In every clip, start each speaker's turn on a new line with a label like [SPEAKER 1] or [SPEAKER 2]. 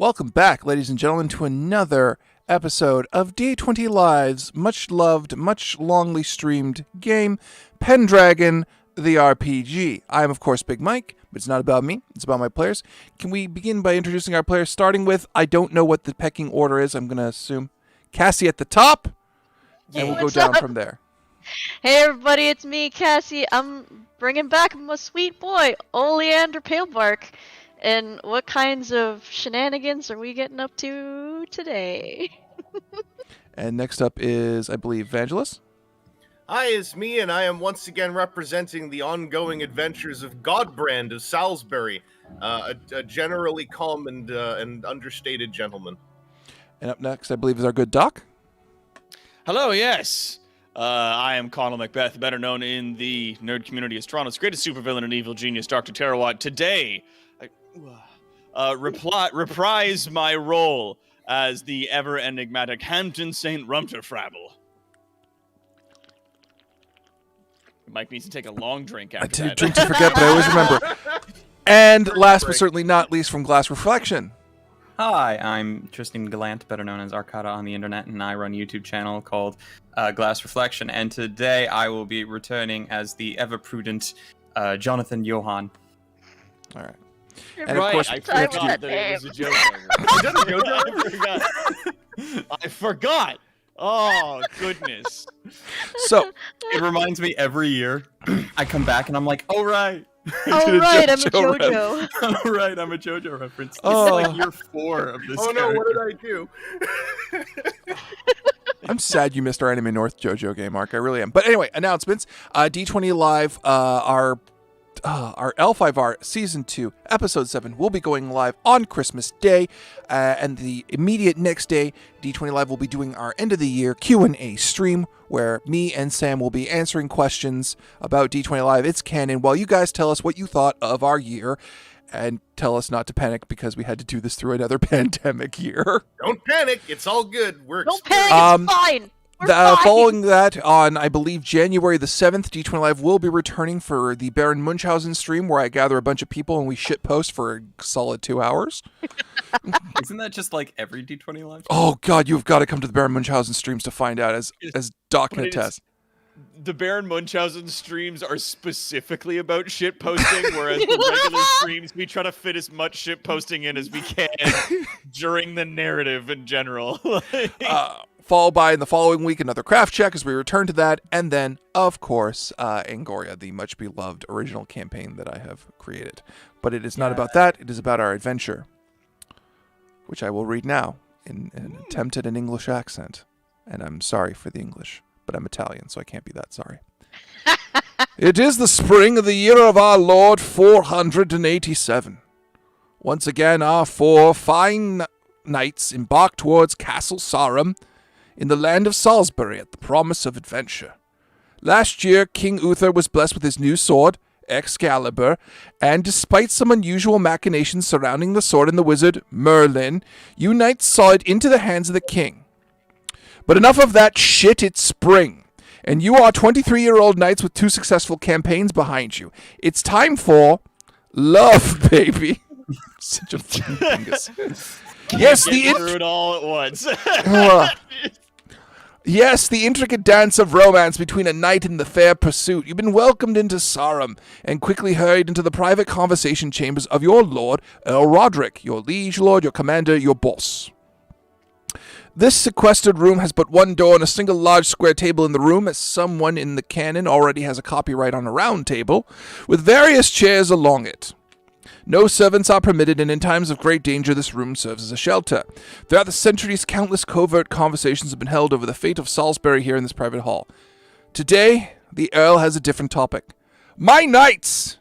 [SPEAKER 1] Welcome back, ladies and gentlemen, to another episode of D20 Live's much-loved, much-longly streamed game, Pendragon, the RPG. I am, of course, Big Mike, but it's not about me. It's about my players. Can we begin by introducing our players, starting with, I don't know what the pecking order is. I'm going to assume Cassie at the top, and we'll go down from there.
[SPEAKER 2] Hey everybody, it's me, Cassie. I'm bringing back my sweet boy, Oleander Palebark. And what kinds of shenanigans are we getting up to today?
[SPEAKER 1] And next up is, I believe, Vangelis.
[SPEAKER 3] Hi, it's me, and I am once again representing the ongoing adventures of Godbrand of Salisbury, a generally calm and understated gentleman.
[SPEAKER 1] And up next, I believe, is our good Doc.
[SPEAKER 4] Hello, yes. I am Connell Macbeth, better known in the nerd community as Toronto's greatest supervillain and evil genius, Dr. Terawat. Today, reprise my role as the ever-enigmatic Hampton St. Rumterfrabble. Mike needs to take a long drink after that.
[SPEAKER 1] Drink to forget, but I always remember. And last but certainly not least, from Glass Reflection.
[SPEAKER 5] Hi, I'm Tristan Gallant, better known as Arcada on the internet, and I run a YouTube channel called Glass Reflection. And today I will be returning as the ever-prudent Jonathan Johan.
[SPEAKER 1] All right.
[SPEAKER 4] And right, of course, I forgot that it was a joke. Is that a joke? I forgot. Oh, goodness.
[SPEAKER 1] So,
[SPEAKER 5] it reminds me every year, I come back and I'm like, oh, right.
[SPEAKER 2] Oh, right, I'm a JoJo.
[SPEAKER 5] Oh, right, I'm a JoJo reference. It's like year 4 of this
[SPEAKER 3] Oh, no, what did I do?
[SPEAKER 1] I'm sad you missed our Anime North JoJo game, Mark. I really am. But anyway, announcements. D20 Live, our L5R Season 2, Episode 7 will be going live on Christmas Day, and the immediate next day, D20 Live will be doing our end-of-the-year Q&A stream, where me and Sam will be answering questions about D20 Live, its canon, while you guys tell us what you thought of our year, and tell us not to panic because we had to do this through another pandemic year.
[SPEAKER 3] Don't panic, it's all good.
[SPEAKER 2] Don't panic, it's fine.
[SPEAKER 1] Following that, on, I believe, January the 7th, D20 Live will be returning for the Baron Munchausen stream, where I gather a bunch of people and we shitpost for a solid 2 hours.
[SPEAKER 5] Isn't that just like every D20 Live?
[SPEAKER 1] Oh, God, you've got to come to the Baron Munchausen streams to find out, as Doc can attest.
[SPEAKER 4] The Baron Munchausen streams are specifically about shitposting, whereas the regular streams, we try to fit as much shitposting in as we can during the narrative in general.
[SPEAKER 1] Followed by, in the following week, another craft check as we return to that. And then, of course, Angoria, the much-beloved original campaign that I have created. But it is not about that. It is about our adventure, which I will read now in an attempt at an English accent. And I'm sorry for the English, but I'm Italian, so I can't be that sorry. It is the spring of the year of our Lord 487. Once again, our 4 fine knights embark towards Castle Sarum, in the land of Salisbury at the promise of adventure. Last year, King Uther was blessed with his new sword, Excalibur, and despite some unusual machinations surrounding the sword and the wizard, Merlin, you knights saw it into the hands of the king. But enough of that shit, it's spring, and you are 23-year-old knights with 2 successful campaigns behind you. It's time for love, baby. Such a dingus. Yes,
[SPEAKER 4] through it all at once.
[SPEAKER 1] Yes, the intricate dance of romance between a knight and the fair pursuit. You've been welcomed into Sarum and quickly hurried into the private conversation chambers of your lord, Earl Roderick, your liege lord, your commander, your boss. This sequestered room has but one door and a single large square table in the room, as someone in the canon already has a copyright on a round table, with various chairs along it. No servants are permitted, and in times of great danger, this room serves as a shelter. Throughout the centuries, countless covert conversations have been held over the fate of Salisbury here in this private hall. Today, the Earl has a different topic. My knights!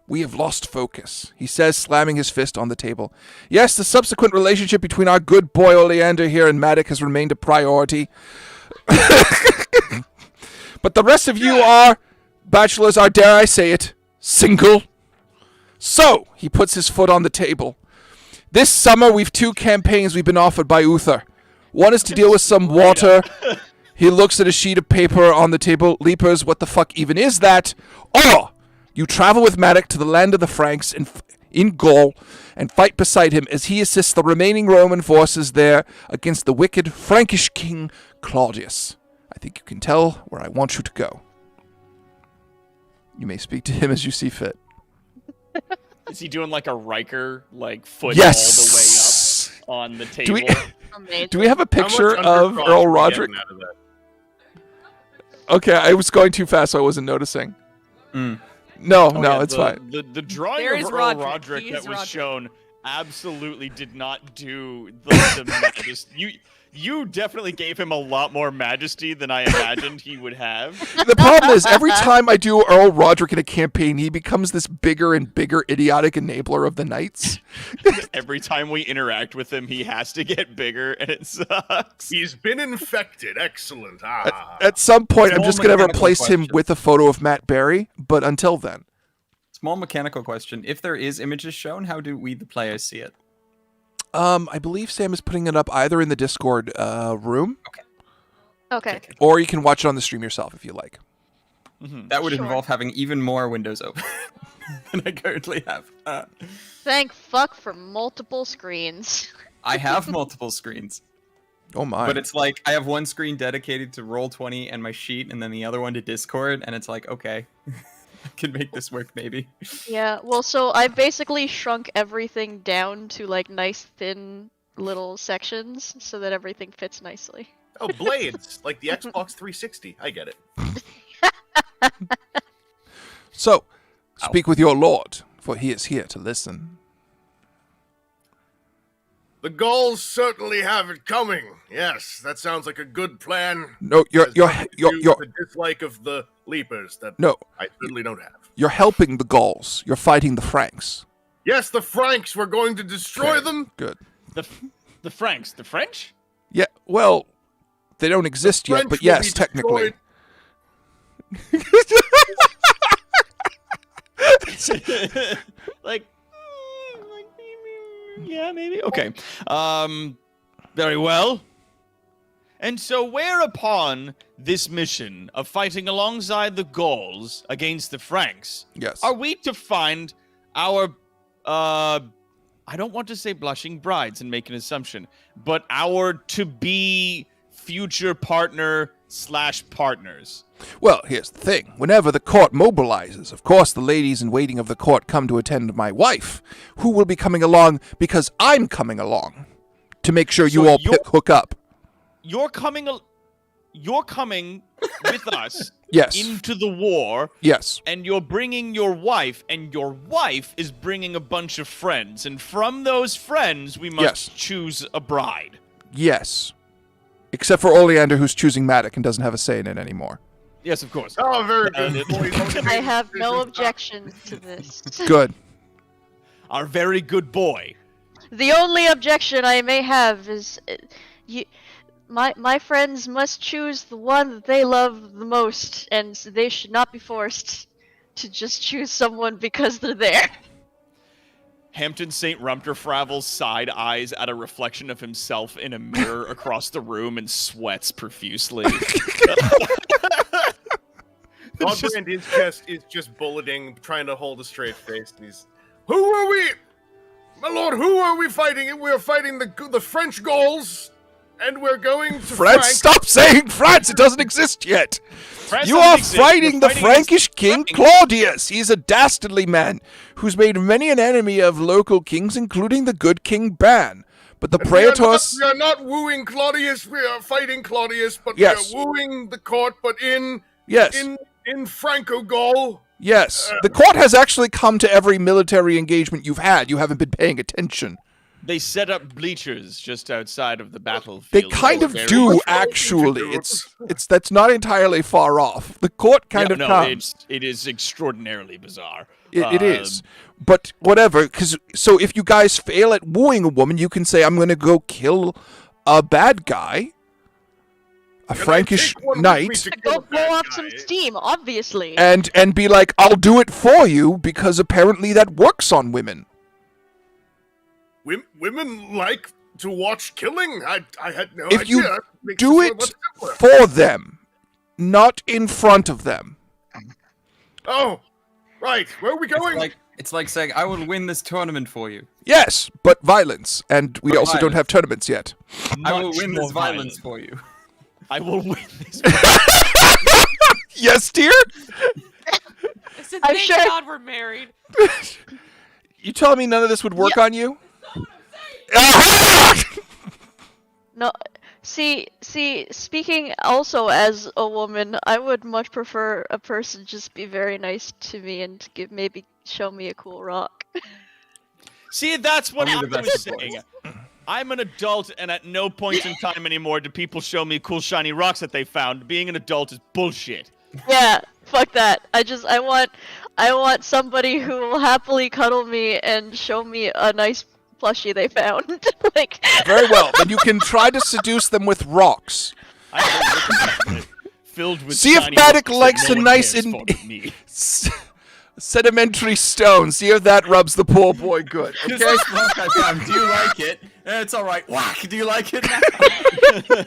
[SPEAKER 1] We have lost focus, he says, slamming his fist on the table. Yes, the subsequent relationship between our good boy Oleander here and Madoc has remained a priority. But the rest of you are, bachelors are, dare I say it, single. So, he puts his foot on the table. This summer, we've 2 campaigns we've been offered by Uther. One is to deal with some water. He looks at a sheet of paper on the table. Leapers, what the fuck even is that? Or, you travel with Madoc to the land of the Franks and in Gaul and fight beside him as he assists the remaining Roman forces there against the wicked Frankish king Claudius. I think you can tell where I want you to go. You may speak to him as you see fit.
[SPEAKER 4] Is he doing like a Riker, like foot
[SPEAKER 1] Yes!
[SPEAKER 4] all the way up on the table?
[SPEAKER 1] Do we have a picture
[SPEAKER 3] How much
[SPEAKER 1] of
[SPEAKER 3] undercross
[SPEAKER 1] Earl
[SPEAKER 3] are we
[SPEAKER 1] Roderick?
[SPEAKER 3] getting out of that?
[SPEAKER 1] Okay, I was going too fast, so I wasn't noticing.
[SPEAKER 5] Mm.
[SPEAKER 1] No,
[SPEAKER 4] Oh,
[SPEAKER 1] no,
[SPEAKER 4] yeah,
[SPEAKER 1] it's fine.
[SPEAKER 4] The drawing
[SPEAKER 6] There
[SPEAKER 4] of
[SPEAKER 6] is
[SPEAKER 4] Earl
[SPEAKER 6] Roderick.
[SPEAKER 4] Roderick
[SPEAKER 6] He
[SPEAKER 4] that
[SPEAKER 6] is
[SPEAKER 4] was
[SPEAKER 6] Roderick.
[SPEAKER 4] shown absolutely did not do the majesty. You definitely gave him a lot more majesty than I imagined he would have.
[SPEAKER 1] The problem is, every time I do Earl Roderick in a campaign, he becomes this bigger and bigger idiotic enabler of the knights.
[SPEAKER 4] Every time we interact with him, he has to get bigger, and it sucks.
[SPEAKER 3] He's been infected. Excellent.
[SPEAKER 1] At some point, I'm
[SPEAKER 5] Small
[SPEAKER 1] just going to
[SPEAKER 5] mechanical
[SPEAKER 1] replace him
[SPEAKER 5] question.
[SPEAKER 1] with a photo of Matt Berry, but until then.
[SPEAKER 5] Small mechanical question. If there is images shown, how do we, the players, see it?
[SPEAKER 1] I believe Sam is putting it up either in the Discord room,
[SPEAKER 2] Okay.
[SPEAKER 1] or you can watch it on the stream yourself if you like.
[SPEAKER 5] That would
[SPEAKER 2] Sure.
[SPEAKER 5] involve having even more windows open than I currently have.
[SPEAKER 2] Thank fuck for multiple screens.
[SPEAKER 5] I have multiple screens,
[SPEAKER 1] Oh my.
[SPEAKER 5] but it's like I have one screen dedicated to Roll20 and my sheet, and then the other one to Discord, and it's like, okay, I can make this work maybe.
[SPEAKER 2] Yeah, well, so I basically shrunk everything down to like nice thin little sections so that everything fits nicely.
[SPEAKER 3] Oh, blades, like the Xbox 360. I get it.
[SPEAKER 1] So, speak with your lord, for he is here to listen.
[SPEAKER 3] The Gauls certainly have it coming. Yes, that sounds like a good plan.
[SPEAKER 1] No,
[SPEAKER 3] Has nothing to do with the dislike of the Leapers that
[SPEAKER 1] no,
[SPEAKER 3] I certainly don't have.
[SPEAKER 1] you're helping the Gauls. You're fighting the Franks.
[SPEAKER 3] Yes, the Franks. We're going to destroy
[SPEAKER 1] Okay,
[SPEAKER 3] them.
[SPEAKER 1] Good.
[SPEAKER 4] The Franks, the French?
[SPEAKER 1] Yeah, well, they don't exist yet,
[SPEAKER 3] French
[SPEAKER 1] but
[SPEAKER 3] will
[SPEAKER 1] yes,
[SPEAKER 3] be
[SPEAKER 1] technically.
[SPEAKER 4] like maybe, yeah, maybe. Okay. Very well. And so, whereupon this mission of fighting alongside the Gauls against the Franks,
[SPEAKER 1] Yes.
[SPEAKER 4] are we to find our, I don't want to say blushing brides and make an assumption, but our to-be future partner / partners?
[SPEAKER 1] Well, here's the thing. Whenever the court mobilizes, of course the ladies in waiting of the court come to attend my wife, who will be coming along because I'm coming along to make sure you
[SPEAKER 4] So
[SPEAKER 1] all
[SPEAKER 4] you're-
[SPEAKER 1] hook up.
[SPEAKER 4] You're coming with us
[SPEAKER 1] Yes.
[SPEAKER 4] into the war,
[SPEAKER 1] Yes.
[SPEAKER 4] and you're bringing your wife, and your wife is bringing a bunch of friends, and from those friends we must
[SPEAKER 1] Yes.
[SPEAKER 4] choose a bride.
[SPEAKER 1] Yes. Except for Oleander, who's choosing Madoc and doesn't have a say in it anymore.
[SPEAKER 4] Yes, of course.
[SPEAKER 3] Oh, very
[SPEAKER 4] Uh,
[SPEAKER 3] good. Boy,
[SPEAKER 2] I have no objection to this.
[SPEAKER 1] Good.
[SPEAKER 4] Our very good boy.
[SPEAKER 2] The only objection I may have is, my friends must choose the one that they love the most, and they should not be forced to just choose someone because they're there.
[SPEAKER 4] Hampton St. Rumterfravel side eyes at a reflection of himself in a mirror across the room and sweats profusely.
[SPEAKER 3] Godbrand is just bulleting, trying to hold a straight face. And he's, who are we? My lord, who are we fighting? We're fighting the French Gauls, and we're going to
[SPEAKER 1] France, stop saying France! It doesn't exist yet!
[SPEAKER 4] France
[SPEAKER 1] You
[SPEAKER 4] doesn't
[SPEAKER 1] are
[SPEAKER 4] exist.
[SPEAKER 1] fighting
[SPEAKER 4] We're
[SPEAKER 1] the
[SPEAKER 4] fighting
[SPEAKER 1] Frankish
[SPEAKER 4] against
[SPEAKER 1] king
[SPEAKER 4] Franks.
[SPEAKER 1] Claudius! He's a dastardly man who's made many an enemy of local kings, including the good King Ban. But the Praetors...
[SPEAKER 3] We are not wooing Claudius. We are fighting Claudius, but
[SPEAKER 1] Yes.
[SPEAKER 3] we are wooing the court. But in
[SPEAKER 1] Yes.
[SPEAKER 3] in Franco Gaul.
[SPEAKER 1] Yes. The court has actually come to every military engagement you've had. You haven't been paying attention.
[SPEAKER 4] They set up bleachers just outside of the battlefield.
[SPEAKER 1] They kind of
[SPEAKER 4] Very-
[SPEAKER 1] do, actually. It's that's not entirely far off. The court kind
[SPEAKER 4] Yeah,
[SPEAKER 1] of
[SPEAKER 4] no,
[SPEAKER 1] comes.
[SPEAKER 4] it is extraordinarily bizarre.
[SPEAKER 1] It is. But whatever, so if you guys fail at wooing a woman, you can say, I'm going to go kill a bad guy, a Frankish knight,
[SPEAKER 2] Go blow off some steam, obviously.
[SPEAKER 1] and be like, I'll do it for you, because apparently that works on women.
[SPEAKER 3] Women like to watch killing. I had no
[SPEAKER 1] If
[SPEAKER 3] idea.
[SPEAKER 1] you
[SPEAKER 3] That makes
[SPEAKER 1] do
[SPEAKER 3] this
[SPEAKER 1] it
[SPEAKER 3] much simpler.
[SPEAKER 1] for them, not in front of them.
[SPEAKER 3] Oh, right. Where are we going?
[SPEAKER 5] It's like saying, I will win this tournament for you.
[SPEAKER 1] Yes, but violence, and we
[SPEAKER 5] But
[SPEAKER 1] also don't
[SPEAKER 5] violence.
[SPEAKER 1] have tournaments yet.
[SPEAKER 5] I will
[SPEAKER 4] Much
[SPEAKER 5] win
[SPEAKER 4] more
[SPEAKER 5] this violence for you.
[SPEAKER 4] I will win this.
[SPEAKER 1] Yes, dear.
[SPEAKER 6] I said,
[SPEAKER 2] I'm
[SPEAKER 6] thank
[SPEAKER 2] sure-
[SPEAKER 6] God we're married.
[SPEAKER 1] You telling me none of this would work on you?
[SPEAKER 2] No, see, speaking also as a woman, I would much prefer a person just be very nice to me and maybe show me a cool rock.
[SPEAKER 4] See, that's what
[SPEAKER 5] Only the
[SPEAKER 4] I was
[SPEAKER 5] best of
[SPEAKER 4] saying. I'm an adult, and at no point in time anymore do people show me cool shiny rocks that they found. Being an adult is bullshit.
[SPEAKER 2] Yeah, fuck that. I want somebody who will happily cuddle me and show me a nice plushie they found. Like,
[SPEAKER 1] Very well. Then you can try to seduce them with rocks.
[SPEAKER 4] I have a wicked cabinet filled with
[SPEAKER 1] See if
[SPEAKER 4] shiny
[SPEAKER 1] Madoc
[SPEAKER 4] rocks that
[SPEAKER 1] likes
[SPEAKER 4] no
[SPEAKER 1] a
[SPEAKER 4] one
[SPEAKER 1] nice
[SPEAKER 4] cares
[SPEAKER 1] in-
[SPEAKER 4] for but me.
[SPEAKER 1] Sedimentary stone. See if that rubs the poor boy good.
[SPEAKER 5] Here's
[SPEAKER 1] Okay.
[SPEAKER 5] this rock I found. Do you like it? It's all right. Whack. Do you like it now?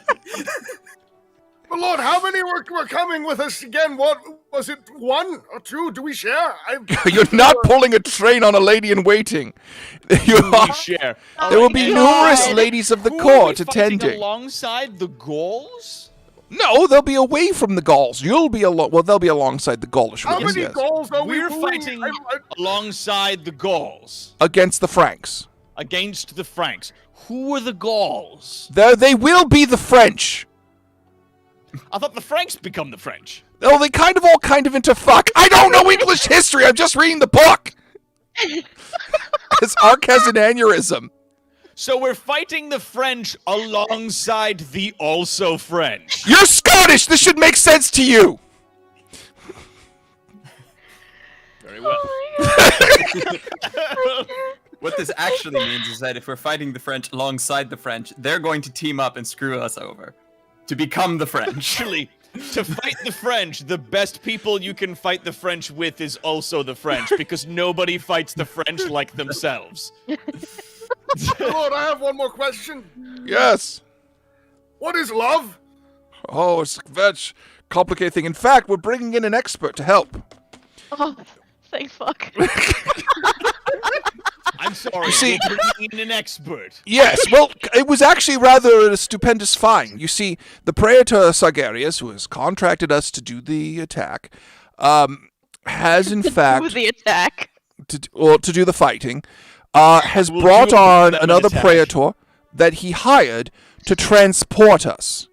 [SPEAKER 3] My lord, how many were coming with us again? What was it? 1 or 2? Do we share?
[SPEAKER 1] You're not pulling a train on a lady in waiting. You are-
[SPEAKER 4] We share.
[SPEAKER 1] there will be
[SPEAKER 2] my
[SPEAKER 1] numerous
[SPEAKER 2] God.
[SPEAKER 1] ladies of the
[SPEAKER 4] Who are
[SPEAKER 1] court
[SPEAKER 4] we fighting
[SPEAKER 1] attending.
[SPEAKER 4] alongside the Gauls?
[SPEAKER 1] No, they'll be away from the Gauls. You'll be well, they'll be alongside the Gaulish
[SPEAKER 3] How
[SPEAKER 1] ones,
[SPEAKER 3] many
[SPEAKER 1] yes.
[SPEAKER 3] goals are we
[SPEAKER 4] We're
[SPEAKER 3] moving?
[SPEAKER 4] fighting alongside the Gauls
[SPEAKER 1] Against the Franks.
[SPEAKER 4] against the Franks. Who are the Gauls?
[SPEAKER 1] They will be the French.
[SPEAKER 4] I thought the Franks become the French.
[SPEAKER 1] Oh, they kind of interfuck. I don't know English history. I'm just reading the book. This arc has an aneurysm.
[SPEAKER 4] So we're fighting the French alongside the also French.
[SPEAKER 1] You're Scottish. This should make sense to you.
[SPEAKER 4] Very well.
[SPEAKER 5] What this actually means is that if we're fighting the French alongside the French, they're going to team up and screw us over. To become the French.
[SPEAKER 4] Actually, to fight the French, the best people you can fight the French with is also the French, because nobody fights the French like themselves.
[SPEAKER 3] My lord, I have one more question.
[SPEAKER 1] Yes.
[SPEAKER 3] What is love?
[SPEAKER 1] Oh, it's a very complicated thing. In fact, we're bringing in an expert to help.
[SPEAKER 2] oh, thank fuck.
[SPEAKER 4] I'm sorry,
[SPEAKER 1] You see-
[SPEAKER 4] we're bringing in an expert.
[SPEAKER 1] Yes, well, it was actually rather a stupendous find. You see, the Praetor Sagarius, who has contracted us to do the attack, has in
[SPEAKER 2] Do
[SPEAKER 1] fact
[SPEAKER 2] the attack.
[SPEAKER 1] to do the fighting, has
[SPEAKER 4] We'll
[SPEAKER 1] brought
[SPEAKER 4] do it
[SPEAKER 1] on
[SPEAKER 4] with
[SPEAKER 1] another
[SPEAKER 4] attack.
[SPEAKER 1] Praetor that he hired to transport us.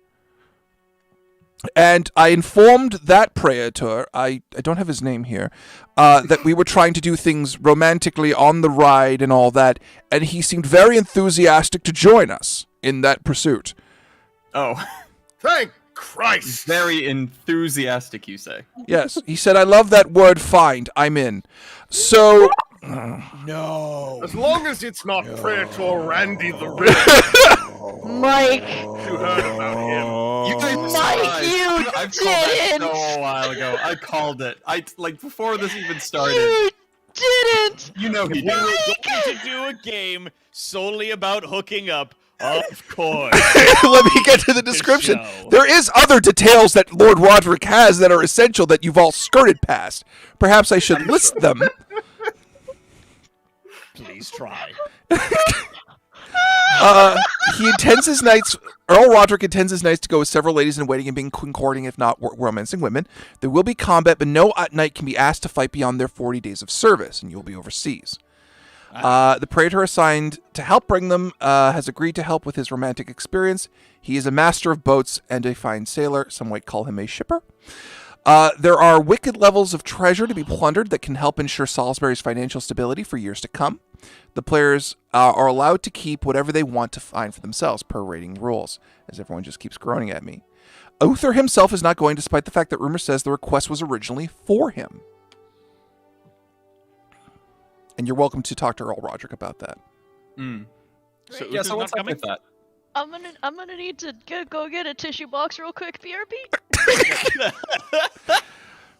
[SPEAKER 1] And I informed that Praetor, I don't have his name here, that we were trying to do things romantically on the ride and all that, and he seemed very enthusiastic to join us in that pursuit.
[SPEAKER 5] Oh,
[SPEAKER 3] Thank Christ.
[SPEAKER 5] very enthusiastic, you say.
[SPEAKER 1] Yes, he said, I love that word find, I'm in. So,
[SPEAKER 4] No.
[SPEAKER 3] As long as it's not Praetor Randy the Riddler.
[SPEAKER 2] Mike,
[SPEAKER 3] You heard about him.
[SPEAKER 5] You guys
[SPEAKER 2] Mike,
[SPEAKER 5] surprised.
[SPEAKER 2] you
[SPEAKER 5] I've called that
[SPEAKER 2] didn't.
[SPEAKER 5] so a while ago. I called it. Before this even started.
[SPEAKER 2] you didn't.
[SPEAKER 5] You know he
[SPEAKER 4] We were
[SPEAKER 5] did.
[SPEAKER 4] going to do a game solely about hooking up. Of course.
[SPEAKER 1] let me get to the description.
[SPEAKER 4] show.
[SPEAKER 1] There is other details that Lord Roderick has that are essential that you've all skirted past. Perhaps I should list them.
[SPEAKER 4] Please try.
[SPEAKER 1] He intends his nights. Earl Roderick intends his nights to go with several ladies in waiting and being courting, if not romancing women. There will be combat, but no knight can be asked to fight beyond their 40 days of service, and you'll be overseas. The Praetor assigned to help bring them has agreed to help with his romantic experience. He is a master of boats and a fine sailor. Some might call him a shipper. There are wicked levels of treasure to be plundered that can help ensure Salisbury's financial stability for years to come. The players are allowed to keep whatever they want to find for themselves, per rating rules, as everyone just keeps groaning at me. Uther himself is not going, despite the fact that rumor says the request was originally for him. And you're welcome to talk to Earl Roderick about that.
[SPEAKER 5] Mm.
[SPEAKER 4] So
[SPEAKER 5] Yeah,
[SPEAKER 4] Uther's
[SPEAKER 5] so what's
[SPEAKER 4] not
[SPEAKER 5] up with that?
[SPEAKER 2] I'm gonna need to go get a tissue box real quick, BRB.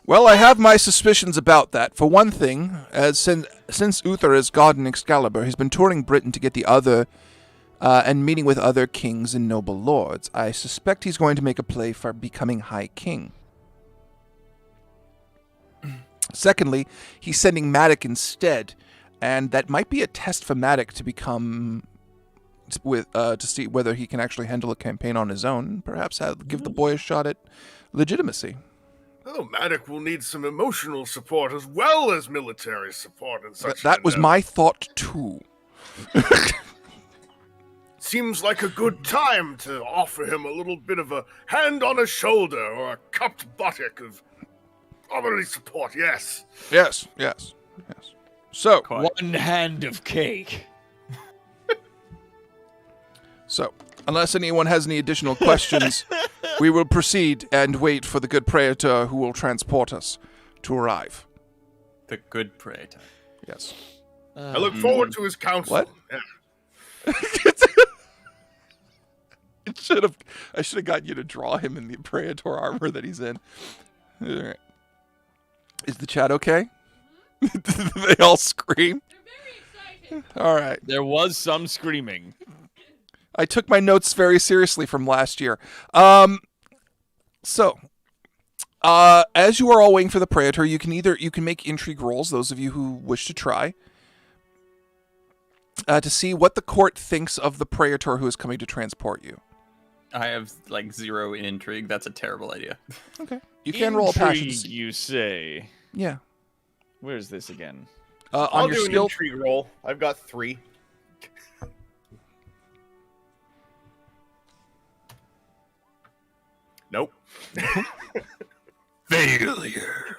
[SPEAKER 1] Well, I have my suspicions about that. For one thing, since Uther is god in Excalibur, he's been touring Britain to get the other and meeting with other kings and noble lords. I suspect he's going to make a play for becoming High King. Secondly, he's sending Madoc instead, and that might be a test for Madoc to become to see whether he can actually handle a campaign on his own. Perhaps give the boy a shot at legitimacy.
[SPEAKER 3] Oh, Madoc will need some emotional support as well as military support in such.
[SPEAKER 1] That was my thought too.
[SPEAKER 3] Seems like a good time to offer him a little bit of a hand on a shoulder or a cupped buttock of brotherly support. Yes.
[SPEAKER 1] Yes. So,
[SPEAKER 4] One hand of cake.
[SPEAKER 1] unless anyone has any additional questions, we will proceed and wait for the good praetor who will transport us to arrive.
[SPEAKER 5] The good praetor.
[SPEAKER 1] Yes.
[SPEAKER 3] I look forward to his counsel.
[SPEAKER 1] What?
[SPEAKER 3] Yeah.
[SPEAKER 1] I should have gotten you to draw him in the praetor armor that he's in. All right. Is the chat okay? They all scream.
[SPEAKER 6] They're very excited.
[SPEAKER 1] All right.
[SPEAKER 4] There was some screaming.
[SPEAKER 1] I took my notes very seriously from last year. So, as you are all waiting for the praetor, you can make intrigue rolls. Those of you who wish to try, to see what the court thinks of the praetor who is coming to transport you.
[SPEAKER 5] I have like 0 in intrigue. That's a terrible idea.
[SPEAKER 1] Okay. You can roll a passion.
[SPEAKER 4] Intrigue, you say?
[SPEAKER 1] Yeah.
[SPEAKER 4] Where's this again?
[SPEAKER 1] On
[SPEAKER 3] I'll
[SPEAKER 1] your
[SPEAKER 3] do
[SPEAKER 1] skill.
[SPEAKER 3] an intrigue roll. I've got 3. Nope. Failure.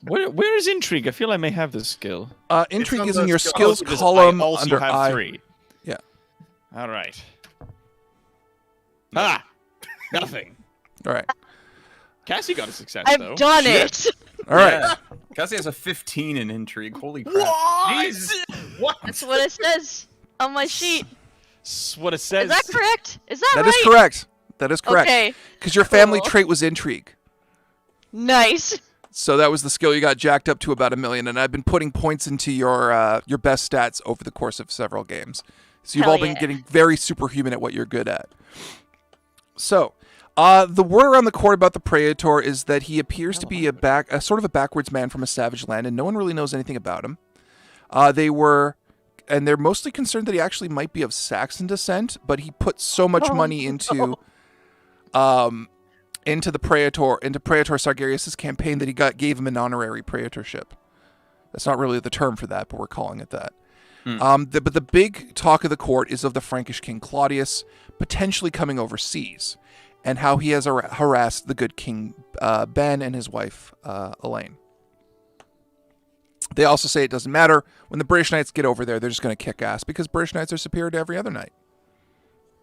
[SPEAKER 4] Where is intrigue? I feel I may have this skill.
[SPEAKER 1] Intrigue
[SPEAKER 3] on
[SPEAKER 1] is in
[SPEAKER 3] the
[SPEAKER 1] your
[SPEAKER 3] skills.
[SPEAKER 1] skills column
[SPEAKER 4] I also
[SPEAKER 1] under
[SPEAKER 4] have
[SPEAKER 1] I.
[SPEAKER 4] 3.
[SPEAKER 1] Yeah.
[SPEAKER 4] All right. Ah, nothing.
[SPEAKER 1] All right.
[SPEAKER 4] Cassie got a success though.
[SPEAKER 2] I've done it.
[SPEAKER 1] All right.
[SPEAKER 5] Yeah. Cassie has a 15 in intrigue. Holy crap.
[SPEAKER 4] Jeez.
[SPEAKER 3] What?
[SPEAKER 2] That's what it says on my sheet.
[SPEAKER 4] That's what it says.
[SPEAKER 2] Is that correct? Is that
[SPEAKER 1] That
[SPEAKER 2] right?
[SPEAKER 1] is correct. That is correct.
[SPEAKER 2] Okay.
[SPEAKER 1] Because your family
[SPEAKER 2] Cool.
[SPEAKER 1] trait was intrigue.
[SPEAKER 2] Nice.
[SPEAKER 1] So that was the skill you got jacked up to about 1 million, and I've been putting points into your best stats over the course of several games. So you've
[SPEAKER 2] Hell
[SPEAKER 1] all been
[SPEAKER 2] yeah.
[SPEAKER 1] getting very superhuman at what you're good at. So, the word around the court about the praetor is that he appears to be a sort of a backwards man from a savage land, and no one really knows anything about him. They're mostly concerned that he actually might be of Saxon descent, but he put so much money into the praetor, into Praetor Sargarius' campaign that he gave him an honorary praetorship. That's not really the term for that, but we're calling it that. But the big talk of the court is of the Frankish king Claudius potentially coming overseas, and how he has harassed the good King Ben and his wife Elaine. They also say it doesn't matter. When the British Knights get over there, they're just going to kick ass, because British Knights are superior to every other knight.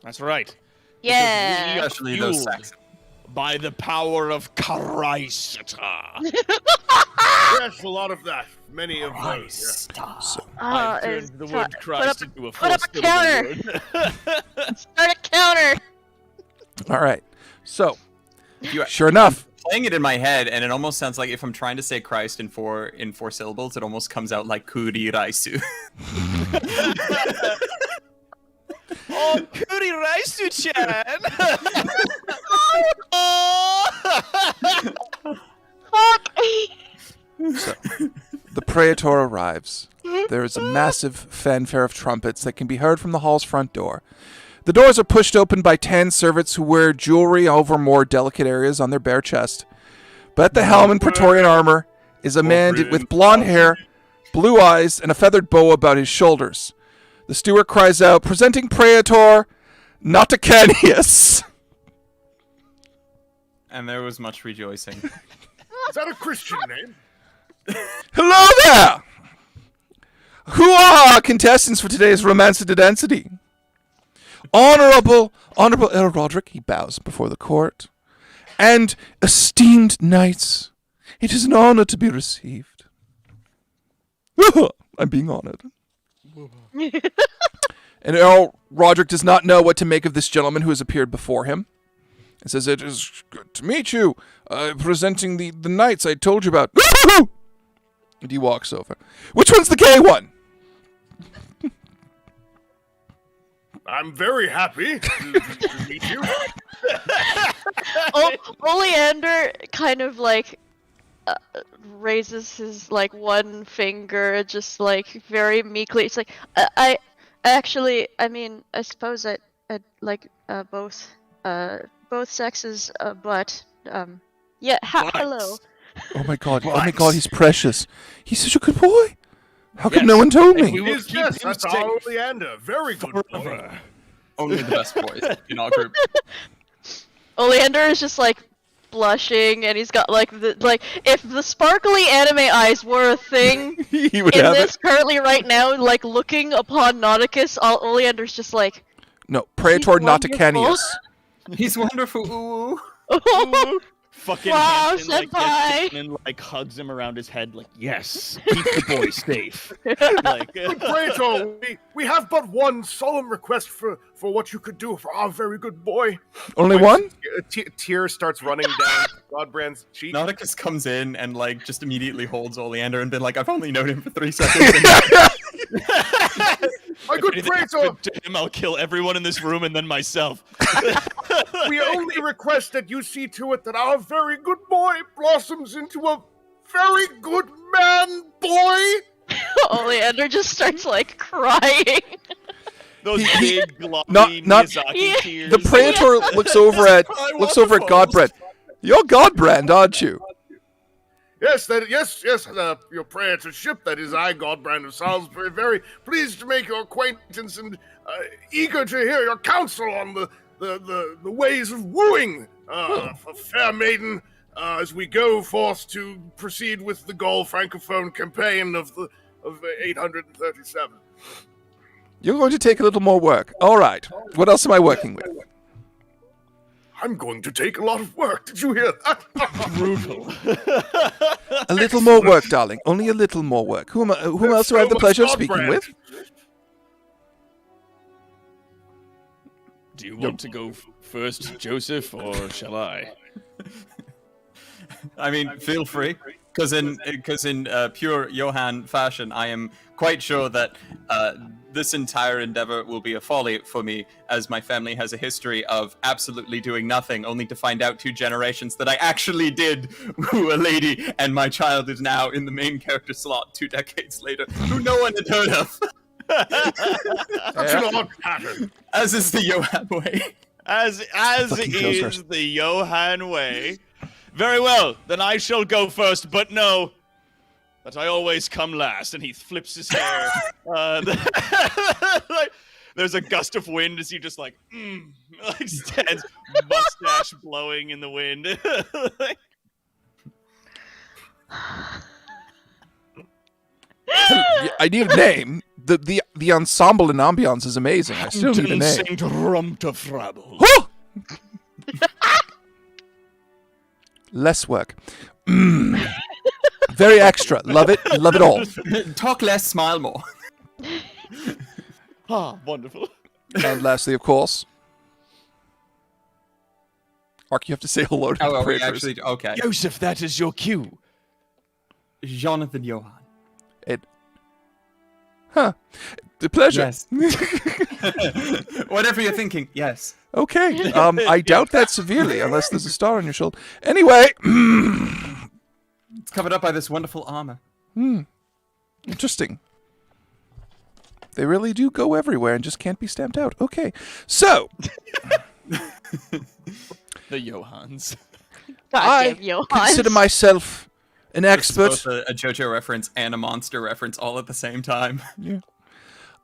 [SPEAKER 4] That's right.
[SPEAKER 2] Yeah.
[SPEAKER 5] Especially those
[SPEAKER 4] Fueled
[SPEAKER 5] Saxons.
[SPEAKER 4] by the power of Christ.
[SPEAKER 3] Yes, a lot of that. Many of those. Yeah.
[SPEAKER 4] I've
[SPEAKER 2] it's
[SPEAKER 4] turned the
[SPEAKER 2] ti-
[SPEAKER 4] word Christ into a full
[SPEAKER 2] put up a counter. Start a counter.
[SPEAKER 1] All right. So,
[SPEAKER 5] You-
[SPEAKER 1] sure enough,
[SPEAKER 5] Playing it in my head, and it almost sounds like if I'm trying to say Christ in four syllables, it almost comes out like Kuri Raisu.
[SPEAKER 4] Oh, Kuri Raisu-chan!
[SPEAKER 2] Fuck.
[SPEAKER 1] so the praetor arrives. There is a massive fanfare of trumpets that can be heard from the hall's front door. The doors are pushed open by 10 servants who wear jewelry over more delicate areas on their bare chest. But at the helm in Praetorian armor is a man with blonde hair, blue eyes, and a feathered bow about his shoulders. The steward cries out, "Presenting Praetor Nauticanius."
[SPEAKER 5] And there was much rejoicing.
[SPEAKER 3] Is that a Christian name?
[SPEAKER 1] Hello there! Who are our contestants for today's Romancer de Density? Honorable Earl Roderick, he bows before the court, and esteemed knights, it is an honor to be received. I'm being honored. And Earl Roderick does not know what to make of this gentleman who has appeared before him. He says, "It is good to meet you. Presenting the knights I told you about." And he walks over. "Which one's the gay one?"
[SPEAKER 3] I'm very happy to meet you.
[SPEAKER 2] Oleander kind of like raises his like one finger, just like very meekly. It's like I actually, I mean, I suppose I like both sexes, but yeah. Hello.
[SPEAKER 1] Oh my god, he's precious. He's such a good boy. How come no one told me?
[SPEAKER 3] Yes, that's our Oleander. Very good boy.
[SPEAKER 5] Only the best boys in our group.
[SPEAKER 2] Oleander is just like blushing, and he's got like if the sparkly anime eyes were a thing
[SPEAKER 1] He would
[SPEAKER 2] in
[SPEAKER 1] have
[SPEAKER 2] this
[SPEAKER 1] it.
[SPEAKER 2] currently right now, like looking upon Nauticus, Oleander's just like,
[SPEAKER 1] No, Praetor
[SPEAKER 2] He's wonderful.
[SPEAKER 1] Nauticanius.
[SPEAKER 5] He's wonderful. Ooh.
[SPEAKER 4] Fucking
[SPEAKER 2] Wow,
[SPEAKER 4] Hampton, like, gets
[SPEAKER 2] senpai.
[SPEAKER 4] down and like hugs him around his head, like, yes, keep the boy safe. Like,
[SPEAKER 3] Good Praetor, we have but one solemn request for what you could do for our very good boy.
[SPEAKER 1] Only one?
[SPEAKER 3] A tear starts running down Godbrand's cheek.
[SPEAKER 5] Nauticus comes in and like just immediately holds Oleander and been like, I've only known him for 3 seconds.
[SPEAKER 3] My good
[SPEAKER 4] anything
[SPEAKER 3] Praetor,
[SPEAKER 4] happened to him, I'll kill everyone in this room and then myself.
[SPEAKER 3] we only request that you see to it that our very good boy blossoms into a very good man boy.
[SPEAKER 2] Oleander just starts like crying.
[SPEAKER 4] Those big, gloppy
[SPEAKER 1] not-
[SPEAKER 4] Miyazaki
[SPEAKER 2] Yeah.
[SPEAKER 4] tears.
[SPEAKER 1] The Praetor looks over at Godbrand. You're Godbrand, aren't you?
[SPEAKER 3] Yes, your Praetorship, that is I, Godbrand of Salisbury, very pleased to make your acquaintance and eager to hear your counsel on the ways of wooing a fair maiden as we go forth to proceed with the Gaul Francophone campaign of 837.
[SPEAKER 1] You're going to take a little more work. All right. What else am I working with?
[SPEAKER 3] I'm going to take a lot of work. Did you hear that?
[SPEAKER 4] Brutal.
[SPEAKER 1] A little more work, darling. Only a little more work. Whom else do I have the pleasure of speaking with?
[SPEAKER 4] Do you want to go first, Joseph, or shall I?
[SPEAKER 5] I mean, feel free. Because in pure Johan fashion, I am quite sure that this entire endeavor will be a folly for me, as my family has a history of absolutely doing nothing, only to find out 2 generations that I actually did woo a lady, and my child is now in the main character slot 2 decades later, who no one had heard of.
[SPEAKER 3] Such an odd pattern.
[SPEAKER 5] As is the Johan way.
[SPEAKER 4] As
[SPEAKER 1] Fucking
[SPEAKER 4] is
[SPEAKER 1] Joseph.
[SPEAKER 4] the Johan way. Very well, then I shall go first, but know that I always come last. And he flips his hair. There's a gust of wind as he just like stands, mustache blowing in the wind.
[SPEAKER 1] I need a name. The ensemble and ambiance is amazing. I still need a name.
[SPEAKER 4] Saint Rumtafrabble.
[SPEAKER 1] Woo! Less work. Very extra. Love it. Love it all.
[SPEAKER 5] Talk less, smile more.
[SPEAKER 4] Ah, wonderful.
[SPEAKER 1] And lastly, of course, Ark, you have to say hello to
[SPEAKER 5] Oh,
[SPEAKER 1] the
[SPEAKER 5] are we
[SPEAKER 1] praetors.
[SPEAKER 5] actually... Okay.
[SPEAKER 4] Joseph, that is your cue.
[SPEAKER 5] Jonathan Johan.
[SPEAKER 1] The pleasure.
[SPEAKER 5] Yes. Whatever you're thinking, yes.
[SPEAKER 1] Okay. I doubt that severely, unless there's a star on your shoulder. Anyway,
[SPEAKER 5] It's covered up by this wonderful armor.
[SPEAKER 1] interesting. They really do go everywhere and just can't be stamped out. Okay. So,
[SPEAKER 4] The Johans.
[SPEAKER 1] I
[SPEAKER 2] Goddamn Johan.
[SPEAKER 1] consider myself an
[SPEAKER 5] It's
[SPEAKER 1] expert.
[SPEAKER 5] both a JoJo reference and a monster reference all at the same time.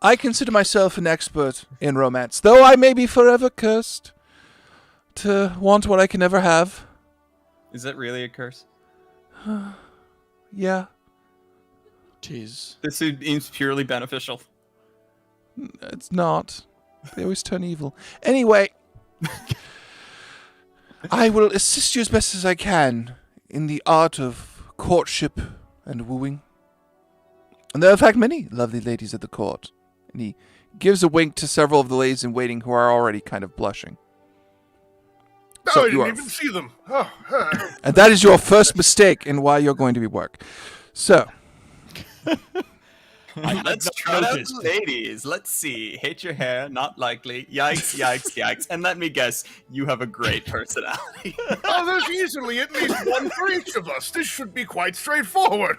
[SPEAKER 1] I consider myself an expert in romance, though I may be forever cursed to want what I can never have.
[SPEAKER 5] Is that really a curse?
[SPEAKER 1] Yeah.
[SPEAKER 4] Tis.
[SPEAKER 5] This seems purely beneficial.
[SPEAKER 1] It's not. They always turn evil. Anyway, I will assist you as best as I can in the art of courtship and wooing. And there are, in fact, many lovely ladies at the court. And he gives a wink to several of the ladies in waiting who are already kind of blushing.
[SPEAKER 3] No,
[SPEAKER 1] So
[SPEAKER 3] I
[SPEAKER 1] you
[SPEAKER 3] didn't
[SPEAKER 1] are-
[SPEAKER 3] even see them. Oh,
[SPEAKER 1] And that is your first mistake in why you're going to be work. So,
[SPEAKER 5] Let's try out the ladies. Let's see. Hate your hair, not likely. Yikes, yikes, yikes. And let me guess, you have a great personality.
[SPEAKER 3] Oh, there's easily at least one for each of us. This should be quite straightforward.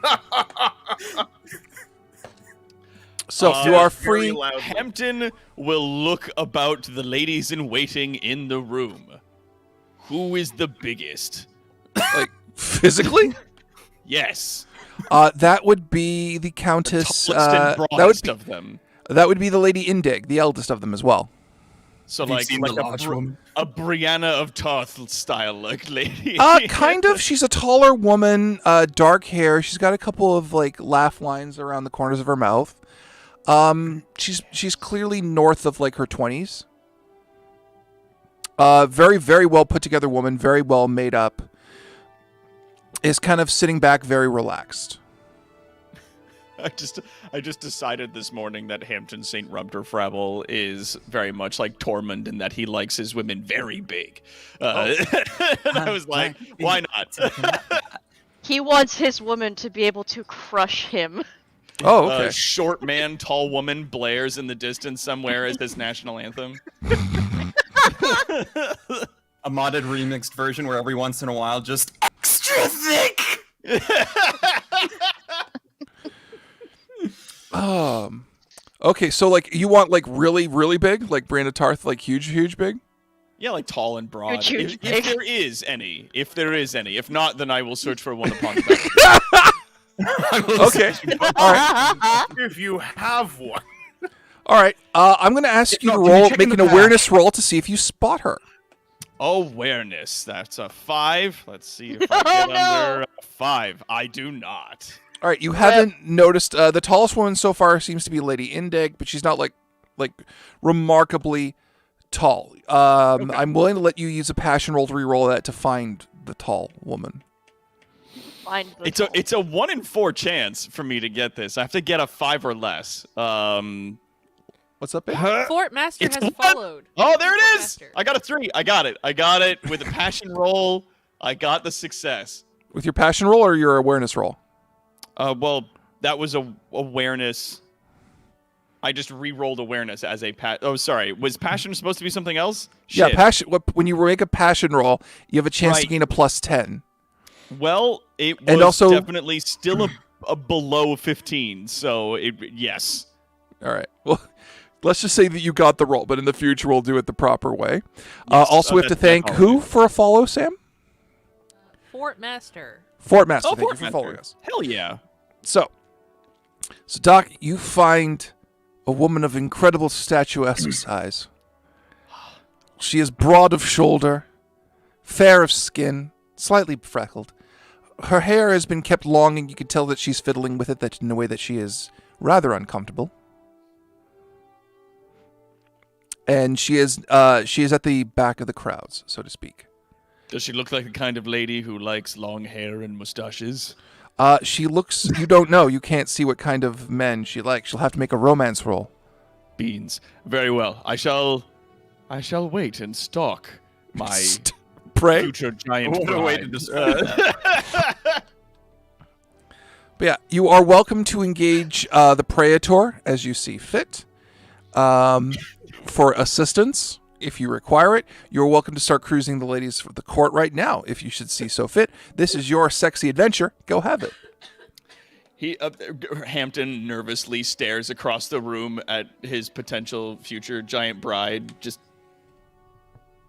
[SPEAKER 1] So you are
[SPEAKER 3] Very
[SPEAKER 1] free.
[SPEAKER 3] loudly.
[SPEAKER 4] Hampton will look about the ladies in waiting in the room. Who is the biggest?
[SPEAKER 1] Like physically.
[SPEAKER 4] Yes.
[SPEAKER 1] That would be the Countess.
[SPEAKER 4] Tallest and
[SPEAKER 1] That would
[SPEAKER 4] broadest
[SPEAKER 1] be
[SPEAKER 4] of them.
[SPEAKER 1] the Lady Indig, the eldest of them as well.
[SPEAKER 4] So
[SPEAKER 5] Have you
[SPEAKER 4] like,
[SPEAKER 5] seen
[SPEAKER 4] like
[SPEAKER 5] the large woman?
[SPEAKER 4] a Brianna of Tarth style like lady.
[SPEAKER 1] Kind of. She's a taller woman, dark hair. She's got a couple of like laugh lines around the corners of her mouth. She's clearly north of like her 20s. Very, very well put together woman, very well made up. Is kind of sitting back, very relaxed.
[SPEAKER 4] I just decided this morning that Hampton St. Rumterfrabble is very much like Tormund in that he likes his women very big. And I was like, why not?
[SPEAKER 2] He wants his woman to be able to crush him.
[SPEAKER 1] Oh, okay.
[SPEAKER 4] Short man, tall woman blares in the distance somewhere as his national anthem.
[SPEAKER 5] A modded remixed version where every once in a while just extra thick.
[SPEAKER 1] Okay, so like you want like really, really big, like Brianna Tarth, like huge, huge big.
[SPEAKER 4] Yeah, like tall and broad.
[SPEAKER 2] Huge,
[SPEAKER 4] If
[SPEAKER 2] big.
[SPEAKER 4] there is any. If there is any. If not, then I will search for one upon the
[SPEAKER 1] Okay. All right.
[SPEAKER 3] If you have one.
[SPEAKER 1] All right. I'm gonna ask you
[SPEAKER 5] No,
[SPEAKER 1] to
[SPEAKER 5] can you
[SPEAKER 1] roll,
[SPEAKER 5] check
[SPEAKER 1] make
[SPEAKER 5] in
[SPEAKER 1] an
[SPEAKER 5] the back?
[SPEAKER 1] awareness roll to see if you spot her.
[SPEAKER 4] Awareness. That's a 5. Let's see if I get under a 5. I do not.
[SPEAKER 1] All right. You haven't noticed the tallest woman so far seems to be Lady Indig, but she's not like remarkably tall. I'm willing to let you use a passion roll to re-roll that to find the tall woman.
[SPEAKER 2] Find the
[SPEAKER 4] It's a 1 in 4 chance for me to get this. I have to get a 5 or less.
[SPEAKER 1] What's up, babe?
[SPEAKER 6] Fort Master
[SPEAKER 4] It's
[SPEAKER 6] has
[SPEAKER 4] what?
[SPEAKER 6] followed.
[SPEAKER 4] Oh, there it
[SPEAKER 6] Fort
[SPEAKER 4] is!
[SPEAKER 6] Master.
[SPEAKER 4] I got a 3. I got it with a passion roll. I got the success.
[SPEAKER 1] With your passion roll or your awareness roll?
[SPEAKER 4] Well, that was a awareness. I just re-rolled awareness as a Oh, sorry. Was passion supposed to be something else?
[SPEAKER 1] Yeah,
[SPEAKER 4] Shit.
[SPEAKER 1] passion. When you make a passion roll, you have a chance to
[SPEAKER 4] Right.
[SPEAKER 1] gain a +10.
[SPEAKER 4] Well, it was
[SPEAKER 1] And also-
[SPEAKER 4] definitely still a below 15. So yes.
[SPEAKER 1] All right. Well, let's just say that you got the roll, but in the future we'll do it the proper way. Also, we have to
[SPEAKER 4] that's
[SPEAKER 1] thank
[SPEAKER 4] how I'll
[SPEAKER 1] who
[SPEAKER 4] do it.
[SPEAKER 1] for a follow, Sam?
[SPEAKER 6] Fort Master.
[SPEAKER 1] Fort Master.
[SPEAKER 4] Oh,
[SPEAKER 1] Thank
[SPEAKER 4] Fort
[SPEAKER 1] you for
[SPEAKER 4] Master.
[SPEAKER 1] following us.
[SPEAKER 4] Hell yeah.
[SPEAKER 1] So Doc, you find a woman of incredible statuesque size. She is broad of shoulder, fair of skin, slightly freckled. Her hair has been kept long, and you can tell that she's fiddling with it in a way that she is rather uncomfortable. And she is at the back of the crowds, so to speak.
[SPEAKER 4] Does she look like the kind of lady who likes long hair and mustaches?
[SPEAKER 1] She looks. You don't know. You can't see what kind of men she likes. She'll have to make a romance roll.
[SPEAKER 4] Beans. Very well. I shall wait and stalk my
[SPEAKER 1] Pray.
[SPEAKER 4] future giant
[SPEAKER 5] What a way to
[SPEAKER 4] bride.
[SPEAKER 5] describe that.
[SPEAKER 1] But yeah, you are welcome to engage the Praetor as you see fit. For assistance, if you require it, you're welcome to start cruising the ladies of the court right now, if you should see so fit. This is your sexy adventure. Go have it.
[SPEAKER 4] Hampton nervously stares across the room at his potential future giant bride. Just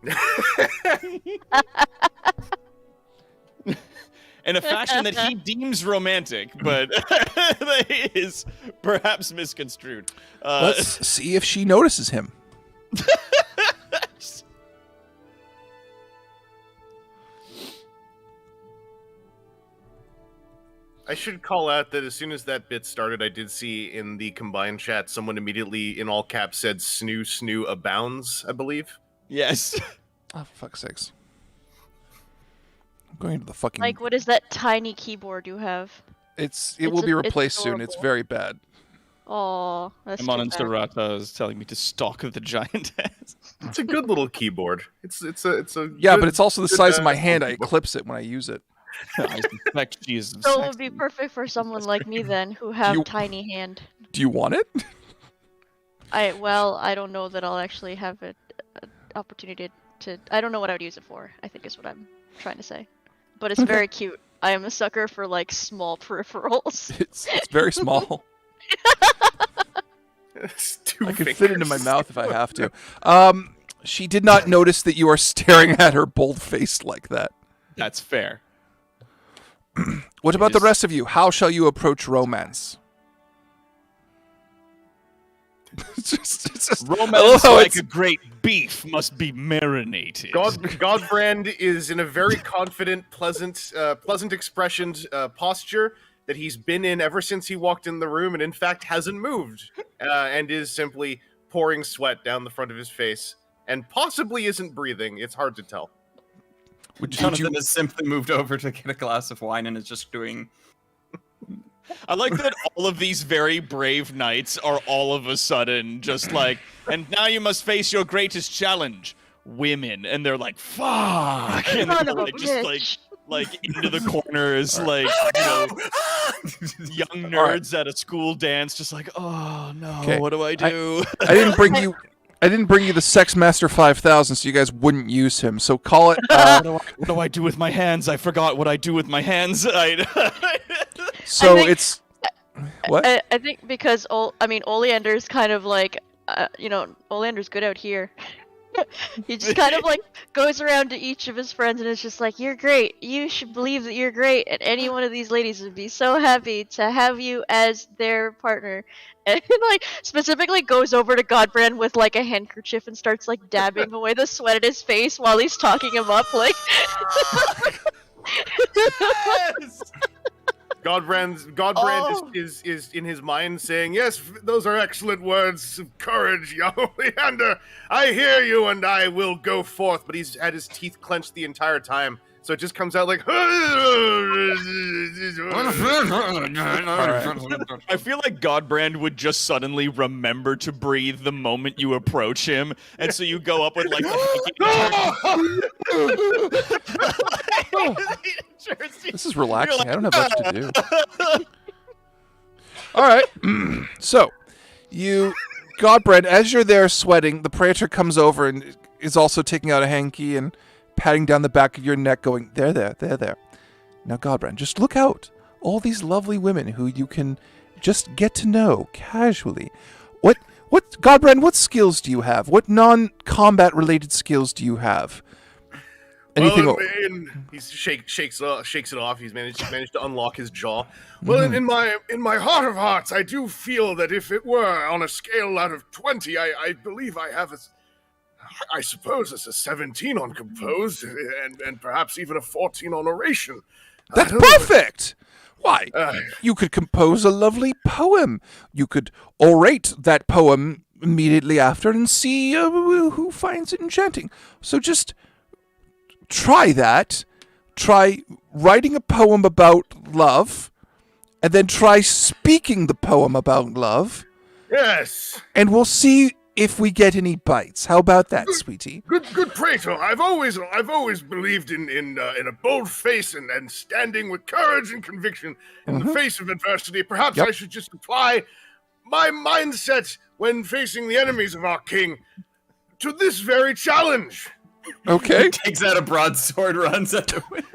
[SPEAKER 4] in a fashion that he deems romantic, but is perhaps misconstrued.
[SPEAKER 1] Let's see if she notices him.
[SPEAKER 3] I should call out that as soon as that bit started, I did see in the combined chat someone immediately in all caps said "snoo snoo abounds," I believe.
[SPEAKER 4] Yes.
[SPEAKER 1] Oh, for fuck's sakes. I'm going to the fucking...
[SPEAKER 2] Like, what is that tiny keyboard you have?
[SPEAKER 1] it will be
[SPEAKER 2] it's
[SPEAKER 1] replaced soon. It's
[SPEAKER 2] adorable.
[SPEAKER 1] very bad.
[SPEAKER 2] Oh, that's
[SPEAKER 4] Amon
[SPEAKER 2] too
[SPEAKER 4] and
[SPEAKER 2] bad.
[SPEAKER 4] Starata is telling me to stalk the giantess.
[SPEAKER 3] It's a good little keyboard. It's a
[SPEAKER 1] Yeah,
[SPEAKER 3] good-
[SPEAKER 1] but it's also the
[SPEAKER 3] good,
[SPEAKER 1] size of my hand. I
[SPEAKER 3] keyboard.
[SPEAKER 1] eclipse it when I use it.
[SPEAKER 4] I suspect she is.
[SPEAKER 2] So it would be perfect for someone like me then, who have
[SPEAKER 1] You-
[SPEAKER 2] tiny hand.
[SPEAKER 1] Do you want it?
[SPEAKER 2] I don't know that I'll actually have an opportunity to. I don't know what I would use it for. I think is what I'm trying to say. But it's very cute. I am a sucker for like small peripherals.
[SPEAKER 1] It's very small.
[SPEAKER 3] It's 2
[SPEAKER 1] I can
[SPEAKER 3] fingers.
[SPEAKER 1] fit it into my mouth if I have to. She did not notice that you are staring at her bold-faced like that.
[SPEAKER 4] That's fair.
[SPEAKER 1] What about the rest of you? How shall you approach romance? it's just I love
[SPEAKER 4] Romance,
[SPEAKER 1] how
[SPEAKER 4] like
[SPEAKER 1] it's-
[SPEAKER 4] a great beef, must be marinated.
[SPEAKER 3] Godbrand is in a very confident, pleasant expressioned posture that he's been in ever since he walked in the room, and in fact hasn't moved, and is simply pouring sweat down the front of his face, and possibly isn't breathing. It's hard to tell.
[SPEAKER 5] Jonathan has simply moved over to get a glass of wine and is just doing.
[SPEAKER 4] I like that all of these very brave knights are all of a sudden just like, and now you must face your greatest challenge, women, and they're like, fuck, and
[SPEAKER 2] Son
[SPEAKER 4] they're
[SPEAKER 2] of a
[SPEAKER 4] like, just
[SPEAKER 2] bitch.
[SPEAKER 4] like into the corners, like, you know, young nerds at a school dance, just like, oh no,
[SPEAKER 1] Okay.
[SPEAKER 4] what do I do?
[SPEAKER 1] I didn't bring you the Sex Master 5000 so you guys wouldn't use him. So call it.
[SPEAKER 4] What do I do with my hands? I forgot what I do with my hands.
[SPEAKER 1] So
[SPEAKER 2] think-
[SPEAKER 1] it's what?
[SPEAKER 2] I think because Oleander's kind of like, Oleander's good out here. He just kind of like goes around to each of his friends and is just like, "You're great. You should believe that you're great, and any one of these ladies would be so happy to have you as their partner." And like specifically goes over to Godbrand with like a handkerchief and starts like dabbing away the sweat at his face while he's talking him up, like.
[SPEAKER 3] Godbrand is in his mind saying, "Yes, those are excellent words of courage, young Leander. I hear you, and I will go forth." But he's had his teeth clenched the entire time, so it just comes out like.
[SPEAKER 4] I feel like Godbrand would just suddenly remember to breathe the moment you approach him, and so you go up with like
[SPEAKER 1] This is relaxing. I don't have much to do. All right. So, Godbrand, as you're there sweating, the praetor comes over and is also taking out a hanky and patting down the back of your neck, going, there. Now, Godbrand, just look out. All these lovely women who you can just get to know casually. Godbrand, what skills do you have? What non-combat related skills do you have? Anything?
[SPEAKER 3] Well, he shakes it off. He's managed to unlock his jaw. Well, in my heart of hearts, I do feel that if it were on a scale out of 20, I believe I have I suppose it's a 17 on compose, and perhaps even a 14 on oration.
[SPEAKER 1] That's perfect! Why? You could compose a lovely poem. You could orate that poem immediately after and see who finds it enchanting. So just try that. Try writing a poem about love, and then try speaking the poem about love.
[SPEAKER 3] Yes.
[SPEAKER 1] And we'll see if we get any bites. How about that, sweetie?
[SPEAKER 3] Good praetor. I've always believed in a bold face and standing with courage and conviction in the face of adversity. Perhaps I should just apply my mindset when facing the enemies of our king to this very challenge.
[SPEAKER 1] Okay.
[SPEAKER 5] Takes out a broadsword, runs at the window.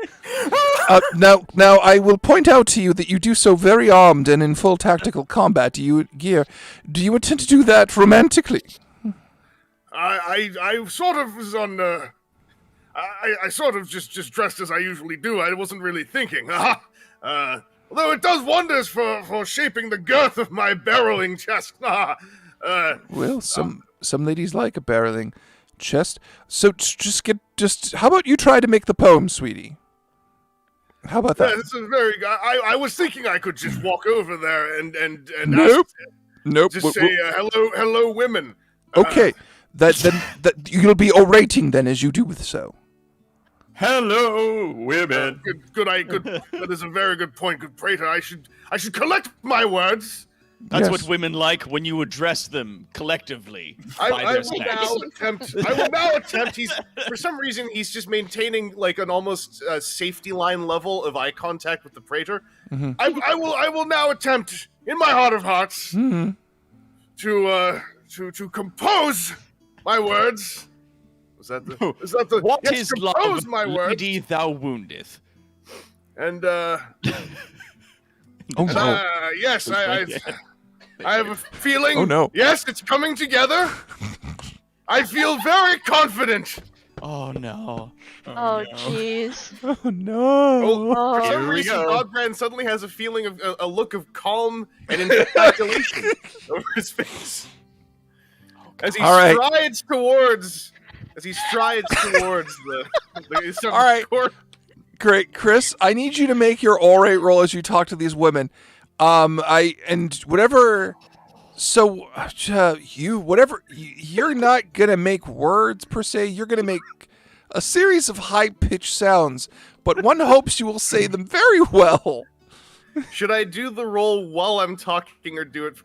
[SPEAKER 1] Now, I will point out to you that you do so very armed and in full tactical combat. Do you intend to do that romantically?
[SPEAKER 3] I sort of was on. I sort of just dressed as I usually do. I wasn't really thinking. Although it does wonders for shaping the girth of my barreling chest.
[SPEAKER 1] Well, some ladies like a barreling chest. So how about you try to make the poem, sweetie? How about that?
[SPEAKER 3] Yeah, this is very. I was thinking I could just walk over there and
[SPEAKER 1] Nope. Nope.
[SPEAKER 3] just say hello, women.
[SPEAKER 1] Okay. That you'll be orating then as you do with so.
[SPEAKER 5] Hello, women.
[SPEAKER 3] Good. That is a very good point. Good praetor. I should collect my words
[SPEAKER 4] That's
[SPEAKER 1] Yes.
[SPEAKER 4] what women like when you address them collectively.
[SPEAKER 3] I
[SPEAKER 4] by their
[SPEAKER 3] will
[SPEAKER 4] sex.
[SPEAKER 3] now attempt. He's for some reason he's just maintaining like an almost safety line level of eye contact with the praetor.
[SPEAKER 1] Mhm.
[SPEAKER 3] I will now attempt, in my heart of hearts,
[SPEAKER 1] Mhm.
[SPEAKER 3] to compose my words. Is that the
[SPEAKER 4] What
[SPEAKER 3] yes,
[SPEAKER 4] is
[SPEAKER 3] compose
[SPEAKER 4] love,
[SPEAKER 3] my words?
[SPEAKER 4] lady thou woundeth?
[SPEAKER 3] And
[SPEAKER 1] Oh no.
[SPEAKER 3] yes, I have a feeling.
[SPEAKER 1] Oh, no.
[SPEAKER 3] Yes, it's coming together. I feel very confident.
[SPEAKER 4] Oh no.
[SPEAKER 2] Oh, jeez.
[SPEAKER 1] Oh no.
[SPEAKER 3] For
[SPEAKER 2] Oh.
[SPEAKER 3] some
[SPEAKER 4] Here we
[SPEAKER 3] reason,
[SPEAKER 4] go.
[SPEAKER 3] Godbrand suddenly has a feeling of a look of calm and infatuation over his face as he
[SPEAKER 1] All right.
[SPEAKER 3] strides towards the
[SPEAKER 1] All right.
[SPEAKER 3] court.
[SPEAKER 1] Great, Chris. I need you to make your orate roll as you talk to these women. Whatever. So, you're not gonna make words per se. You're gonna make a series of high-pitched sounds, but one hopes you will say them very well.
[SPEAKER 3] Should I do the roll while I'm talking, or do it?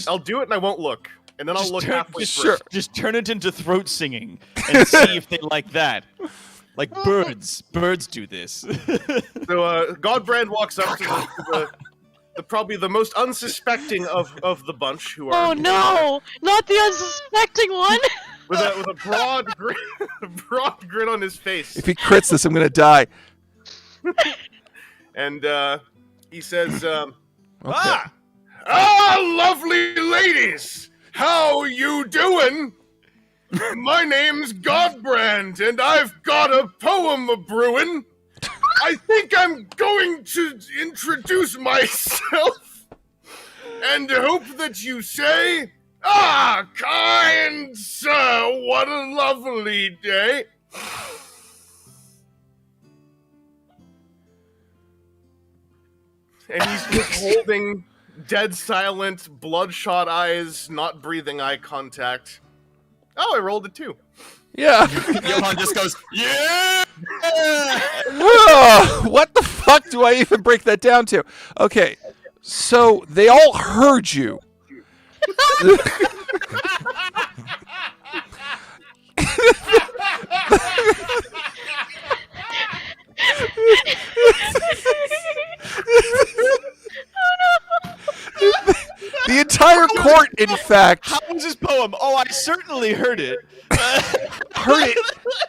[SPEAKER 3] I'll do it and I won't look, and then I'll look halfway through.
[SPEAKER 1] Sure.
[SPEAKER 4] Just turn it into throat singing and see if they like that. Like birds. Birds do this.
[SPEAKER 3] So Godbrand walks up to the probably the most unsuspecting of the bunch, who are
[SPEAKER 2] Oh no! Not the unsuspecting one!
[SPEAKER 3] with a broad grin on his face,
[SPEAKER 1] If he crits this, I'm gonna die.
[SPEAKER 3] and he says,
[SPEAKER 1] Okay.
[SPEAKER 3] lovely ladies, how you doing? My name's Godbrand, and I've got a poem a brewing. I think I'm going to introduce myself, and hope that you say, kind sir, what a lovely day. And he's just holding dead silent, bloodshot eyes, not breathing eye contact. Oh, I rolled a 2.
[SPEAKER 1] Yeah.
[SPEAKER 5] Johan just goes, yeah!
[SPEAKER 1] What the fuck do I even break that down to? Okay, so they all heard you. The entire court, in fact,
[SPEAKER 4] How was his poem? Oh, I certainly heard it.
[SPEAKER 1] heard it.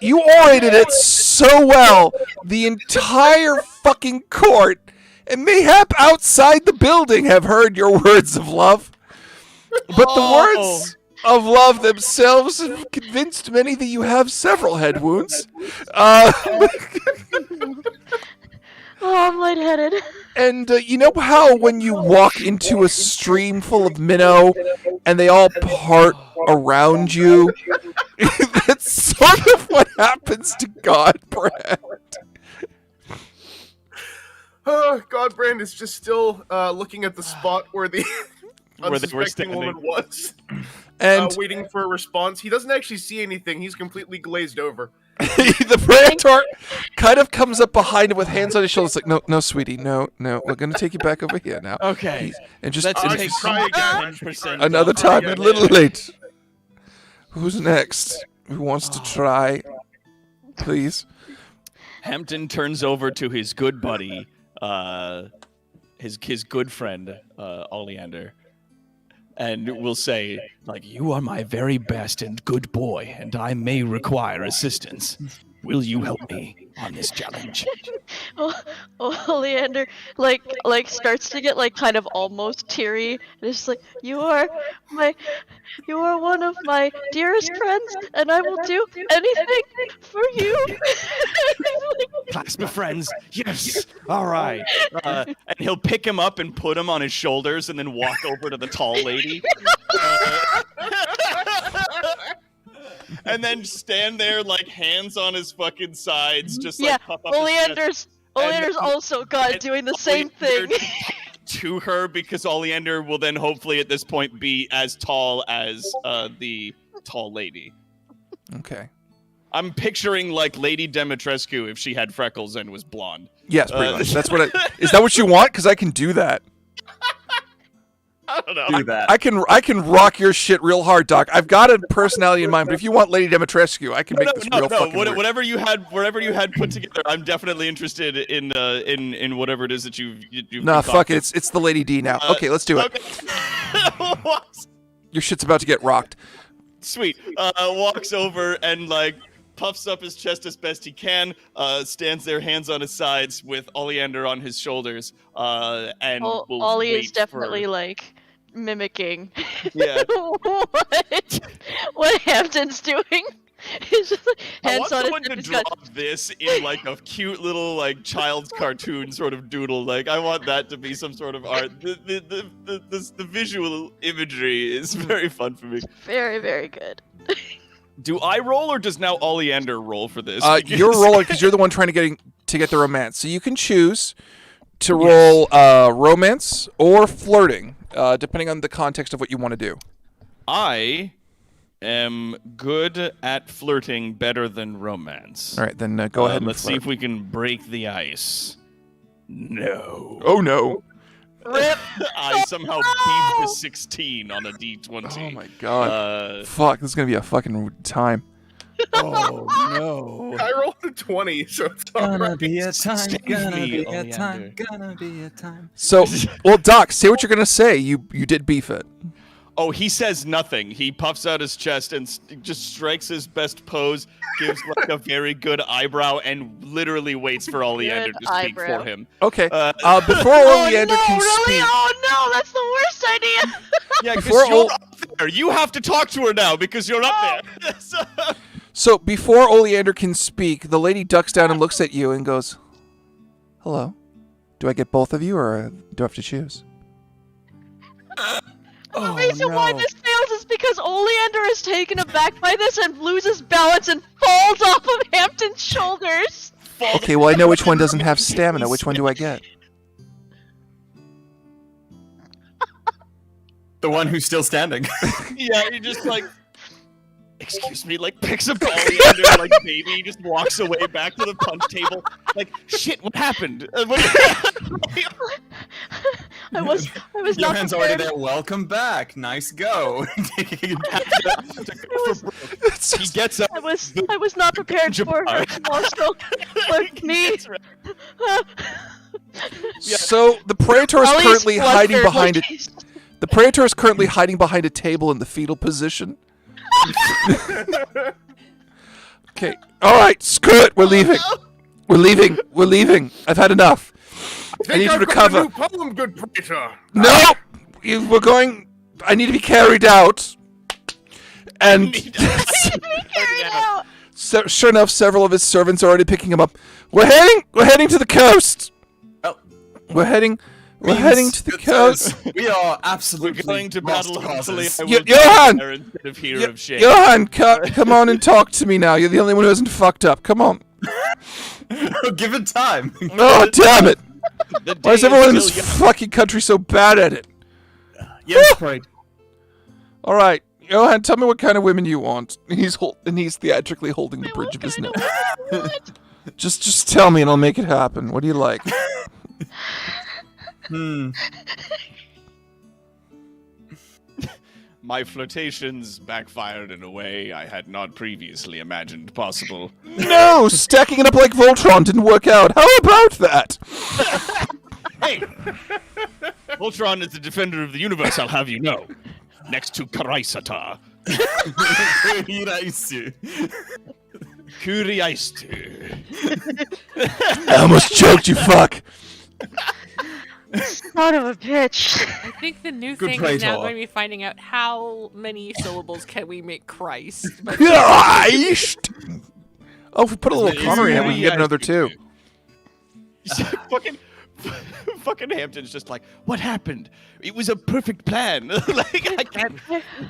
[SPEAKER 1] You orated it so well. The entire fucking court, and mayhap outside the building, have heard your words of love. But the words of love themselves have convinced many that you have several head wounds.
[SPEAKER 2] Oh, I'm lightheaded.
[SPEAKER 1] And you know how when you walk into a stream full of minnow and they all part around you? That's sort of what happens to Godbrand.
[SPEAKER 3] Godbrand is just still looking at the spot where the
[SPEAKER 4] Where they were
[SPEAKER 3] unsuspecting woman
[SPEAKER 4] standing.
[SPEAKER 3] was,
[SPEAKER 1] And
[SPEAKER 3] waiting for a response. He doesn't actually see anything. He's completely glazed over.
[SPEAKER 1] the Praetor kind of comes up behind him with hands on his shoulders like, no, sweetie, no, we're going to take you back over here now.
[SPEAKER 4] Okay.
[SPEAKER 1] And just
[SPEAKER 4] Let's
[SPEAKER 3] I
[SPEAKER 4] take
[SPEAKER 3] should try again.
[SPEAKER 4] 10%
[SPEAKER 1] another
[SPEAKER 4] off.
[SPEAKER 1] time, a little late. Who's next? Who wants to try? Please.
[SPEAKER 4] Hampton turns over to his good buddy, his good friend, Oleander, and will say, like, "You are my very best and good boy, and I may require assistance. Will you help me on this challenge?"
[SPEAKER 2] Oleander like starts to get like kind of almost teary, and it's just like, you are one of my dearest friends, and I will do anything for you.
[SPEAKER 4] Clasp of friends, yes. All right. And he'll pick him up and put him on his shoulders, and then walk over to the tall lady. And then stand there, like, hands on his fucking sides, just like
[SPEAKER 2] Yeah,
[SPEAKER 4] puff up his chest
[SPEAKER 2] Oleander's also doing the same thing.
[SPEAKER 4] to her, because Oleander will then hopefully at this point be as tall as the tall lady.
[SPEAKER 1] Okay.
[SPEAKER 4] I'm picturing like Lady Demetrescu if she had freckles and was blonde.
[SPEAKER 1] Yes, pretty much. That's what is that what you want? Because I can do that.
[SPEAKER 4] don't know.
[SPEAKER 5] Do that.
[SPEAKER 1] I can rock your shit real hard, Doc. I've got a personality in mind, but if you want Lady Demetrescu, I can make this real fucking weird.
[SPEAKER 4] Whatever you had put together, I'm definitely interested in whatever it is that you've
[SPEAKER 1] Nah, fuck
[SPEAKER 4] concocted.
[SPEAKER 1] it. It's the Lady D now. Okay, let's do it.
[SPEAKER 4] Okay.
[SPEAKER 1] Your shit's about to get rocked.
[SPEAKER 4] Sweet. Walks over and like puffs up his chest as best he can. Stands there, hands on his sides, with Oleander on his shoulders. And will
[SPEAKER 2] Ollie
[SPEAKER 4] wait
[SPEAKER 2] is definitely
[SPEAKER 4] for...
[SPEAKER 2] like mimicking
[SPEAKER 4] Yeah.
[SPEAKER 2] what Hampton's doing. He's just like,
[SPEAKER 4] I
[SPEAKER 2] hands
[SPEAKER 4] want
[SPEAKER 2] on
[SPEAKER 4] someone
[SPEAKER 2] his
[SPEAKER 4] to
[SPEAKER 2] he's
[SPEAKER 4] draw
[SPEAKER 2] got-
[SPEAKER 4] this in like a cute little like child's cartoon sort of doodle. Like I want that to be some sort of art. The visual imagery is very fun for me.
[SPEAKER 2] Very, very good.
[SPEAKER 4] Do I roll or does now Oleander roll for this?
[SPEAKER 1] You're rolling because you're the one trying to get the romance. So you can choose to roll romance or flirting, depending on the context of what you want to do.
[SPEAKER 4] I am good at flirting, better than romance.
[SPEAKER 1] All right, then go ahead and
[SPEAKER 4] Let's see
[SPEAKER 1] flirt.
[SPEAKER 4] if we can break the ice. No.
[SPEAKER 1] Oh no!
[SPEAKER 2] Rip.
[SPEAKER 4] I somehow beat the 16 on a D20.
[SPEAKER 1] Oh my god! Fuck, this is gonna be a fucking time.
[SPEAKER 4] Oh no.
[SPEAKER 3] I rolled a 20, so it's
[SPEAKER 5] Gonna
[SPEAKER 3] alright.
[SPEAKER 5] be a time,
[SPEAKER 4] Save
[SPEAKER 5] gonna
[SPEAKER 4] me,
[SPEAKER 5] be a
[SPEAKER 4] Oleander.
[SPEAKER 5] time, gonna be a time.
[SPEAKER 1] So, well, Doc, say what you're gonna say. You did beef it.
[SPEAKER 4] Oh, he says nothing. He puffs out his chest and just strikes his best pose, gives like a very good eyebrow, and literally waits for Oleander
[SPEAKER 2] Good
[SPEAKER 4] to speak
[SPEAKER 2] eyebrow.
[SPEAKER 4] for him.
[SPEAKER 1] Okay.
[SPEAKER 4] Uh,
[SPEAKER 1] Before
[SPEAKER 2] Oh
[SPEAKER 1] Oleander
[SPEAKER 2] no,
[SPEAKER 1] can
[SPEAKER 2] really?
[SPEAKER 1] speak.
[SPEAKER 2] Oh no, that's the worst idea.
[SPEAKER 4] Yeah,
[SPEAKER 1] Before
[SPEAKER 4] because you're
[SPEAKER 1] Ol-
[SPEAKER 4] up there. You have to talk to her now because you're up there.
[SPEAKER 1] So before Oleander can speak, the lady ducks down and looks at you and goes, "Hello. Do I get both of you, or do I have to choose?"
[SPEAKER 2] The reason why this fails is because Oleander is taken aback by this and loses balance and falls off of Hampton's shoulders.
[SPEAKER 1] Okay, well I know which one doesn't have stamina. Which one do I get?
[SPEAKER 5] The one who's still standing.
[SPEAKER 4] Yeah, he just like, excuse me, like picks up Oleander like baby, just walks away back to the punch table. Like, shit, what happened?
[SPEAKER 2] I was not
[SPEAKER 5] Johan's already
[SPEAKER 2] prepared.
[SPEAKER 5] there. Welcome back. Nice go.
[SPEAKER 4] He gets up.
[SPEAKER 2] I was not prepared for her also. But me.
[SPEAKER 1] So the Praetor is
[SPEAKER 2] Ollie's
[SPEAKER 1] currently hiding
[SPEAKER 2] flustered,
[SPEAKER 1] behind
[SPEAKER 2] like,
[SPEAKER 1] it. The Praetor is currently hiding behind a table in the fetal position. Okay. All right. Screw it. We're leaving. We're leaving. We're leaving. I've had enough. I need you to
[SPEAKER 3] I've got
[SPEAKER 1] cover.
[SPEAKER 3] a new poem, good Praetor.
[SPEAKER 1] No. We're going. I need to be carried out. And
[SPEAKER 2] Carried out.
[SPEAKER 1] sure enough, several of his servants are already picking him up. We're heading to the coast.
[SPEAKER 5] Oh.
[SPEAKER 1] We're heading to the coast.
[SPEAKER 5] We are absolutely
[SPEAKER 4] We're going to
[SPEAKER 5] lost
[SPEAKER 4] battle. Hopefully,
[SPEAKER 5] causes.
[SPEAKER 4] I
[SPEAKER 1] Yo-
[SPEAKER 4] will
[SPEAKER 1] Johan!
[SPEAKER 4] there instead of hear
[SPEAKER 1] Yo-
[SPEAKER 4] of shame.
[SPEAKER 1] Johan, come on and talk to me now. You're the only one who hasn't fucked up. Come on.
[SPEAKER 5] Give it time.
[SPEAKER 1] Oh, damn it.
[SPEAKER 4] The
[SPEAKER 1] Why is
[SPEAKER 4] day
[SPEAKER 1] everyone in
[SPEAKER 4] still
[SPEAKER 1] this
[SPEAKER 4] young.
[SPEAKER 1] fucking country so bad at it?
[SPEAKER 5] Yes, right.
[SPEAKER 1] All right. Johan, tell me what kind of women you want. He's theatrically holding the bridge of his nose. Just tell me and I'll make it happen. What do you like?
[SPEAKER 4] My flirtations backfired in a way I had not previously imagined possible.
[SPEAKER 1] No, stacking it up like Voltron didn't work out. How about that?
[SPEAKER 4] Hey! Voltron is the defender of the universe, I'll have you know. Next to Karaisata. Kuriaistu.
[SPEAKER 1] I almost choked you, fuck.
[SPEAKER 2] Son of a bitch.
[SPEAKER 6] I think the new
[SPEAKER 5] Good
[SPEAKER 6] thing
[SPEAKER 5] play,
[SPEAKER 6] is now
[SPEAKER 5] Tor.
[SPEAKER 6] going to be finding out how many syllables can we make Christ. But
[SPEAKER 1] Christ! Oh, if we put a little Connery in it, we can get
[SPEAKER 4] Yeah.
[SPEAKER 1] another two.
[SPEAKER 4] Fucking Hampton's just like, what happened? It was a perfect plan. Like, I can't.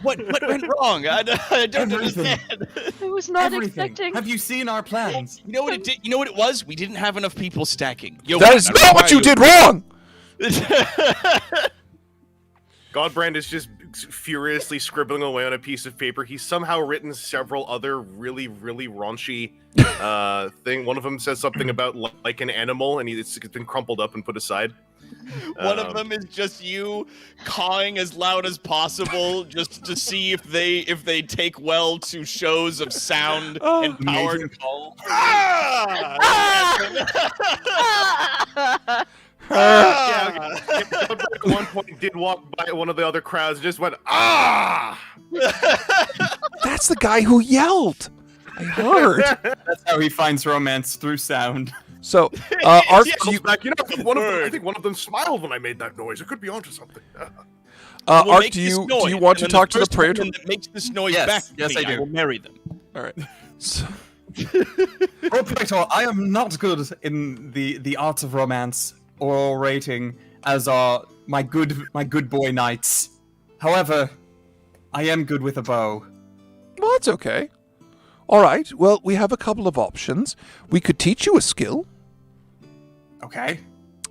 [SPEAKER 4] What went wrong? I don't
[SPEAKER 5] Everything.
[SPEAKER 4] understand.
[SPEAKER 2] I was not
[SPEAKER 5] Everything.
[SPEAKER 2] expecting.
[SPEAKER 5] Have you seen our plans?
[SPEAKER 4] You know what it did? You know what it was? We didn't have enough people stacking.
[SPEAKER 1] That is not what you did wrong!
[SPEAKER 3] Godbrand is just furiously scribbling away on a piece of paper. He's somehow written several other really, really raunchy thing. One of them says something about like an animal, and it's been crumpled up and put aside.
[SPEAKER 4] One of them is just you cawing as loud as possible, just to see if they take well to shows of sound and power to call.
[SPEAKER 3] At one point, did walk by one of the other crowds, and just went ah.
[SPEAKER 1] That's the guy who yelled. I heard.
[SPEAKER 5] That's how he finds romance through sound.
[SPEAKER 1] So, Ark, do you,
[SPEAKER 3] Back, I think one of them smiled when I made that noise. It could be onto something.
[SPEAKER 4] We'll
[SPEAKER 1] Ark,
[SPEAKER 4] make
[SPEAKER 1] do
[SPEAKER 4] this
[SPEAKER 1] you
[SPEAKER 4] noise,
[SPEAKER 1] want to
[SPEAKER 4] and
[SPEAKER 1] talk to the
[SPEAKER 4] first
[SPEAKER 1] Praetor?
[SPEAKER 4] woman that makes this noise
[SPEAKER 5] Yes,
[SPEAKER 4] back to
[SPEAKER 5] yes,
[SPEAKER 4] me,
[SPEAKER 5] I do.
[SPEAKER 4] will marry them.
[SPEAKER 1] All right. So,
[SPEAKER 5] Lord Praetor, I am not good in the art of romance or orating, as are my good boy knights. However, I am good with a bow.
[SPEAKER 1] well, that's okay. All right. Well, we have a couple of options. We could teach you a skill.
[SPEAKER 5] Okay.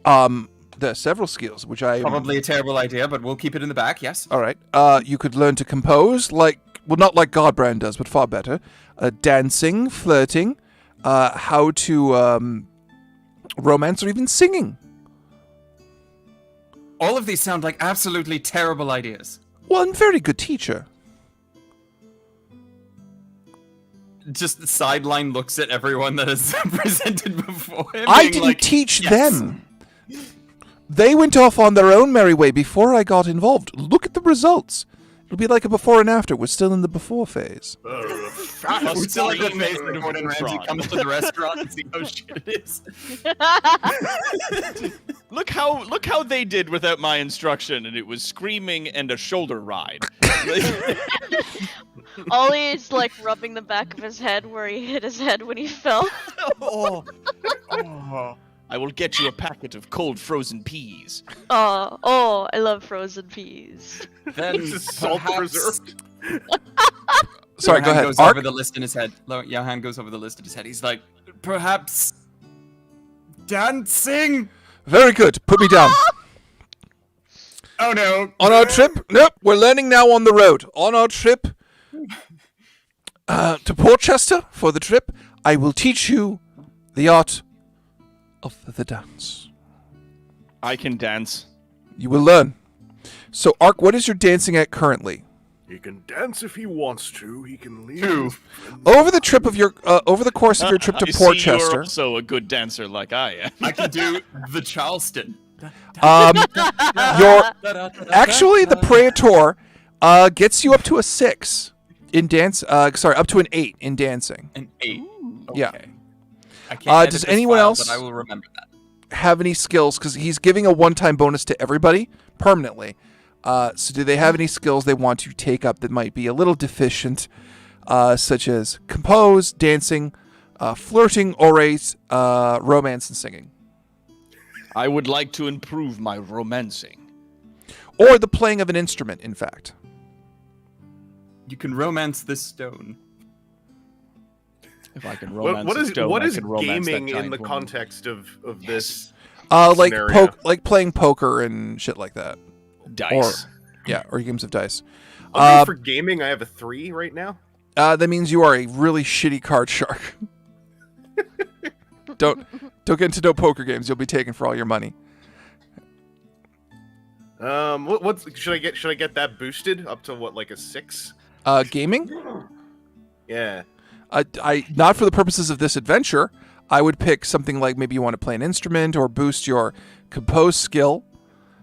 [SPEAKER 1] There are several skills, which I
[SPEAKER 5] Probably a terrible idea, but we'll keep it in the back, yes?
[SPEAKER 1] All right. You could learn to compose, not like Godbrand does, but far better. Dancing, flirting, how to romance, or even singing.
[SPEAKER 5] All of these sound like absolutely terrible ideas.
[SPEAKER 1] One very good teacher.
[SPEAKER 5] Just the sideline looks at everyone that is presented before him.
[SPEAKER 1] I
[SPEAKER 5] being
[SPEAKER 1] didn't
[SPEAKER 5] like,
[SPEAKER 1] teach
[SPEAKER 5] "Yes."
[SPEAKER 1] them. They went off on their own merry way before I got involved. Look at the results. It'll be like a before and after. We're still in the before phase.
[SPEAKER 5] We're still like the face when Gordon Ramsay comes to the restaurant and see how shit it is.
[SPEAKER 4] Look how they did without my instruction, and it was screaming and a shoulder ride.
[SPEAKER 2] Ollie is like rubbing the back of his head where he hit his head when he fell.
[SPEAKER 4] Oh. I will get you a packet of cold frozen peas.
[SPEAKER 2] Oh, I love frozen peas.
[SPEAKER 5] Then
[SPEAKER 3] This is salt preserved.
[SPEAKER 1] Sorry, go
[SPEAKER 5] Johan
[SPEAKER 1] ahead.
[SPEAKER 5] goes
[SPEAKER 1] Ark?
[SPEAKER 5] over the list in his head. Johan goes over the list in his head. He's like, perhaps dancing?
[SPEAKER 1] Very good. Put me down.
[SPEAKER 5] Oh no.
[SPEAKER 1] On our trip? Nope. We're learning now on the road. On our trip to Portchester for the trip, I will teach you the art of the dance.
[SPEAKER 4] I can dance.
[SPEAKER 1] You will learn. So, Ark, what is your dancing at currently?
[SPEAKER 3] He can dance if he wants to. He can leave.
[SPEAKER 5] Two.
[SPEAKER 1] Over the trip of your, over the course of your trip to
[SPEAKER 4] I see you're
[SPEAKER 1] Portchester,
[SPEAKER 4] also a good dancer like I am.
[SPEAKER 5] I can do the Charleston.
[SPEAKER 1] your actually the Praetor gets you up to a 6 in dance. Sorry, up to an 8 in dancing.
[SPEAKER 5] An 8.
[SPEAKER 1] Yeah.
[SPEAKER 5] Okay. I can't edit
[SPEAKER 1] does
[SPEAKER 5] this
[SPEAKER 1] anyone
[SPEAKER 5] file,
[SPEAKER 1] else-
[SPEAKER 5] But I will remember that.
[SPEAKER 1] Have any skills? Because he's giving a one-time bonus to everybody permanently. So do they have any skills they want to take up that might be a little deficient, such as compose, dancing, flirting, orate, romance, and singing?
[SPEAKER 4] I would like to improve my romancing.
[SPEAKER 1] Or the playing of an instrument, in fact.
[SPEAKER 5] You can romance this stone.
[SPEAKER 4] If I can romance a stone,
[SPEAKER 3] what
[SPEAKER 4] I
[SPEAKER 3] is
[SPEAKER 4] can romance that
[SPEAKER 3] gaming in
[SPEAKER 4] giant
[SPEAKER 3] the
[SPEAKER 4] woman.
[SPEAKER 3] context of this?
[SPEAKER 1] Like
[SPEAKER 3] Scenario.
[SPEAKER 1] like playing poker and shit like that.
[SPEAKER 4] Dice.
[SPEAKER 1] Or games of dice.
[SPEAKER 3] For gaming, I have a 3 right now.
[SPEAKER 1] That means you are a really shitty card shark. Don't get into no poker games. You'll be taken for all your money.
[SPEAKER 3] What should I get that boosted up to what, like a 6?
[SPEAKER 1] Gaming?
[SPEAKER 3] Yeah.
[SPEAKER 1] I not for the purposes of this adventure. I would pick something like maybe you want to play an instrument or boost your compose skill.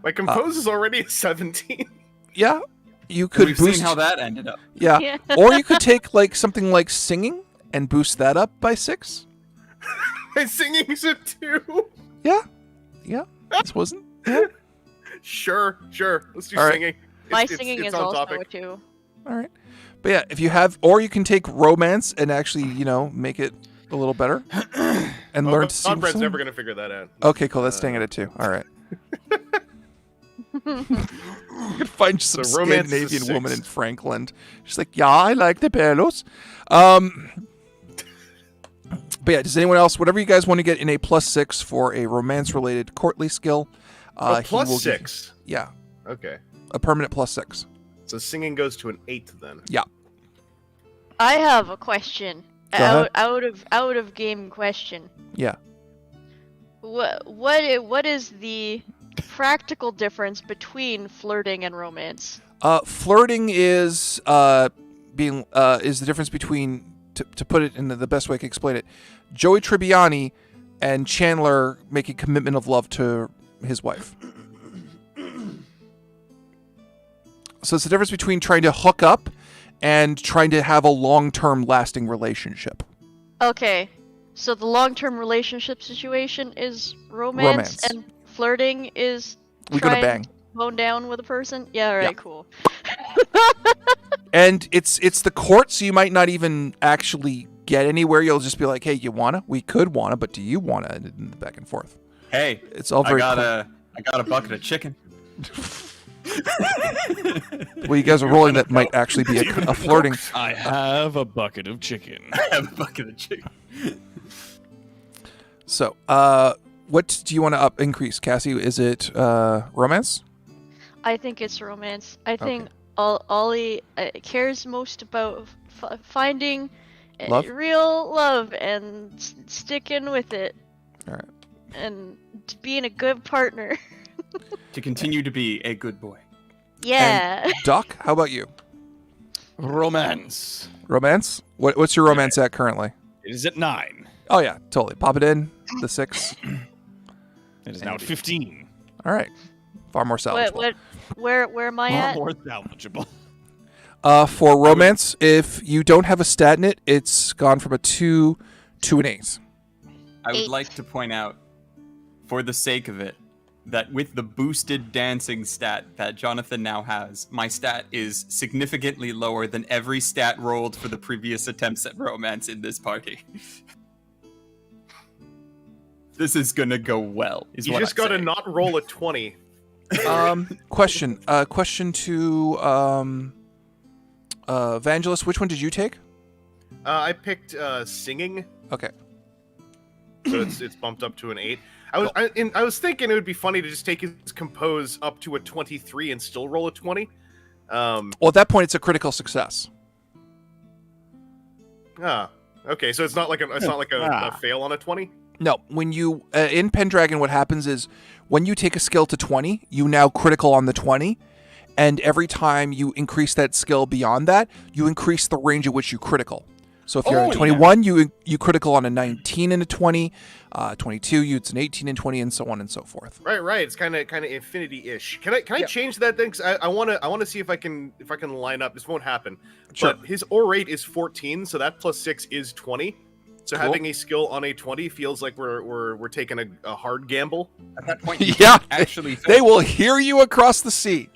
[SPEAKER 3] My compose is already a 17.
[SPEAKER 1] Yeah, you could
[SPEAKER 5] We've
[SPEAKER 1] boost.
[SPEAKER 5] seen how that ended up.
[SPEAKER 1] Yeah.
[SPEAKER 2] Yeah.
[SPEAKER 1] Or you could take like something like singing and boost that up by 6.
[SPEAKER 3] My singing's a 2.
[SPEAKER 1] Yeah. This wasn't. Yeah.
[SPEAKER 3] Sure. Let's do
[SPEAKER 1] All right.
[SPEAKER 3] singing.
[SPEAKER 2] My
[SPEAKER 3] It's
[SPEAKER 2] singing is
[SPEAKER 3] on
[SPEAKER 2] also
[SPEAKER 3] topic.
[SPEAKER 2] a 2.
[SPEAKER 1] All right. But yeah, if you have, or you can take romance and actually, make it a little better and learn to sing.
[SPEAKER 3] Brad's never gonna figure that out.
[SPEAKER 1] Okay, cool. That's staying at a 2. All right. You can find some
[SPEAKER 3] So romance is a
[SPEAKER 1] Scandinavian woman
[SPEAKER 3] 6.
[SPEAKER 1] in Franklin. She's like, yeah, I like the bellows. But yeah, does anyone else, whatever you guys want to get in a +6 for a romance-related courtly skill, he will
[SPEAKER 3] Plus
[SPEAKER 1] give-
[SPEAKER 3] 6.
[SPEAKER 1] yeah,
[SPEAKER 3] Okay.
[SPEAKER 1] a permanent +6.
[SPEAKER 3] So singing goes to an 8 then.
[SPEAKER 1] Yeah.
[SPEAKER 2] I have a question.
[SPEAKER 1] Go
[SPEAKER 2] Out of game question.
[SPEAKER 1] Yeah.
[SPEAKER 2] What is the practical difference between flirting and romance?
[SPEAKER 1] Flirting is being is the difference between, to put it in the best way I can explain it, Joey Tribbiani and Chandler making commitment of love to his wife. So it's the difference between trying to hook up and trying to have a long-term lasting relationship.
[SPEAKER 2] Okay, so the long-term relationship situation is romance. And flirting is
[SPEAKER 1] We gotta
[SPEAKER 2] trying
[SPEAKER 1] bang.
[SPEAKER 2] to bone down with a person? Yeah, alright,
[SPEAKER 1] Yeah.
[SPEAKER 2] cool.
[SPEAKER 1] And it's the court, so you might not even actually get anywhere. You'll just be like, hey, you wanna? We could wanna, but do you wanna? And back and forth.
[SPEAKER 5] Hey,
[SPEAKER 1] It's all very
[SPEAKER 5] I got a bucket of chicken.
[SPEAKER 1] Well, you guys are rolling that might actually be a flirting.
[SPEAKER 4] I have a bucket of chicken.
[SPEAKER 5] I have a bucket of chicken.
[SPEAKER 1] So, what do you want to increase, Cassie? Is it romance?
[SPEAKER 2] I think it's romance. I think Ollie cares most about finding
[SPEAKER 1] Love?
[SPEAKER 2] real love and sticking with it.
[SPEAKER 1] All right.
[SPEAKER 2] And being a good partner.
[SPEAKER 5] To continue to be a good boy.
[SPEAKER 2] Yeah.
[SPEAKER 1] Doc, how about you?
[SPEAKER 4] Romance.
[SPEAKER 1] Romance? What's your romance at currently?
[SPEAKER 4] It is at 9.
[SPEAKER 1] Oh yeah, totally. Pop it in. The 6.
[SPEAKER 4] It is now at 15.
[SPEAKER 1] All right. Far more salvageable.
[SPEAKER 2] Where am I
[SPEAKER 4] Far
[SPEAKER 2] at?
[SPEAKER 4] more salvageable.
[SPEAKER 1] For romance, if you don't have a stat in it, it's gone from a 2 to an 8.
[SPEAKER 5] I would
[SPEAKER 2] 8.
[SPEAKER 5] like to point out, for the sake of it, that with the boosted dancing stat that Jonathan now has, my stat is significantly lower than every stat rolled for the previous attempts at romance in this party. This is gonna go well.
[SPEAKER 3] You just gotta not roll a 20.
[SPEAKER 1] Question. Question to Evangelist. Which one did you take?
[SPEAKER 3] I picked singing,
[SPEAKER 1] Okay.
[SPEAKER 3] so it's bumped up to an 8. I was thinking it would be funny to just take his compose up to a 23 and still roll a 20.
[SPEAKER 1] Well, at that point, it's a critical success.
[SPEAKER 3] Okay, so it's not like a fail on a 20.
[SPEAKER 1] No, when you in Pendragon, what happens is when you take a skill to 20, you now critical on the 20, and every time you increase that skill beyond that, you increase the range at which you critical. So if you're at a 21, you critical on a 19 and a 20, 22, it's an 18 and 20, and so on and so forth.
[SPEAKER 3] Right. It's kind of infinity-ish. Can I change that thing? 'Cause I want to see if I can line up. This won't happen.
[SPEAKER 1] Sure.
[SPEAKER 3] But his ore rate is 14, so that plus 6 is 20. So
[SPEAKER 1] Cool.
[SPEAKER 3] having a skill on a 20 feels like we're taking a hard gamble.
[SPEAKER 5] At that point, you
[SPEAKER 1] Yeah,
[SPEAKER 5] actually
[SPEAKER 1] they will hear you across the sea.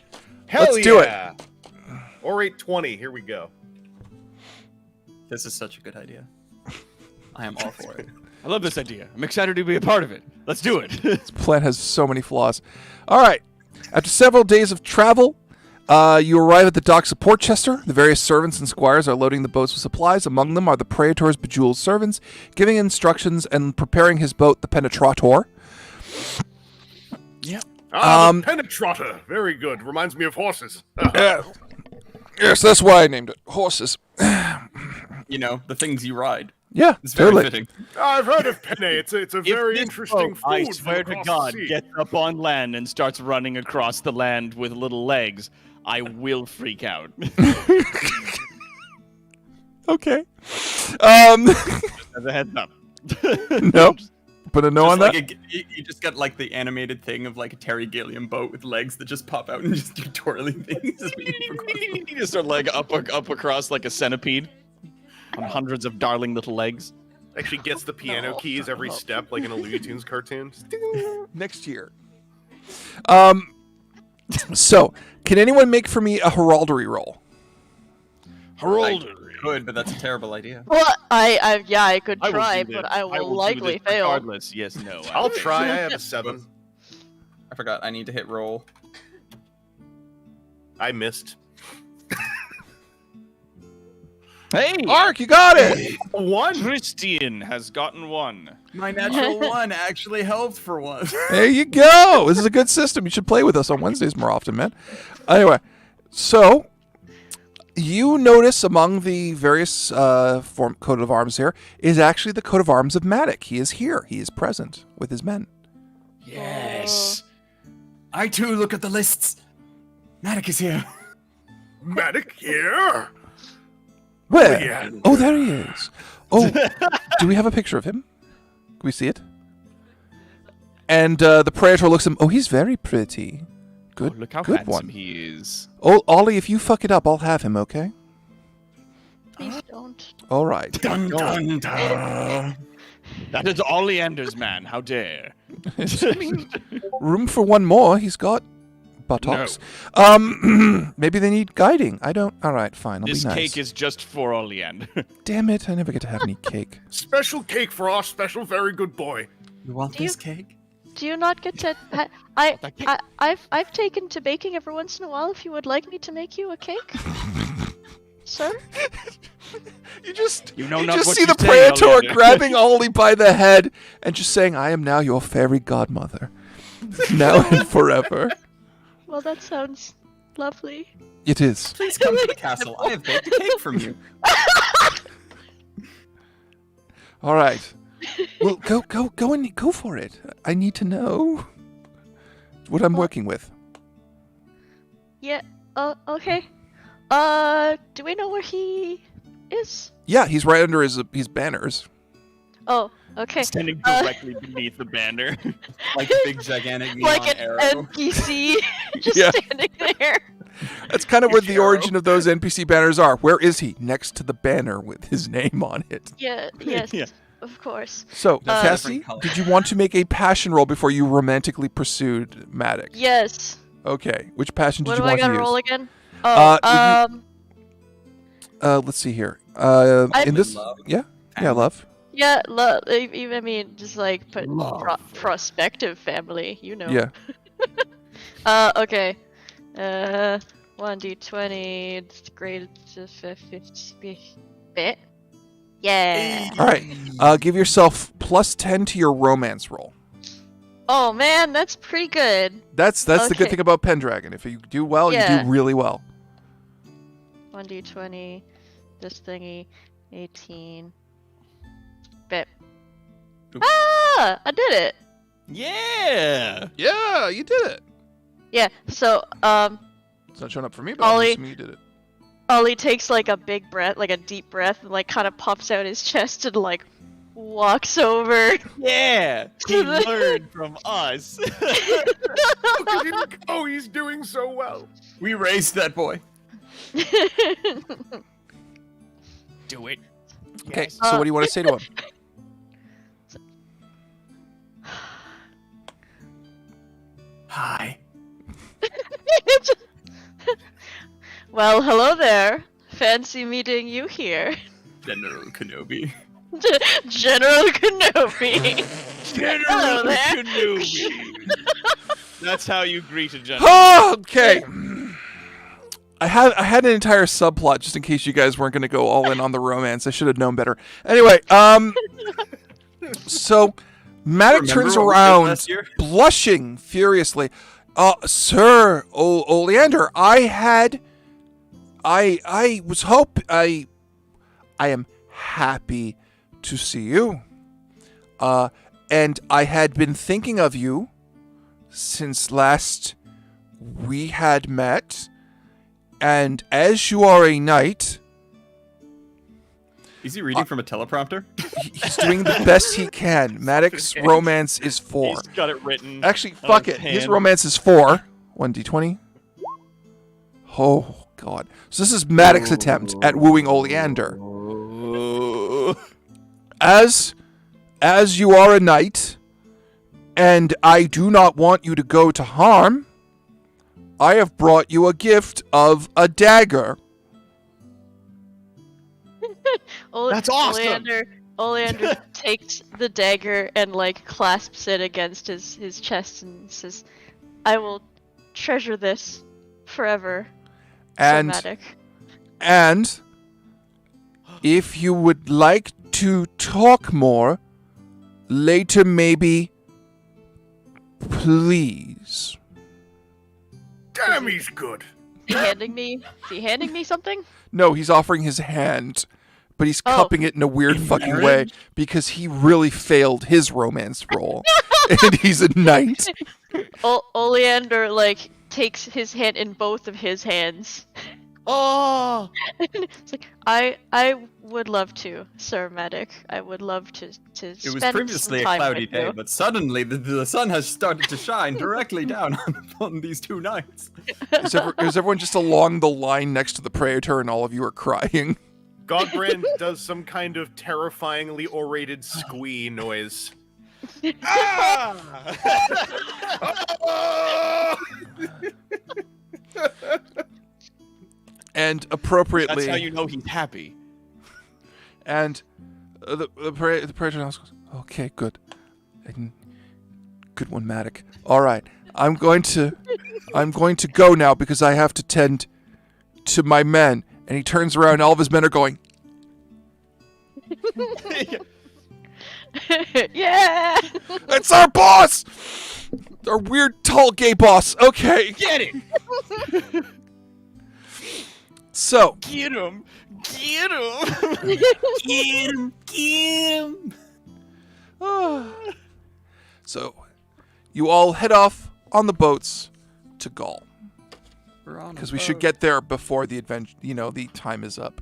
[SPEAKER 3] Hell
[SPEAKER 1] Let's do it.
[SPEAKER 3] Ore rate 20. Here we go.
[SPEAKER 5] This is such a good idea. I am all for it.
[SPEAKER 4] I love this idea. I'm excited to be a part of it. Let's do it.
[SPEAKER 1] This plan has so many flaws. All right. After several days of travel, you arrive at the docks of Portchester. The various servants and squires are loading the boats with supplies. Among them are the Praetor's bejeweled servants, giving instructions and preparing his boat, the Penetrator.
[SPEAKER 4] Yeah.
[SPEAKER 3] The Penetrator. Very good. Reminds me of horses.
[SPEAKER 1] Yes, that's why I named it. Horses.
[SPEAKER 5] You know, the things you ride.
[SPEAKER 1] Yeah,
[SPEAKER 5] It's very
[SPEAKER 1] totally.
[SPEAKER 5] fitting.
[SPEAKER 3] I've heard of penne. It's a very
[SPEAKER 4] If this
[SPEAKER 3] interesting
[SPEAKER 4] boat,
[SPEAKER 3] food.
[SPEAKER 4] I
[SPEAKER 3] from
[SPEAKER 4] swear to
[SPEAKER 3] across
[SPEAKER 4] God,
[SPEAKER 3] the sea.
[SPEAKER 4] gets up on land and starts running across the land with little legs, I will freak out.
[SPEAKER 1] Okay.
[SPEAKER 4] As a heads up.
[SPEAKER 1] Nope. Put a no on
[SPEAKER 5] Just
[SPEAKER 1] that.
[SPEAKER 5] like you just got like the animated thing of like a Terry Gilliam boat with legs that just pop out and just do twirling things. As we move across the-
[SPEAKER 4] Just her leg up across like a centipede on hundreds of darling little legs.
[SPEAKER 3] Actually gets the piano keys every step, like in a Looney Tunes cartoon.
[SPEAKER 1] Next year. So, can anyone make for me a heraldry roll?
[SPEAKER 4] Heraldry.
[SPEAKER 5] Could, but that's a terrible idea.
[SPEAKER 2] Well, I could
[SPEAKER 4] I will
[SPEAKER 2] try,
[SPEAKER 4] do
[SPEAKER 2] but
[SPEAKER 4] this.
[SPEAKER 2] I will
[SPEAKER 4] do
[SPEAKER 2] likely
[SPEAKER 4] this
[SPEAKER 2] fail.
[SPEAKER 4] regardless. Yes, no.
[SPEAKER 3] I'll try. I have a 7.
[SPEAKER 5] I forgot. I need to hit roll.
[SPEAKER 3] I missed.
[SPEAKER 4] Hey!
[SPEAKER 1] Ark, you got it!
[SPEAKER 3] 1.
[SPEAKER 4] Christian has gotten 1.
[SPEAKER 5] My natural one actually helped for once.
[SPEAKER 1] There you go. This is a good system. You should play with us on Wednesdays more often, man. Anyway, so You notice among the various coat of arms here is actually the coat of arms of Madoc. He is here. He is present with his men.
[SPEAKER 5] Yes. I too look at the lists. Madoc is here.
[SPEAKER 3] Madoc here?
[SPEAKER 1] Where?
[SPEAKER 3] Yeah.
[SPEAKER 1] Oh, there he is. Oh, do we have a picture of him? Can we see it? And the Praetor looks at him. Oh, he's very pretty. Good,
[SPEAKER 4] Oh, look how
[SPEAKER 1] good
[SPEAKER 4] handsome
[SPEAKER 1] one.
[SPEAKER 4] he is.
[SPEAKER 1] Oh, Ollie, if you fuck it up, I'll have him, okay?
[SPEAKER 2] Please don't.
[SPEAKER 1] All right.
[SPEAKER 5] Dun, dun, dun.
[SPEAKER 4] That is Oleander's man. How dare?
[SPEAKER 1] Room for one more. He's got buttocks. Maybe they need guiding. I don't. All right, fine. I'll
[SPEAKER 4] This
[SPEAKER 1] be nice.
[SPEAKER 4] cake is just for Oleander.
[SPEAKER 1] Damn it! I never get to have any cake.
[SPEAKER 3] Special cake for our special very good boy.
[SPEAKER 5] You want
[SPEAKER 2] Do you-
[SPEAKER 5] this cake?
[SPEAKER 2] Do you not get to? I've taken to baking every once in a while. If you would like me to make you a cake, sir.
[SPEAKER 1] You just
[SPEAKER 4] not
[SPEAKER 1] just
[SPEAKER 4] what
[SPEAKER 1] see
[SPEAKER 4] you
[SPEAKER 1] the
[SPEAKER 4] say,
[SPEAKER 1] Praetor
[SPEAKER 4] Oleander.
[SPEAKER 1] grabbing Ollie by the head and just saying, "I am now your fairy godmother, now and forever."
[SPEAKER 2] Well, that sounds lovely.
[SPEAKER 1] It is.
[SPEAKER 5] Please come to the castle. I have baked a cake from you.
[SPEAKER 1] All right. Well, go for it. I need to know what I'm working with.
[SPEAKER 2] Yeah. Okay. Do we know where he is?
[SPEAKER 1] Yeah, he's right under his banners.
[SPEAKER 2] Oh, okay.
[SPEAKER 4] Standing directly beneath the banner.
[SPEAKER 5] Like a big gigantic neon
[SPEAKER 2] Like an
[SPEAKER 5] arrow.
[SPEAKER 2] NPC just
[SPEAKER 1] Yeah.
[SPEAKER 2] standing there.
[SPEAKER 1] That's kind of where the
[SPEAKER 3] Arrow.
[SPEAKER 1] origin of those NPC banners are. Where is he? Next to the banner with his name on it.
[SPEAKER 2] Yeah. Yes.
[SPEAKER 4] Yeah.
[SPEAKER 2] Of course.
[SPEAKER 1] So,
[SPEAKER 5] That's
[SPEAKER 1] Cassie,
[SPEAKER 5] different color.
[SPEAKER 1] did you want to make a passion roll before you romantically pursued Madoc?
[SPEAKER 2] Yes.
[SPEAKER 1] Okay. Which passion did
[SPEAKER 2] What
[SPEAKER 1] you
[SPEAKER 2] do I
[SPEAKER 1] want to
[SPEAKER 2] gotta
[SPEAKER 1] use?
[SPEAKER 2] roll again? Oh.
[SPEAKER 1] Let's see here.
[SPEAKER 2] I-
[SPEAKER 1] In this,
[SPEAKER 5] Love.
[SPEAKER 1] yeah, love.
[SPEAKER 2] Yeah. I mean, just like put prospective family. You know.
[SPEAKER 1] Yeah.
[SPEAKER 2] Okay. 1d20. It's graded to 50 bit. Yeah.
[SPEAKER 1] All right. Give yourself +10 to your romance roll.
[SPEAKER 2] Oh man, that's pretty good.
[SPEAKER 1] That's the good
[SPEAKER 2] Okay.
[SPEAKER 1] thing about Pendragon. If you do well, you
[SPEAKER 2] Yeah.
[SPEAKER 1] do really well.
[SPEAKER 2] 1d20. This thingy. 18. Bit.
[SPEAKER 5] Oop.
[SPEAKER 2] Ah! I did it.
[SPEAKER 4] Yeah.
[SPEAKER 1] Yeah, you did it.
[SPEAKER 2] Yeah. So
[SPEAKER 1] It's not showing up for me, but I'm
[SPEAKER 2] Ollie.
[SPEAKER 1] assuming you did it.
[SPEAKER 2] Ollie takes like a big breath, like a deep breath, and like kind of pops out his chest and like walks over.
[SPEAKER 4] Yeah. He learned from us.
[SPEAKER 3] Look at him go. He's doing so well.
[SPEAKER 5] We raised that boy.
[SPEAKER 4] Do it.
[SPEAKER 1] Okay,
[SPEAKER 4] Yes.
[SPEAKER 1] so what do you want to say to him?
[SPEAKER 5] Hi.
[SPEAKER 2] Well, hello there. Fancy meeting you here.
[SPEAKER 5] General Kenobi.
[SPEAKER 2] General Kenobi. Hello
[SPEAKER 4] General
[SPEAKER 2] there.
[SPEAKER 4] Kenobi. That's how you greet a general.
[SPEAKER 1] Okay. I had an entire subplot just in case you guys weren't going to go all in on the romance. I should have known better. Anyway, so Madoc
[SPEAKER 5] Remember
[SPEAKER 1] turns
[SPEAKER 5] what we did
[SPEAKER 1] around,
[SPEAKER 5] last year?
[SPEAKER 1] blushing furiously. Sir, Oleander, I am happy to see you. And I had been thinking of you since last we had met. And as you are a knight,
[SPEAKER 5] Is he reading from a teleprompter?
[SPEAKER 1] he's doing the best he can. Madoc's romance is 4.
[SPEAKER 4] He's got it written.
[SPEAKER 1] Actually,
[SPEAKER 4] on
[SPEAKER 1] fuck
[SPEAKER 4] his
[SPEAKER 1] it. His
[SPEAKER 4] hand.
[SPEAKER 1] romance is 4. 1d20. Oh, God. So this is Madoc's attempt at wooing Oleander. As you are a knight, and I do not want you to go to harm, I have brought you a gift of a dagger.
[SPEAKER 4] That's awesome.
[SPEAKER 2] Oleander takes the dagger and like clasps it against his chest and says, "I will treasure this forever."
[SPEAKER 1] And
[SPEAKER 2] Madoc.
[SPEAKER 1] And if you would like to talk more later, maybe, please.
[SPEAKER 3] Damn, he's good.
[SPEAKER 2] handing me? Is he handing me something?
[SPEAKER 1] No, he's offering his hand, but he's cupping it in a weird fucking way because he really failed his romance role, and he's a knight.
[SPEAKER 2] Oleander like takes his hand in both of his hands.
[SPEAKER 4] Oh!
[SPEAKER 2] It's like I would love to, Sir Madoc. I would love to spend
[SPEAKER 5] It was previously a
[SPEAKER 2] some time
[SPEAKER 5] cloudy
[SPEAKER 2] with
[SPEAKER 5] day,
[SPEAKER 2] you.
[SPEAKER 5] but suddenly the sun has started to shine directly down on these two knights.
[SPEAKER 1] Is everyone just along the line next to the Praetor, and all of you are crying?
[SPEAKER 3] Godbrand does some kind of terrifyingly orated squee noise. Ah!
[SPEAKER 1] And appropriately,
[SPEAKER 4] That's how you know he's happy.
[SPEAKER 1] and the Praetor goes, "Okay, good, good one, Madoc. All right, I'm going to go now because I have to tend to my men." And he turns around, and all of his men are going,
[SPEAKER 2] Yeah.
[SPEAKER 1] "It's our boss! Our weird, tall, gay boss. Okay."
[SPEAKER 4] Get it!
[SPEAKER 1] So,
[SPEAKER 4] Get him! Get him!
[SPEAKER 5] Get him!
[SPEAKER 1] so you all head off on the boats to Gaul because we should get there before the adventure. The time is up.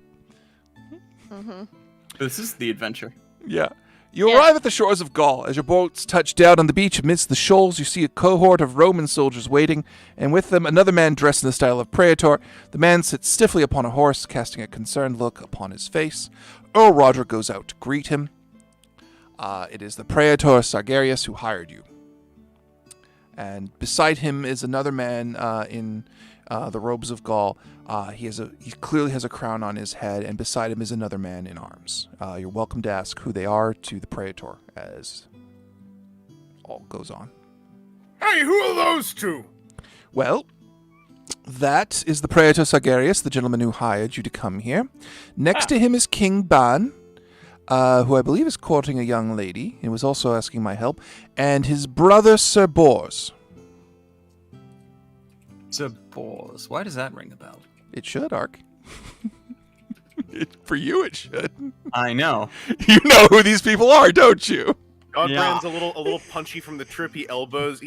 [SPEAKER 5] This is the adventure.
[SPEAKER 1] Yeah. You arrive at the shores of Gaul. As your boats touch down on the beach amidst the shoals, you see a cohort of Roman soldiers waiting, and with them another man dressed in the style of Praetor. The man sits stiffly upon a horse, casting a concerned look upon his face. Earl Roger goes out to greet him. It is the Praetor Sargarius who hired you. And beside him is another man in the robes of Gaul. He clearly has a crown on his head, and beside him is another man in arms. You're welcome to ask who they are to the Praetor as all goes on.
[SPEAKER 3] Hey, who are those two?
[SPEAKER 1] Well, that is the Praetor Sargarius, the gentleman who hired you to come here. Next to him is King Ban, who I believe is courting a young lady, and was also asking my help, and his brother Sir Bors.
[SPEAKER 5] Sir Bors. Why does that ring a bell?
[SPEAKER 1] It should, Ark. For you, it should.
[SPEAKER 5] I know.
[SPEAKER 1] You know who these people are, don't you?
[SPEAKER 3] Godbrand's a little punchy from the trip. He elbows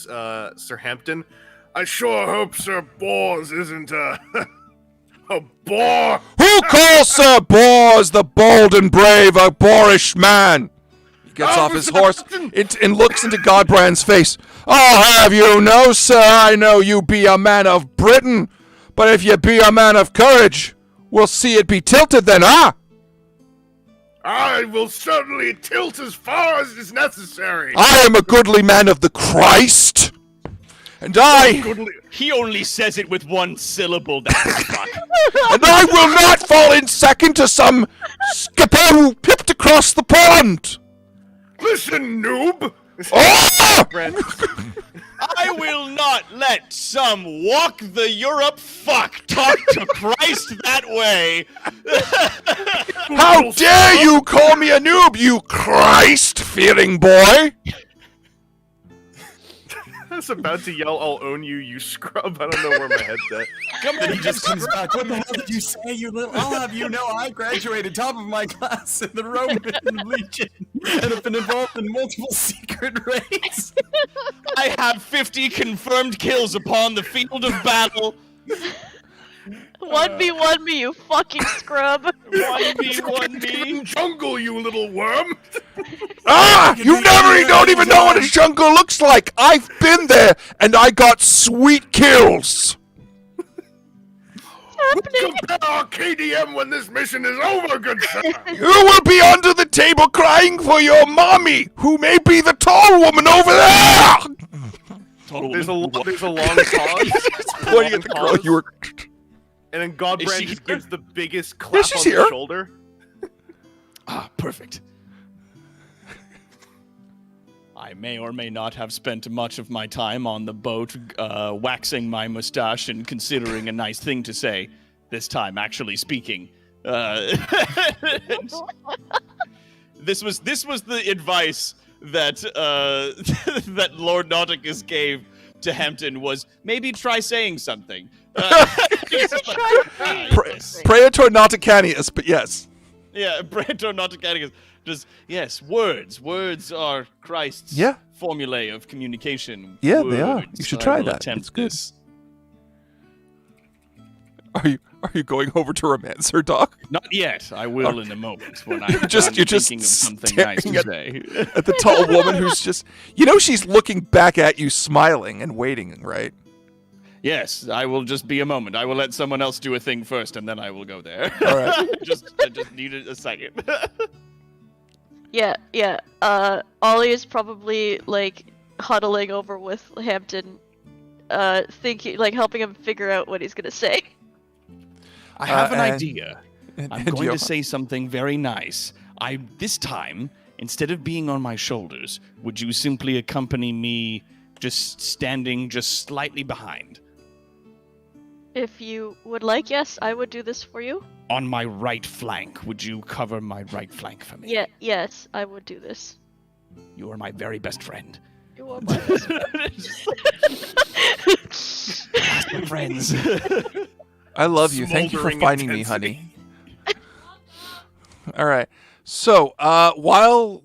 [SPEAKER 3] Sir Hampton. I sure hope Sir Bors isn't a bore.
[SPEAKER 1] Who calls Sir Bors the bold and brave a boorish man? He gets off his horse and looks into Godbrand's face. I'll have you know, sir, I know you be a man of Britain, but if you be a man of courage, we'll see it be tilted then, huh?
[SPEAKER 3] I will certainly tilt as far as is necessary.
[SPEAKER 1] I am a goodly man of the Christ, and
[SPEAKER 4] He only says it with one syllable, that fuck.
[SPEAKER 1] and I will not fall in second to some skipper who pipped across the pond.
[SPEAKER 3] Listen, noob.
[SPEAKER 1] Oh!
[SPEAKER 4] I will not let some walk the Europe fuck talk to Christ that way.
[SPEAKER 1] How dare you call me a noob, you Christ-fearing boy!
[SPEAKER 3] I was about to yell, I'll own you, you scrub. I don't know where my head's at.
[SPEAKER 4] Come
[SPEAKER 5] Then he just comes back. What the hell did you say, you little? I'll have you know I graduated top of my class in the Roman Legion and have been involved in multiple secret raids.
[SPEAKER 4] I have 50 confirmed kills upon the field of battle.
[SPEAKER 2] 1v1 me, you fucking scrub.
[SPEAKER 4] 1v1 me.
[SPEAKER 3] Jungle, you little worm.
[SPEAKER 1] You don't even know what a jungle looks like! I've been there, and I got sweet kills!
[SPEAKER 3] Compare our KDM when this mission is over, good sir.
[SPEAKER 1] You will be under the table crying for your mommy, who may be the tall woman over there!
[SPEAKER 3] There's a long pause.
[SPEAKER 1] Pointing at the girl you were...
[SPEAKER 3] And then Godbrand
[SPEAKER 4] she
[SPEAKER 3] just
[SPEAKER 4] here?
[SPEAKER 3] gives the biggest clap
[SPEAKER 1] she's
[SPEAKER 3] on
[SPEAKER 1] here.
[SPEAKER 3] the shoulder.
[SPEAKER 4] Ah, perfect. I may or may not have spent much of my time on the boat waxing my mustache and considering a nice thing to say. This time, actually speaking. This was the advice that that Lord Nauticus gave to Hampton was maybe try saying something.
[SPEAKER 1] Praetor Nauticanius, but yes.
[SPEAKER 4] Yeah, Praetor Nauticanius. Just yes, words. Words are Christ's
[SPEAKER 1] Yeah.
[SPEAKER 4] formulae of communication.
[SPEAKER 1] Yeah, they are.
[SPEAKER 4] Words.
[SPEAKER 1] You should
[SPEAKER 4] I
[SPEAKER 1] try
[SPEAKER 4] will
[SPEAKER 1] that.
[SPEAKER 4] attempt
[SPEAKER 1] It's good.
[SPEAKER 4] this.
[SPEAKER 1] Are you going over to Romancer, Doc?
[SPEAKER 4] Not yet. I will in a moment when I'm
[SPEAKER 1] just
[SPEAKER 4] thinking of something nice to say.
[SPEAKER 1] At the tall woman who's just, she's looking back at you, smiling and waiting, right?
[SPEAKER 4] Yes, I will just be a moment. I will let someone else do a thing first, and then I will go there.
[SPEAKER 1] All right.
[SPEAKER 4] I just need a second.
[SPEAKER 2] Yeah. Ollie is probably like huddling over with Hampton, thinking, like helping him figure out what he's gonna say.
[SPEAKER 4] I have an
[SPEAKER 1] and-
[SPEAKER 4] idea. I'm
[SPEAKER 1] and
[SPEAKER 4] going
[SPEAKER 1] Johan.
[SPEAKER 4] to say something very nice. This time, instead of being on my shoulders, would you simply accompany me, just standing just slightly behind?
[SPEAKER 2] If you would like, yes, I would do this for you.
[SPEAKER 4] On my right flank, would you cover my right flank for me?
[SPEAKER 2] Yeah, yes, I would do this.
[SPEAKER 4] You are my very best friend.
[SPEAKER 2] You are my best
[SPEAKER 4] Friends.
[SPEAKER 1] I love you. Thank you for
[SPEAKER 3] Smoldering
[SPEAKER 1] finding me,
[SPEAKER 3] intensity.
[SPEAKER 1] honey. All right. So, while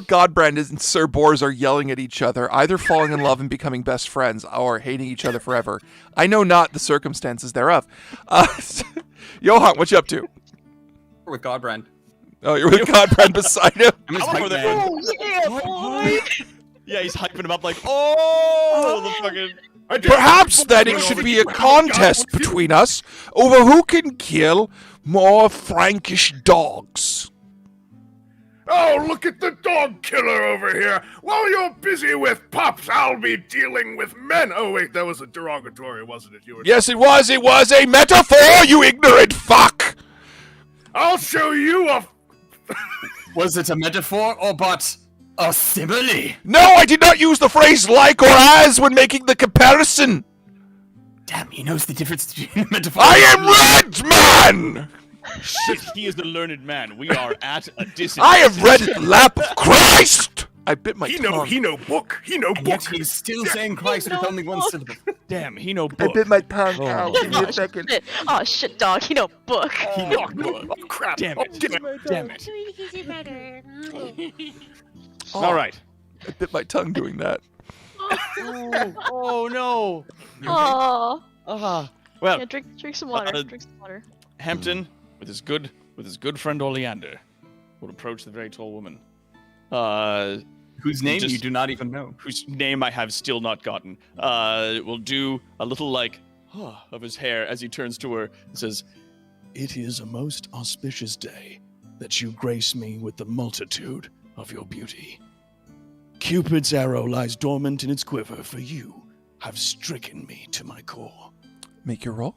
[SPEAKER 1] Godbrand and Sir Bors are yelling at each other, either falling in love and becoming best friends or hating each other forever, I know not the circumstances thereof. Johan, what you up to?
[SPEAKER 5] With Godbrand.
[SPEAKER 1] Oh, you're with Godbrand beside him?
[SPEAKER 5] I'm his
[SPEAKER 4] I'm
[SPEAKER 5] hype
[SPEAKER 4] over there.
[SPEAKER 5] man.
[SPEAKER 2] yeah, boy!
[SPEAKER 4] Yeah, he's hyping him up like, oh, the fucking...
[SPEAKER 1] Perhaps then it should be a contest between us over who can kill more Frankish dogs.
[SPEAKER 3] Oh, look at the dog killer over here. While you're busy with pups, I'll be dealing with men. Oh, wait, that was a derogatory, wasn't it? You were...
[SPEAKER 1] Yes, it was. It was a metaphor, you ignorant fuck.
[SPEAKER 3] I'll show you a...
[SPEAKER 5] Was it a metaphor or but a simile?
[SPEAKER 1] No, I did not use the phrase like or as when making the comparison.
[SPEAKER 5] Damn, he knows the difference between a metaphor.
[SPEAKER 1] I am Red Man.
[SPEAKER 4] Shit, he is the learned man. We are at a disadvantage.
[SPEAKER 1] I have read the lap of Christ. I bit my tongue.
[SPEAKER 3] He know book. He know
[SPEAKER 5] And yet
[SPEAKER 3] book.
[SPEAKER 5] he's still saying Christ with only one syllable.
[SPEAKER 4] Damn, he know
[SPEAKER 1] I
[SPEAKER 4] book.
[SPEAKER 1] bit my tongue. Ow, give me a
[SPEAKER 2] Oh,
[SPEAKER 1] second.
[SPEAKER 2] shit. Oh shit, dog, you know book.
[SPEAKER 4] He know book.
[SPEAKER 3] Oh, crap.
[SPEAKER 4] Damn
[SPEAKER 3] Oh,
[SPEAKER 4] it.
[SPEAKER 3] damn it.
[SPEAKER 4] Damn it.
[SPEAKER 1] Oh,
[SPEAKER 4] All right.
[SPEAKER 1] I bit my tongue doing that.
[SPEAKER 4] Oh no.
[SPEAKER 2] Aww.
[SPEAKER 4] Well,
[SPEAKER 2] Yeah, drink some water.
[SPEAKER 4] uh,
[SPEAKER 2] Drink some water.
[SPEAKER 4] Hampton, with his good friend Oleander, will approach the very tall woman.
[SPEAKER 5] Whose name
[SPEAKER 4] Just-
[SPEAKER 5] you do not even know.
[SPEAKER 4] Whose name I have still not gotten. Will do a little like of his hair as he turns to her and says, "It is a most auspicious day that you grace me with the multitude of your beauty. Cupid's arrow lies dormant in its quiver, for you have stricken me to my core."
[SPEAKER 1] Make your roll.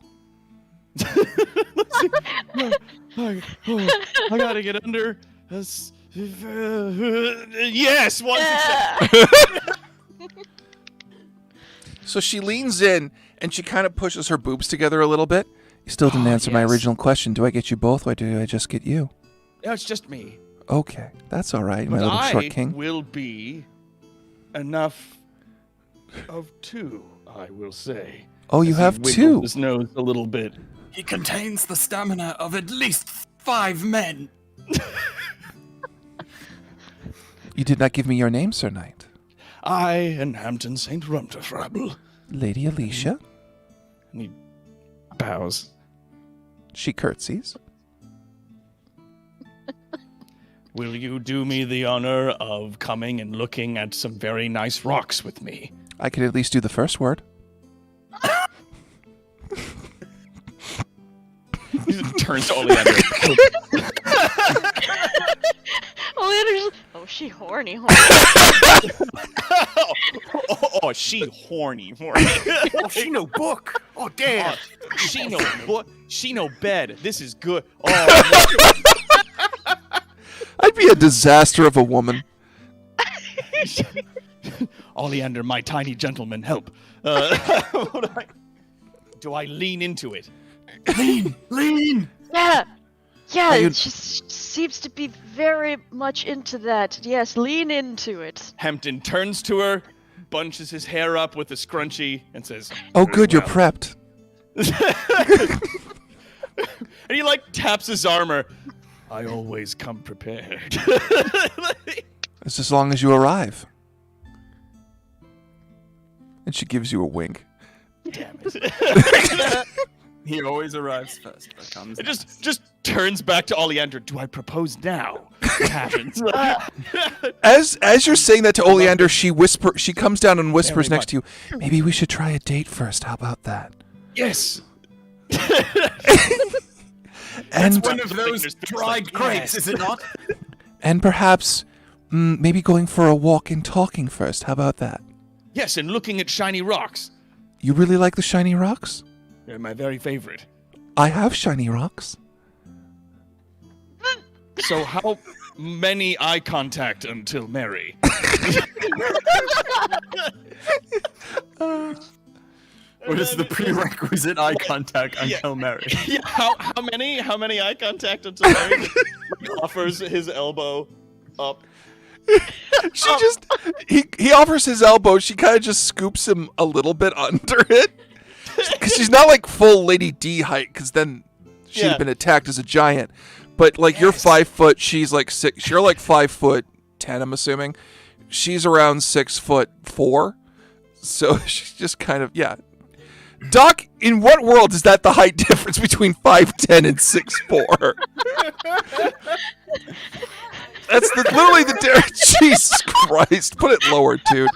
[SPEAKER 4] I gotta get under. Yes, one success.
[SPEAKER 2] Yeah.
[SPEAKER 1] So she leans in and she kind of pushes her boobs together a little bit. You still didn't answer my
[SPEAKER 4] yes.
[SPEAKER 1] original question. Do I get you both or do I just get you?
[SPEAKER 4] No, it's just me.
[SPEAKER 1] Okay, that's all right, my
[SPEAKER 4] But
[SPEAKER 1] little short
[SPEAKER 4] I
[SPEAKER 1] king.
[SPEAKER 4] will be enough of two, I will say.
[SPEAKER 1] Oh, you
[SPEAKER 4] As he
[SPEAKER 1] have
[SPEAKER 4] wiggles
[SPEAKER 1] two.
[SPEAKER 4] His nose a little bit.
[SPEAKER 5] He contains the stamina of at least 5 men.
[SPEAKER 1] You did not give me your name, Sir Knight.
[SPEAKER 4] I and Hampton St. Rumterfrabble.
[SPEAKER 1] Lady Alicia.
[SPEAKER 4] And he bows.
[SPEAKER 1] She curtsies.
[SPEAKER 4] Will you do me the honor of coming and looking at some very nice rocks with me?
[SPEAKER 1] I could at least do the first word.
[SPEAKER 4] He turns to Oleander.
[SPEAKER 2] Oleander's just, oh, she horny.
[SPEAKER 4] oh, she horny.
[SPEAKER 3] Oh, she know book. Oh, damn.
[SPEAKER 4] She know bed. This is good. Oh,
[SPEAKER 1] I'd be a disaster of a woman.
[SPEAKER 4] Oleander, my tiny gentleman, help. Do I lean into it?
[SPEAKER 5] Lean!
[SPEAKER 2] Yeah. Yeah,
[SPEAKER 1] you-
[SPEAKER 2] she seems to be very much into that. Yes, lean into it.
[SPEAKER 4] Hampton turns to her, bunches his hair up with a scrunchie and says,
[SPEAKER 1] Oh,
[SPEAKER 4] "Very
[SPEAKER 1] good, you're
[SPEAKER 4] well."
[SPEAKER 1] prepped.
[SPEAKER 4] And he like taps his armor. I always come prepared.
[SPEAKER 1] It's as long as you arrive. And she gives you a wink.
[SPEAKER 4] Damn it.
[SPEAKER 5] He always arrives first, but comes
[SPEAKER 4] It
[SPEAKER 5] last.
[SPEAKER 4] just turns back to Oleander. Do I propose now? What happens?
[SPEAKER 1] As you're saying that to Oleander, she comes down and whispers
[SPEAKER 4] Very
[SPEAKER 1] next to you, maybe we should try a date first. How about that?
[SPEAKER 4] Yes.
[SPEAKER 1] And
[SPEAKER 5] One of those
[SPEAKER 4] There's
[SPEAKER 5] dried
[SPEAKER 4] like,
[SPEAKER 5] grapes,
[SPEAKER 4] yes.
[SPEAKER 5] is it not?
[SPEAKER 1] and perhaps maybe going for a walk and talking first. How about that?
[SPEAKER 4] Yes, and looking at shiny rocks.
[SPEAKER 1] You really like the shiny rocks?
[SPEAKER 4] They're my very favorite.
[SPEAKER 1] I have shiny rocks.
[SPEAKER 4] So how many eye contact until Mary?
[SPEAKER 5] What is the prerequisite eye contact
[SPEAKER 4] Yeah.
[SPEAKER 5] until marriage?
[SPEAKER 4] Yeah, how many eye contact until Mary? He offers his elbow up.
[SPEAKER 1] He offers his elbow. She kind of just scoops him a little bit under it. Because she's not like full Lady D height, because then she'd
[SPEAKER 4] Yeah.
[SPEAKER 1] have been attacked as a giant. But like you're 5 foot, she's like 6. You're like 5'10", I'm assuming. She's around 6'4". So she's just kind of, yeah. Doc, in what world is that the height difference between 5'10" and 6'4"? That's literally the difference. Jesus Christ. Put it lower, dude.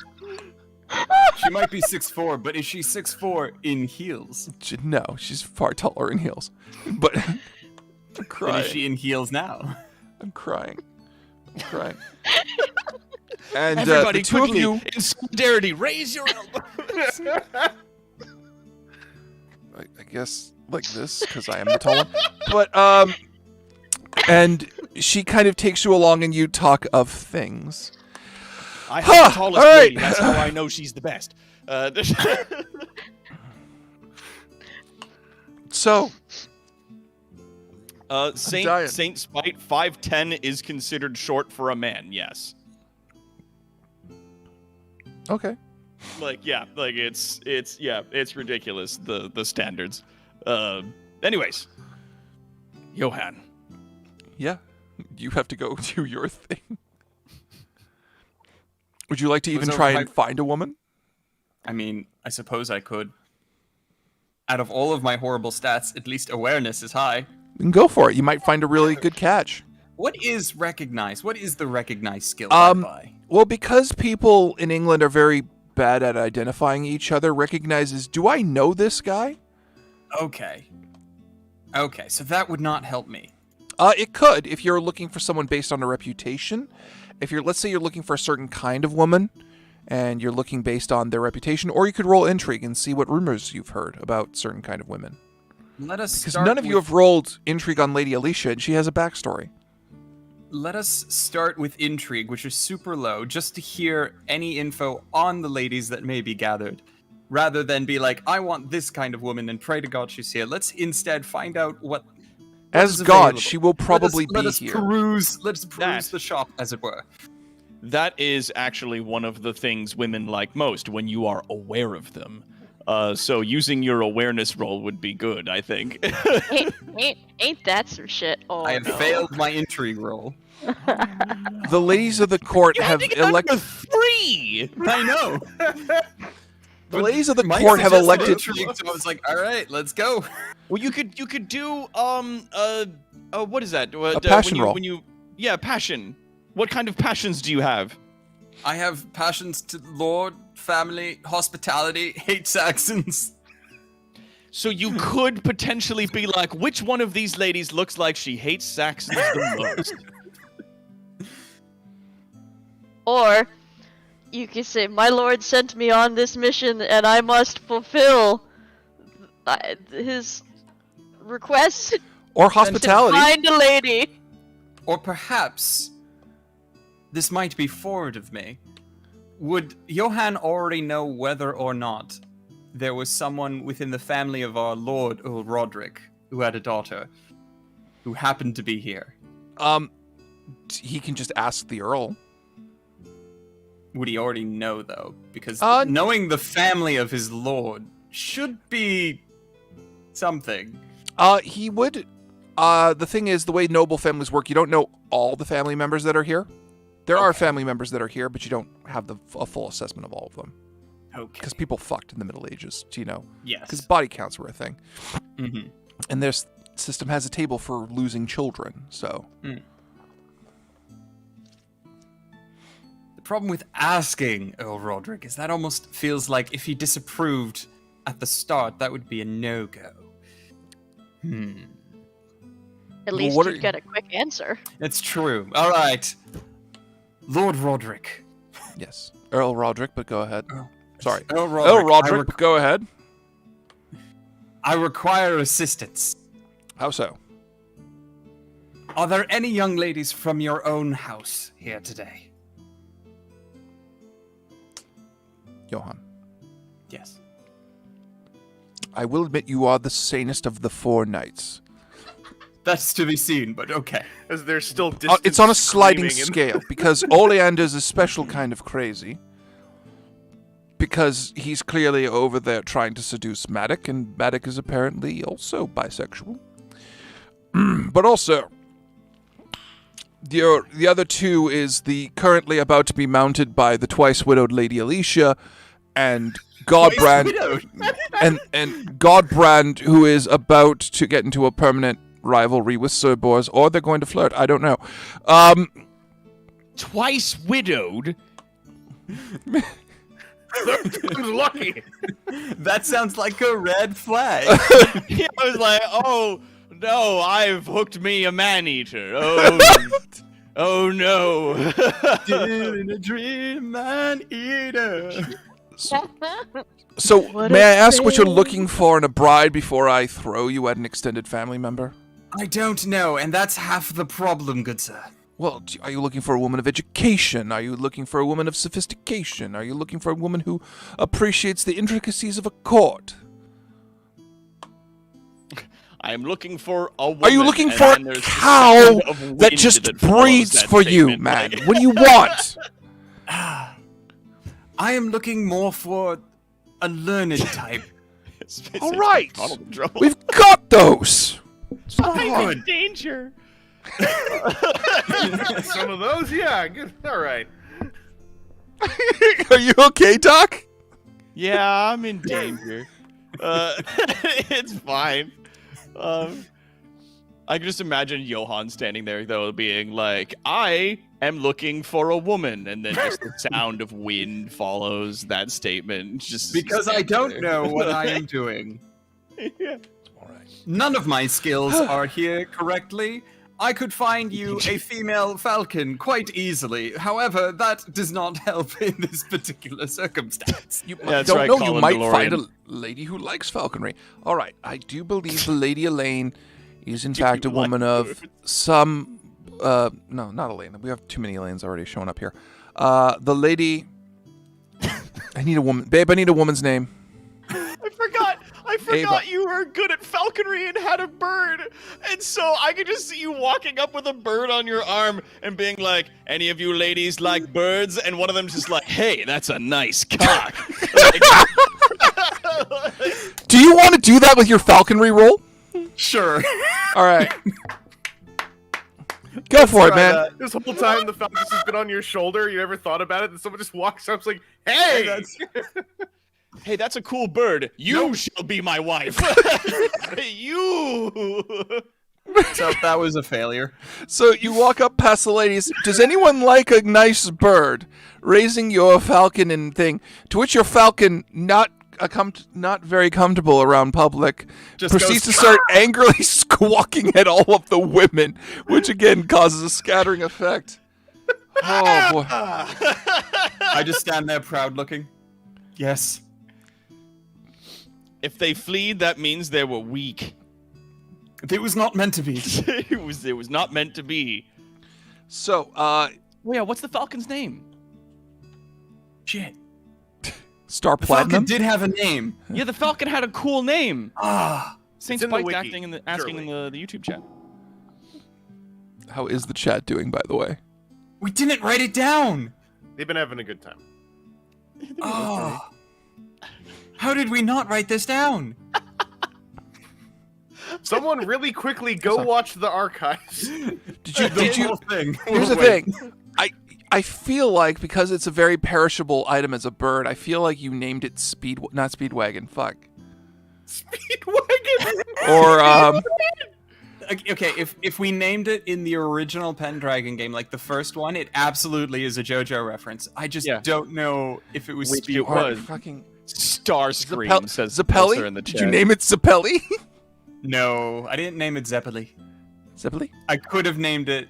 [SPEAKER 5] She might be 6'4", but is she 6'4" in heels?
[SPEAKER 1] No, she's far taller in heels. But I'm
[SPEAKER 5] Then
[SPEAKER 1] crying.
[SPEAKER 5] is she in heels now?
[SPEAKER 1] I'm crying. I'm crying. And
[SPEAKER 4] Everybody,
[SPEAKER 1] the two
[SPEAKER 4] quickly,
[SPEAKER 1] of you,
[SPEAKER 4] in solidarity, raise your elbow.
[SPEAKER 1] I guess like this, because I am the tall one. But and she kind of takes you along, and you talk of things.
[SPEAKER 4] I have the tallest
[SPEAKER 1] all right.
[SPEAKER 4] lady. That's how I know she's the best.
[SPEAKER 1] So,
[SPEAKER 4] Saint
[SPEAKER 1] dying.
[SPEAKER 4] Spite 5'10" is considered short for a man. Yes.
[SPEAKER 1] okay.
[SPEAKER 4] Like it's ridiculous the standards. Anyways, Johan.
[SPEAKER 1] Yeah, you have to go do your thing. Would you like to even
[SPEAKER 5] So
[SPEAKER 1] try
[SPEAKER 5] my-
[SPEAKER 1] and find a woman?
[SPEAKER 5] I mean, I suppose I could. Out of all of my horrible stats, at least awareness is high.
[SPEAKER 1] Then go for it. You might find a really good catch.
[SPEAKER 5] What is recognize? What is the recognize skill
[SPEAKER 1] Um,
[SPEAKER 5] by?
[SPEAKER 1] Well, because people in England are very bad at identifying each other, recognizes, do I know this guy?
[SPEAKER 5] Okay. Okay, so that would not help me.
[SPEAKER 1] It could, if you're looking for someone based on a reputation. If you're, let's say you're looking for a certain kind of woman, and you're looking based on their reputation, or you could roll intrigue and see what rumors you've heard about certain kind of women.
[SPEAKER 5] Let us
[SPEAKER 1] Because
[SPEAKER 5] start
[SPEAKER 1] none of you
[SPEAKER 5] with-
[SPEAKER 1] have rolled intrigue on Lady Alicia, and she has a backstory.
[SPEAKER 5] Let us start with intrigue, which is super low, just to hear any info on the ladies that may be gathered. Rather than be like, I want this kind of woman and pray to God she's here. Let's instead find out what
[SPEAKER 1] As
[SPEAKER 5] is
[SPEAKER 1] God,
[SPEAKER 5] available.
[SPEAKER 1] she will probably
[SPEAKER 5] let
[SPEAKER 1] be
[SPEAKER 5] us
[SPEAKER 1] here.
[SPEAKER 5] Let us peruse
[SPEAKER 4] That-
[SPEAKER 5] the shop, as it were.
[SPEAKER 4] That is actually one of the things women like most when you are aware of them. So using your awareness roll would be good, I think.
[SPEAKER 2] ain't that some shit? Oh,
[SPEAKER 5] I have
[SPEAKER 2] no.
[SPEAKER 5] failed my intrigue roll.
[SPEAKER 1] The ladies of the court have elected.
[SPEAKER 4] 3.
[SPEAKER 5] I know.
[SPEAKER 1] The ladies of the
[SPEAKER 5] Mike
[SPEAKER 1] court have
[SPEAKER 5] suggested
[SPEAKER 1] elected.
[SPEAKER 5] intrigue, so I was like, all right, let's go.
[SPEAKER 4] Well, you could do what is that?
[SPEAKER 1] passion roll.
[SPEAKER 4] Passion. What kind of passions do you have?
[SPEAKER 5] I have passions to Lord, family, hospitality, hate Saxons.
[SPEAKER 4] So you could potentially be like, which one of these ladies looks like she hates Saxons the most?
[SPEAKER 2] Or you could say, "My lord sent me on this mission, and I must fulfill his request
[SPEAKER 1] Or
[SPEAKER 2] to
[SPEAKER 1] hospitality.
[SPEAKER 2] find a lady."
[SPEAKER 5] Or perhaps this might be forward of me. Would Johan already know whether or not there was someone within the family of our Lord Earl Roderick who had a daughter who happened to be here?
[SPEAKER 1] He can just ask the Earl.
[SPEAKER 5] would he already know, though? Because
[SPEAKER 1] Uh,
[SPEAKER 5] knowing the family of his lord should be something.
[SPEAKER 1] He would. The thing is, the way noble families work, you don't know all the family members that are here. There are family members that are here, but you don't have a full assessment of all of them.
[SPEAKER 5] Okay.
[SPEAKER 1] Because people fucked in the Middle Ages, you know.
[SPEAKER 5] Yes.
[SPEAKER 1] Because body counts were a thing.
[SPEAKER 5] Mm-hmm.
[SPEAKER 1] And their system has a table for losing children, so.
[SPEAKER 5] The problem with asking Earl Roderick is that almost feels like if he disapproved at the start, that would be a no-go.
[SPEAKER 2] At least
[SPEAKER 1] what
[SPEAKER 2] you'd
[SPEAKER 1] are-
[SPEAKER 2] get a quick answer.
[SPEAKER 5] It's true. All right. Lord Roderick.
[SPEAKER 1] Yes. Earl Roderick, but go ahead. Sorry.
[SPEAKER 5] Earl Roderick.
[SPEAKER 1] Earl Roderick, but go ahead.
[SPEAKER 5] I require assistance.
[SPEAKER 1] How so?
[SPEAKER 5] Are there any young ladies from your own house here today?
[SPEAKER 1] Johann.
[SPEAKER 5] Yes.
[SPEAKER 1] I will admit you are the sanest of the 4 knights.
[SPEAKER 5] That's to be seen, but okay.
[SPEAKER 3] As they're still distant
[SPEAKER 1] It's on a sliding
[SPEAKER 3] screaming
[SPEAKER 1] scale, because Oleander's a special kind of crazy. Because he's clearly over there trying to seduce Madoc, and Madoc is apparently also bisexual. But also, the other 2 is the currently about to be mounted by the twice-widowed Lady Alicia, and Godbrand, and Godbrand, who is about to get into a permanent rivalry with Sir Bors, or they're going to flirt. I don't know.
[SPEAKER 4] Twice widowed.
[SPEAKER 3] I'm lucky.
[SPEAKER 5] That sounds like a red flag.
[SPEAKER 4] I was like, oh no, I've hooked me a man-eater. Oh, oh no.
[SPEAKER 5] In a dream, man eater.
[SPEAKER 1] So,
[SPEAKER 2] What
[SPEAKER 1] may
[SPEAKER 2] a
[SPEAKER 1] I ask what you're
[SPEAKER 2] thing.
[SPEAKER 1] looking for in a bride before I throw you at an extended family member?
[SPEAKER 5] I don't know, and that's half the problem, good sir.
[SPEAKER 1] Well, are you looking for a woman of education? Are you looking for a woman of sophistication? Are you looking for a woman who appreciates the intricacies of a court?
[SPEAKER 4] I am looking for a woman.
[SPEAKER 1] Are you looking
[SPEAKER 4] and
[SPEAKER 1] for
[SPEAKER 4] then
[SPEAKER 1] a
[SPEAKER 4] there's the
[SPEAKER 1] cow
[SPEAKER 4] sound of wind
[SPEAKER 1] that just
[SPEAKER 4] follows
[SPEAKER 1] breeds
[SPEAKER 4] that
[SPEAKER 1] for you,
[SPEAKER 4] statement.
[SPEAKER 1] man? What do you want?
[SPEAKER 5] I am looking more for a learned type.
[SPEAKER 1] All right.
[SPEAKER 4] Donald in trouble.
[SPEAKER 1] We've got those.
[SPEAKER 4] I'm in danger.
[SPEAKER 3] Some of those, yeah. Good. All right.
[SPEAKER 1] Are you okay, Doc?
[SPEAKER 4] Yeah, I'm in danger. It's fine. I can just imagine Johann standing there, though, being like, I am looking for a woman. And then just the sound of wind follows that statement. Just
[SPEAKER 5] Because I don't know what I am doing.
[SPEAKER 4] Yeah.
[SPEAKER 1] All right.
[SPEAKER 5] None of my skills are here correctly. I could find you a female falcon quite easily. However, that does not help in this particular circumstance.
[SPEAKER 1] You
[SPEAKER 4] that's
[SPEAKER 1] don't
[SPEAKER 4] right,
[SPEAKER 1] know. You
[SPEAKER 4] Colin
[SPEAKER 1] might
[SPEAKER 4] DeLorean.
[SPEAKER 1] find a lady who likes falconry. All right. I do believe the Lady Elaine is in fact a
[SPEAKER 4] you like
[SPEAKER 1] woman of
[SPEAKER 4] birds?
[SPEAKER 1] some. No, not Elaine. We have too many Elaines already showing up here. The lady. I need a woman, babe. I need a woman's name.
[SPEAKER 4] I forgot you were good at falconry and had a bird. And so I could just see you walking up with a bird on your arm and being like, any of you ladies like birds? And one of them's just like, hey, that's a nice cock.
[SPEAKER 1] Do you want to do that with your falconry roll?
[SPEAKER 5] Sure.
[SPEAKER 1] All right. Go for it, man.
[SPEAKER 3] This whole time the Falcon has been on your shoulder. You never thought about it, and someone just walks up, and is like, "Hey,
[SPEAKER 4] Hey, that's a cool bird. You shall be my wife. You.
[SPEAKER 5] So that was a failure.
[SPEAKER 1] So you walk up past the ladies. Does anyone like a nice bird? Raising your falcon and thing. To which your falcon, not very comfortable around public,
[SPEAKER 5] Just
[SPEAKER 1] proceeds
[SPEAKER 5] goes,
[SPEAKER 1] to start angrily squawking at all of the women, which again causes a scattering effect. Oh boy.
[SPEAKER 5] I just stand there proud looking. Yes.
[SPEAKER 4] If they fleed, that means they were weak.
[SPEAKER 5] It was not meant to be.
[SPEAKER 4] It was not meant to be.
[SPEAKER 1] So,
[SPEAKER 4] Oh yeah, what's the falcon's name?
[SPEAKER 5] Shit.
[SPEAKER 1] Star
[SPEAKER 5] The Falcon
[SPEAKER 1] Platinum?
[SPEAKER 5] did have a name.
[SPEAKER 4] Yeah, the falcon had a cool name.
[SPEAKER 5] Ah.
[SPEAKER 4] Saint
[SPEAKER 3] It's in the
[SPEAKER 4] Spike
[SPEAKER 3] wiki,
[SPEAKER 4] asking
[SPEAKER 3] surely.
[SPEAKER 4] in the YouTube chat.
[SPEAKER 1] How is the chat doing, by the way?
[SPEAKER 5] We didn't write it down.
[SPEAKER 3] They've been having a good time.
[SPEAKER 5] Oh. How did we not write this down?
[SPEAKER 3] Someone really quickly go watch the archives.
[SPEAKER 1] Did you?
[SPEAKER 5] Thing.
[SPEAKER 1] Here's the thing. I feel like because it's a very perishable item as a bird, I feel like you named it not Speedwagon. Fuck.
[SPEAKER 3] Speedwagon.
[SPEAKER 1] Or
[SPEAKER 5] Okay, if we named it in the original Pendragon game, like the first one, it absolutely is a JoJo reference. I just don't know if it was
[SPEAKER 4] Which it
[SPEAKER 5] Speedwagon.
[SPEAKER 4] was.
[SPEAKER 1] fucking
[SPEAKER 4] Starscream says
[SPEAKER 1] Zappelli.
[SPEAKER 4] Pulsar in the chat.
[SPEAKER 1] Did you name it Zappelli?
[SPEAKER 5] No, I didn't name it Zeppeli.
[SPEAKER 1] Zeppeli?
[SPEAKER 5] I could have named it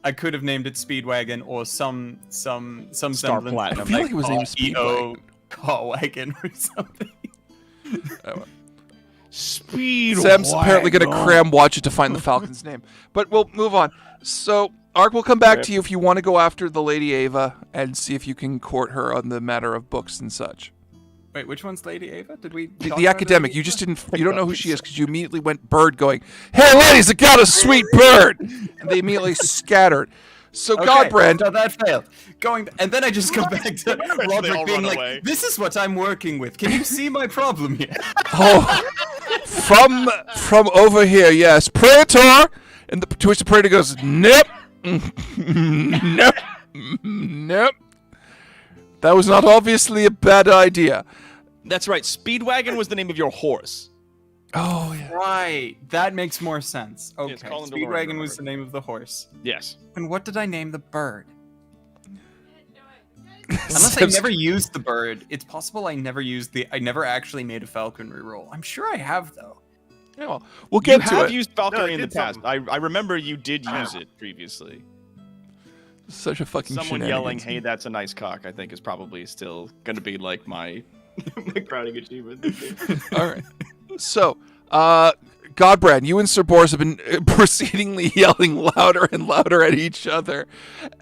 [SPEAKER 5] Speedwagon or some
[SPEAKER 4] Star
[SPEAKER 5] semblance
[SPEAKER 4] Platinum.
[SPEAKER 5] of,
[SPEAKER 1] I feel like it was named
[SPEAKER 5] EO Car Wagon or something.
[SPEAKER 4] Speed.
[SPEAKER 1] Sam's apparently going to cram watch it to find the Falcon's name. But we'll move on. So, Ark, we'll come back to you if you want to go after the Lady Ava and see if you can court her on the matter of books and such.
[SPEAKER 5] Wait, which one's Lady Ava? Did we?
[SPEAKER 1] The academic. You just didn't. You don't know who she is because you immediately went bird, going, "Hey, ladies, I got a sweet bird," and they immediately scattered. So,
[SPEAKER 5] Okay,
[SPEAKER 1] Godbrand,
[SPEAKER 5] so that failed. And then I just go back to
[SPEAKER 4] They
[SPEAKER 5] Roderick
[SPEAKER 4] all
[SPEAKER 5] being
[SPEAKER 4] run
[SPEAKER 5] like,
[SPEAKER 4] away.
[SPEAKER 5] "This is what I'm working with. Can you see my problem here?"
[SPEAKER 1] oh, from over here, yes, Praetor, and to which the Praetor goes, "Nope, nope, nope. That was not obviously a bad idea."
[SPEAKER 4] That's right. Speedwagon was the name of your horse.
[SPEAKER 1] Oh yeah.
[SPEAKER 5] Right, that makes more sense. Okay,
[SPEAKER 4] It's Colin
[SPEAKER 5] Speedwagon
[SPEAKER 4] DeLorean,
[SPEAKER 5] was the name of the horse.
[SPEAKER 4] Yes.
[SPEAKER 5] And what did I name the bird? Unless I never used the bird, it's possible I never actually made a falconry roll. I'm sure I have though.
[SPEAKER 1] Yeah, well, we'll
[SPEAKER 4] You
[SPEAKER 1] get to
[SPEAKER 4] have
[SPEAKER 1] it.
[SPEAKER 4] used Valkyrie
[SPEAKER 3] No,
[SPEAKER 4] in the
[SPEAKER 3] did
[SPEAKER 4] past.
[SPEAKER 3] something.
[SPEAKER 4] I remember you did use it previously.
[SPEAKER 1] Such a fucking
[SPEAKER 4] Someone yelling,
[SPEAKER 1] shenanigans.
[SPEAKER 4] "Hey, that's a nice cock," I think is probably still going to be like my my crowning achievement.
[SPEAKER 1] All right. So, Godbrand, you and Sir Boris have been proceedingly yelling louder and louder at each other,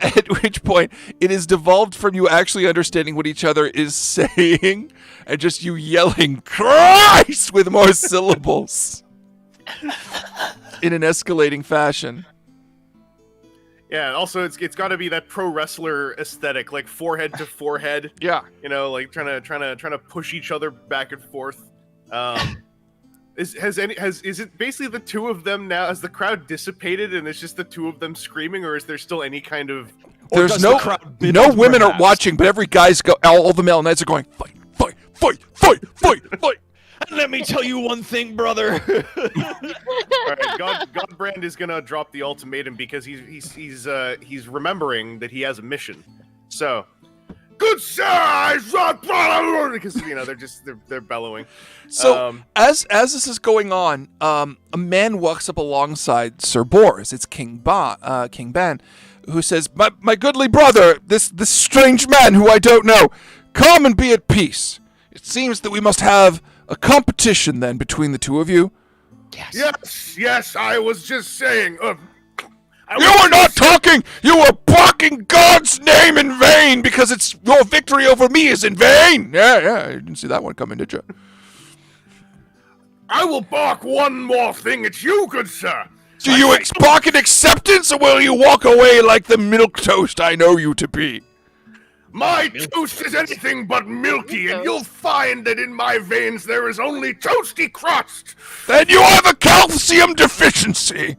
[SPEAKER 1] at which point it has devolved from you actually understanding what each other is saying and just you yelling, "Christ!" with more syllables in an escalating fashion.
[SPEAKER 3] Yeah, and also it's got to be that pro wrestler aesthetic, like forehead to forehead.
[SPEAKER 1] Yeah.
[SPEAKER 3] You know, like trying to push each other back and forth. Is it basically the two of them now? Has the crowd dissipated and it's just the two of them screaming, or is there still any kind of?
[SPEAKER 1] There's
[SPEAKER 4] does
[SPEAKER 1] no
[SPEAKER 4] the crowd bid
[SPEAKER 1] no
[SPEAKER 4] us
[SPEAKER 1] women are
[SPEAKER 4] perhaps?
[SPEAKER 1] watching, but every guy's all the male knights are going fight, fight, fight, fight, fight, fight.
[SPEAKER 4] And let me tell you one thing, brother.
[SPEAKER 3] All right, Godbrand is gonna drop the ultimatum because he's remembering that he has a mission. So, good sir, because they're bellowing.
[SPEAKER 1] So as this is going on, a man walks up alongside Sir Boris. It's King Ban, who says, "My goodly brother, this strange man who I don't know, come and be at peace. It seems that we must have a competition then between the two of you."
[SPEAKER 3] Yes, I was just saying.
[SPEAKER 1] You were not talking! You were barking God's name in vain because it's your victory over me is in vain! Yeah, you didn't see that one coming, did you?
[SPEAKER 3] I will bark one more thing at you, good sir.
[SPEAKER 1] Do you bark in acceptance, or will you walk away like the milquetoast I know you to be?
[SPEAKER 3] My toast is anything but milky, and you'll find that in my veins there is only toasty crust.
[SPEAKER 1] Then you have a calcium deficiency!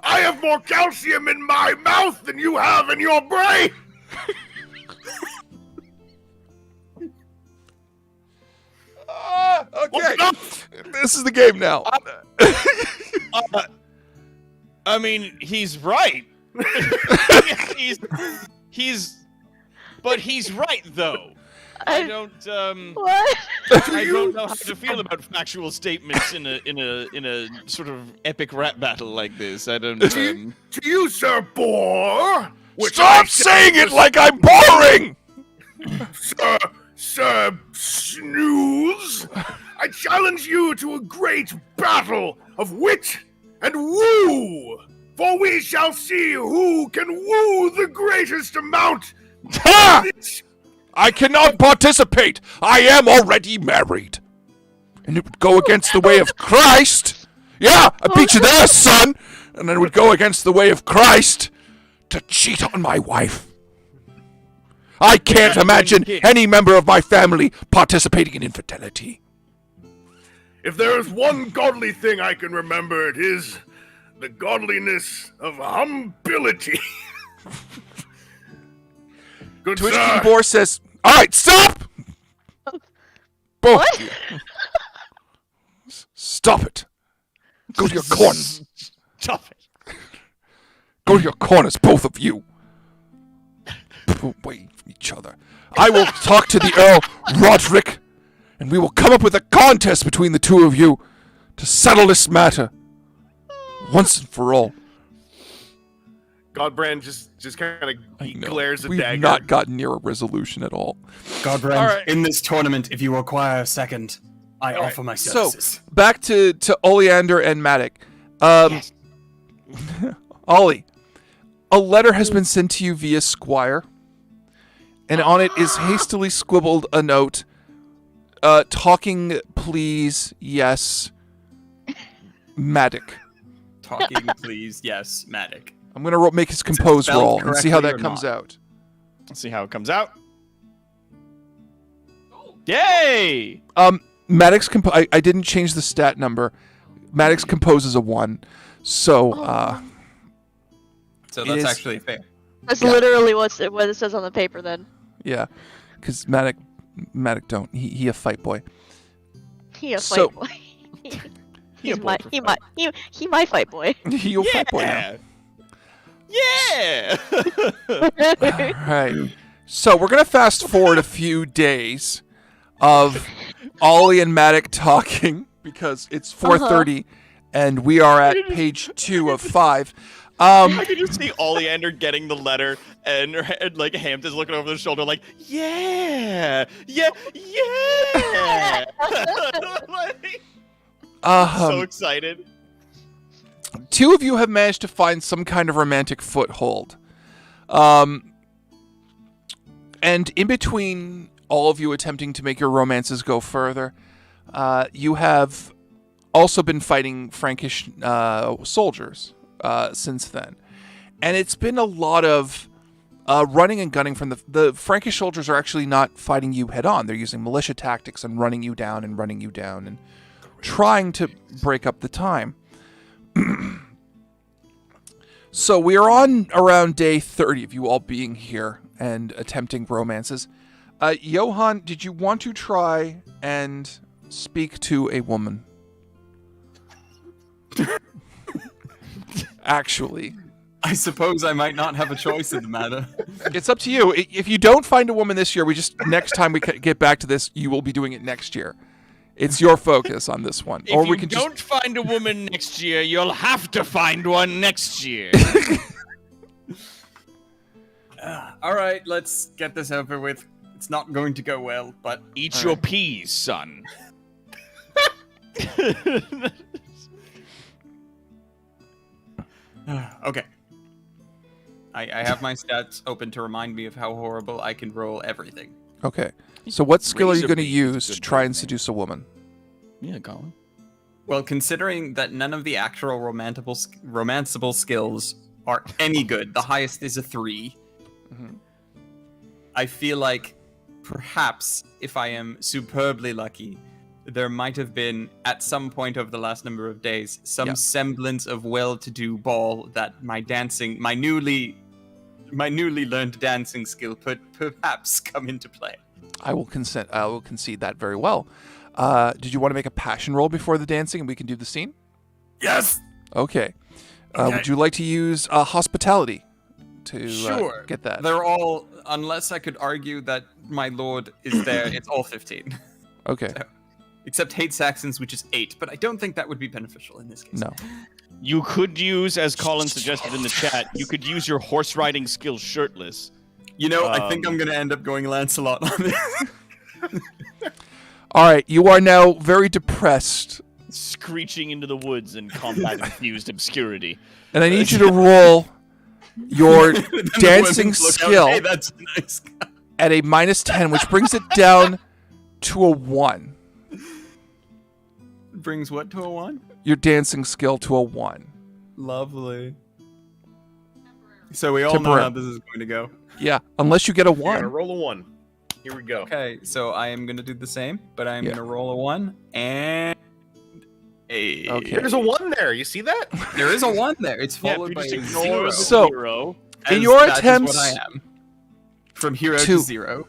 [SPEAKER 3] I have more calcium in my mouth than you have in your brain.
[SPEAKER 1] Okay. This is the game now.
[SPEAKER 4] I mean, he's right. But he's right though. I don't
[SPEAKER 2] What?
[SPEAKER 4] I don't know how to feel about factual statements in a sort of epic rap battle like this. I don't.
[SPEAKER 3] To you, Sir Boar.
[SPEAKER 1] Stop saying it like I'm boring!
[SPEAKER 3] Sir Snooze. I challenge you to a great battle of wit and woo. For we shall see who can woo the greatest amount.
[SPEAKER 1] Ha! I cannot participate. I am already married. And it would go against the way of Christ. Yeah, I beat you there, son. And then it would go against the way of Christ to cheat on my wife. I can't imagine any member of my family participating in infidelity.
[SPEAKER 3] If there is one godly thing I can remember, it is the godliness of humility. Good
[SPEAKER 1] To which
[SPEAKER 3] sir.
[SPEAKER 1] King Boar says, "All right, stop! Both
[SPEAKER 2] What?
[SPEAKER 1] of you. Stop it. Go to your corners.
[SPEAKER 4] Stop it.
[SPEAKER 1] Go to your corners, both of you. Put away from each other. I will talk to the Earl Roderick, and we will come up with a contest between the two of you to settle this matter once and for all."
[SPEAKER 3] Godbrand just kind of glares a
[SPEAKER 1] We've
[SPEAKER 3] dagger.
[SPEAKER 1] not gotten near a resolution at all.
[SPEAKER 5] Godbrand,
[SPEAKER 4] All right.
[SPEAKER 5] in this tournament, if you require a second, I offer my
[SPEAKER 1] So,
[SPEAKER 5] services.
[SPEAKER 1] back to Oleander and Madoc. Ollie, a letter has been sent to you via Squire, and on it is hastily scribbled a note, talking, please, yes, Madoc.
[SPEAKER 5] Talking, please. Yes, Madoc.
[SPEAKER 1] I'm going to make his compose
[SPEAKER 5] spelled
[SPEAKER 1] roll and see how
[SPEAKER 5] correctly
[SPEAKER 1] that
[SPEAKER 5] or
[SPEAKER 1] comes
[SPEAKER 5] not?
[SPEAKER 1] out.
[SPEAKER 4] Let's see how it comes out. Yay!
[SPEAKER 1] Maddox I didn't change the stat number. Maddox composes a 1. So,
[SPEAKER 5] So
[SPEAKER 1] It
[SPEAKER 5] that's
[SPEAKER 1] is-
[SPEAKER 5] actually fair.
[SPEAKER 2] That's
[SPEAKER 1] Yeah.
[SPEAKER 2] literally what it says on the paper then.
[SPEAKER 1] yeah. Because Madoc don't. He a fight boy.
[SPEAKER 2] He a
[SPEAKER 1] So-
[SPEAKER 2] fight boy.
[SPEAKER 4] He a
[SPEAKER 2] He's
[SPEAKER 4] boy
[SPEAKER 2] my
[SPEAKER 4] for
[SPEAKER 2] he
[SPEAKER 4] fight.
[SPEAKER 2] my he my fight boy.
[SPEAKER 1] He a fight boy now.
[SPEAKER 4] Yeah!
[SPEAKER 1] Right. So we're gonna fast forward a few days of Ollie and Madoc talking because it's 4:30 and we are at page 2 of 5.
[SPEAKER 4] I can just see Oleander getting the letter, and like Hampton's looking over the shoulder, like, yeah, yeah, yeah. Like, so excited.
[SPEAKER 1] 2 of you have managed to find some kind of romantic foothold. And in between all of you attempting to make your romances go further, you have also been fighting Frankish soldiers since then. And it's been a lot of running and gunning from the Frankish soldiers are actually not fighting you head on. They're using militia tactics and running you down and trying to break up the time. So we are on around day 30 of you all being here and attempting romances. Johan, did you want to try and speak to a woman? Actually,
[SPEAKER 5] I suppose I might not have a choice in the matter.
[SPEAKER 1] it's up to you. If you don't find a woman this year, next time we get back to this, you will be doing it next year. It's your focus on this one.
[SPEAKER 4] If you don't find a woman next year, you'll have to find one next year.
[SPEAKER 5] All right, let's get this over with. It's not going to go well, but
[SPEAKER 4] Eat your peas, son.
[SPEAKER 5] okay. I have my stats open to remind me of how horrible I can roll everything.
[SPEAKER 1] Okay. So what skill are you
[SPEAKER 4] Razor
[SPEAKER 1] going to
[SPEAKER 4] beam is a
[SPEAKER 1] use to
[SPEAKER 4] good
[SPEAKER 1] try
[SPEAKER 4] thing,
[SPEAKER 1] and
[SPEAKER 4] man.
[SPEAKER 1] seduce a woman?
[SPEAKER 4] Yeah, Colin.
[SPEAKER 5] Well, considering that none of the actual romanceable skills are any good, the highest is a 3.
[SPEAKER 1] Mhm.
[SPEAKER 5] I feel like perhaps if I am superbly lucky, there might have been at some point over the last number of days some
[SPEAKER 1] Yeah.
[SPEAKER 5] semblance of well-to-do ball that my newly learned dancing skill could perhaps come into play.
[SPEAKER 1] I will concede that very well. Did you want to make a passion roll before the dancing, and we can do the scene?
[SPEAKER 5] Yes.
[SPEAKER 1] Okay.
[SPEAKER 5] Okay.
[SPEAKER 1] Would you like to use hospitality to
[SPEAKER 5] Sure.
[SPEAKER 1] get that?
[SPEAKER 5] They're all, unless I could argue that my lord is there, it's all 15.
[SPEAKER 1] Okay.
[SPEAKER 5] Except hate Saxons, which is 8, but I don't think that would be beneficial in this case.
[SPEAKER 1] No.
[SPEAKER 4] You could use, as Colin suggested in the chat, you could use your horse riding skill shirtless.
[SPEAKER 5] You know, I think I'm going to end up going Lancelot on this.
[SPEAKER 1] All right. You are now very depressed,
[SPEAKER 4] Screeching into the woods in combat-infused obscurity.
[SPEAKER 1] and I need you to roll your
[SPEAKER 5] Then the
[SPEAKER 1] dancing
[SPEAKER 5] women look out,
[SPEAKER 1] skill
[SPEAKER 5] Hey, that's a nice guy.
[SPEAKER 1] at a -10, which brings it down to a 1.
[SPEAKER 5] Brings what to a 1?
[SPEAKER 1] Your dancing skill to a 1.
[SPEAKER 5] Lovely. So we all know
[SPEAKER 1] Temporary.
[SPEAKER 5] how this is going to go.
[SPEAKER 1] Yeah, unless you get a
[SPEAKER 3] You gotta
[SPEAKER 1] 1.
[SPEAKER 3] roll a 1. Here we go.
[SPEAKER 5] Okay, so I am going to do the same, but I'm
[SPEAKER 1] Yeah.
[SPEAKER 5] going to roll a 1 and a.
[SPEAKER 1] Okay.
[SPEAKER 3] There's a 1 there. You see that?
[SPEAKER 5] There is a 1 there. It's
[SPEAKER 4] Yeah,
[SPEAKER 5] followed
[SPEAKER 4] if
[SPEAKER 5] by
[SPEAKER 4] you
[SPEAKER 5] a
[SPEAKER 4] just
[SPEAKER 5] 0.
[SPEAKER 4] ignore the
[SPEAKER 1] So-
[SPEAKER 4] 0.
[SPEAKER 1] In your
[SPEAKER 5] that is
[SPEAKER 1] attempts
[SPEAKER 5] what I am. From hero
[SPEAKER 1] to-
[SPEAKER 5] to 0.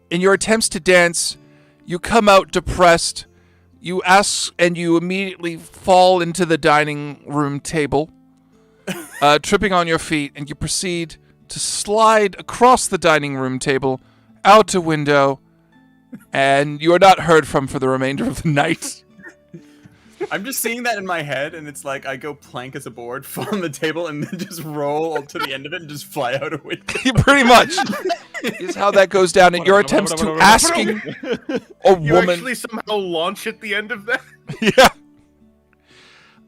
[SPEAKER 1] In your attempts to dance, you come out depressed. You ask, and you immediately fall into the dining room table, tripping on your feet, and you proceed to slide across the dining room table, out a window, and you are not heard from for the remainder of the night.
[SPEAKER 5] I'm just seeing that in my head, and it's like I go plank as a board, fall on the table, and then just roll up to the end of it and just fly out a window.
[SPEAKER 1] Pretty much is how that goes down. In your attempts to asking a
[SPEAKER 3] You
[SPEAKER 1] woman.
[SPEAKER 3] actually somehow launch at the end of that?
[SPEAKER 1] Yeah.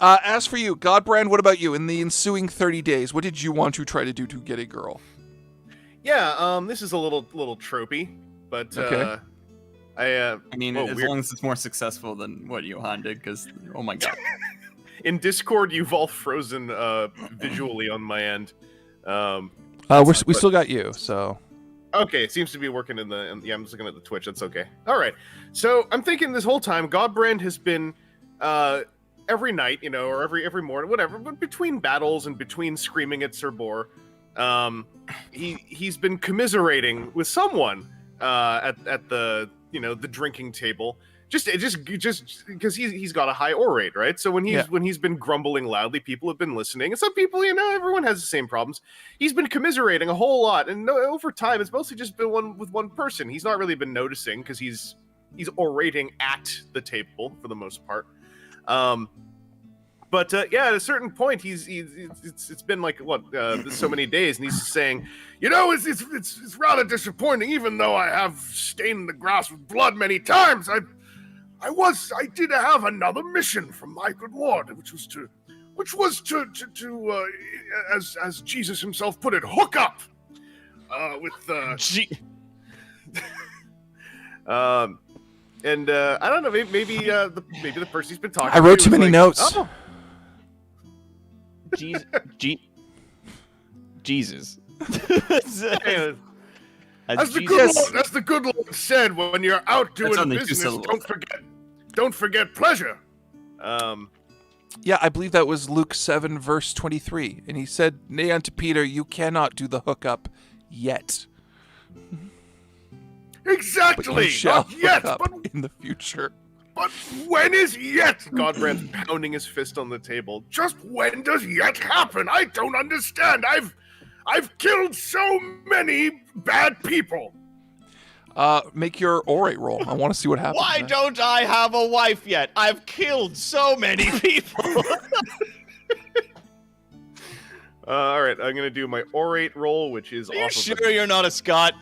[SPEAKER 1] As for you, Godbrand, what about you? In the ensuing 30 days, what did you want to try to do to get a girl?
[SPEAKER 3] Yeah, this is a little tropey, but
[SPEAKER 1] Okay.
[SPEAKER 5] I mean,
[SPEAKER 3] Whoa,
[SPEAKER 5] as
[SPEAKER 3] weird.
[SPEAKER 5] long as it's more successful than what Johan did, because, oh my god.
[SPEAKER 3] in Discord you've all frozen visually on my end.
[SPEAKER 1] We still got you, so.
[SPEAKER 3] Okay, it seems to be working yeah, I'm just looking at the Twitch. That's okay. All right. So I'm thinking this whole time, Godbrand has been every night, or every morning, whatever, but between battles and between screaming at Sir Boar, he's been commiserating with someone at the the drinking table. Just because he's got a high ore rate, right? So when he's been grumbling loudly, people have been listening, and some people, everyone has the same problems. He's been commiserating a whole lot, and over time, it's mostly just been with one person. He's not really been noticing because he's orating at the table for the most part. But yeah, at a certain point, it's been like so many days, and he's saying, it's rather disappointing, even though I have stained the grass with blood many times. I did have another mission from my good lord, which was to as Jesus himself put it, hook up with and I don't know, maybe the person he's been talking to.
[SPEAKER 1] I wrote too
[SPEAKER 3] was
[SPEAKER 1] many
[SPEAKER 3] like,
[SPEAKER 1] notes.
[SPEAKER 3] Oh,
[SPEAKER 4] Jesus.
[SPEAKER 3] yeah. As the
[SPEAKER 4] Jesus-
[SPEAKER 3] good Lord said, when you're out doing
[SPEAKER 5] only two
[SPEAKER 3] business,
[SPEAKER 5] syllables.
[SPEAKER 3] don't forget pleasure.
[SPEAKER 1] Yeah, I believe that was Luke 7, verse 23. And he said, nay unto Peter, you cannot do the hookup yet. But you
[SPEAKER 3] Exactly.
[SPEAKER 1] shall
[SPEAKER 3] Not yet,
[SPEAKER 1] hook up
[SPEAKER 3] but
[SPEAKER 1] in the future.
[SPEAKER 3] when is yet? Godbrand's pounding his fist on the table. Just when does yet happen? I don't understand. I've killed so many bad people.
[SPEAKER 1] Make your orate roll. I want to see what happens.
[SPEAKER 4] Why don't I have a wife yet? I've killed so many people.
[SPEAKER 3] All right, I'm gonna do my orate roll, which is
[SPEAKER 4] Are you
[SPEAKER 3] off
[SPEAKER 4] sure
[SPEAKER 3] of
[SPEAKER 4] you're not a Scot?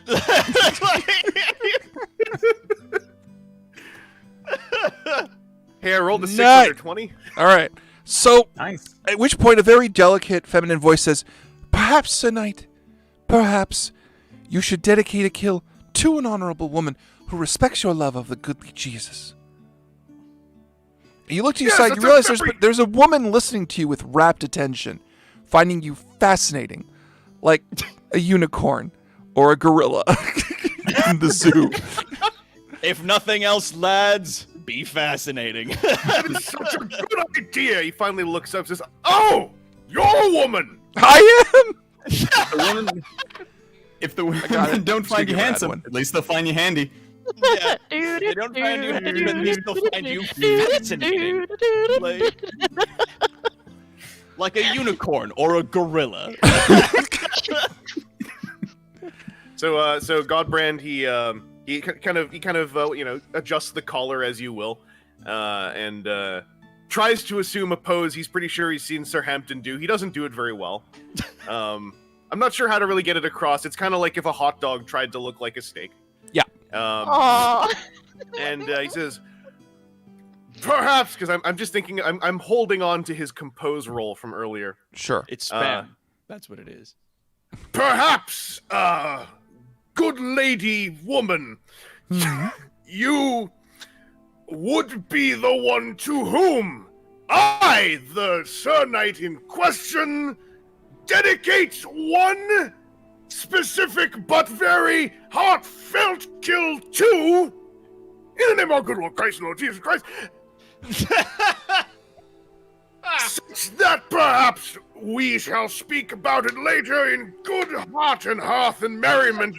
[SPEAKER 3] Hey, I rolled a 6
[SPEAKER 1] Nice.
[SPEAKER 3] under 20.
[SPEAKER 1] All right. So,
[SPEAKER 5] Nice.
[SPEAKER 1] at which point a very delicate feminine voice says, perhaps, Sir Knight, perhaps you should dedicate a kill to an honorable woman who respects your love of the goodly Jesus. And you look to your
[SPEAKER 3] Yes,
[SPEAKER 1] side, you
[SPEAKER 3] that's a
[SPEAKER 1] realize
[SPEAKER 3] very-
[SPEAKER 1] there's a woman listening to you with rapt attention, finding you fascinating, like a unicorn or a gorilla in the zoo.
[SPEAKER 4] If nothing else, lads, be fascinating.
[SPEAKER 3] That is such a good idea. He finally looks up and says, "Oh, you're a woman."
[SPEAKER 1] I am!
[SPEAKER 5] The woman, if the
[SPEAKER 1] got
[SPEAKER 5] women
[SPEAKER 1] it.
[SPEAKER 5] don't find
[SPEAKER 1] Speaking
[SPEAKER 5] you
[SPEAKER 1] of that
[SPEAKER 5] handsome,
[SPEAKER 1] one.
[SPEAKER 5] at least they'll find you handy.
[SPEAKER 4] Yeah. They don't find you handy, but at least they'll find you fascinating. Like a unicorn or a gorilla.
[SPEAKER 3] So Godbrand, he kind of adjusts the collar as you will, and tries to assume a pose he's pretty sure he's seen Sir Hampton do. He doesn't do it very well. I'm not sure how to really get it across. It's kind of like if a hot dog tried to look like a steak.
[SPEAKER 1] Yeah.
[SPEAKER 2] Aww.
[SPEAKER 3] And he says, perhaps, because I'm just thinking, I'm holding on to his compose roll from earlier.
[SPEAKER 1] Sure.
[SPEAKER 4] It's spam. That's what it is.
[SPEAKER 3] Perhaps, good lady woman, you would be the one to whom I, the Sir Knight in question, dedicate one specific but very heartfelt kill to, in the name of our good Lord Christ, Lord Jesus Christ, such that perhaps we shall speak about it later in good heart and hearth and merriment.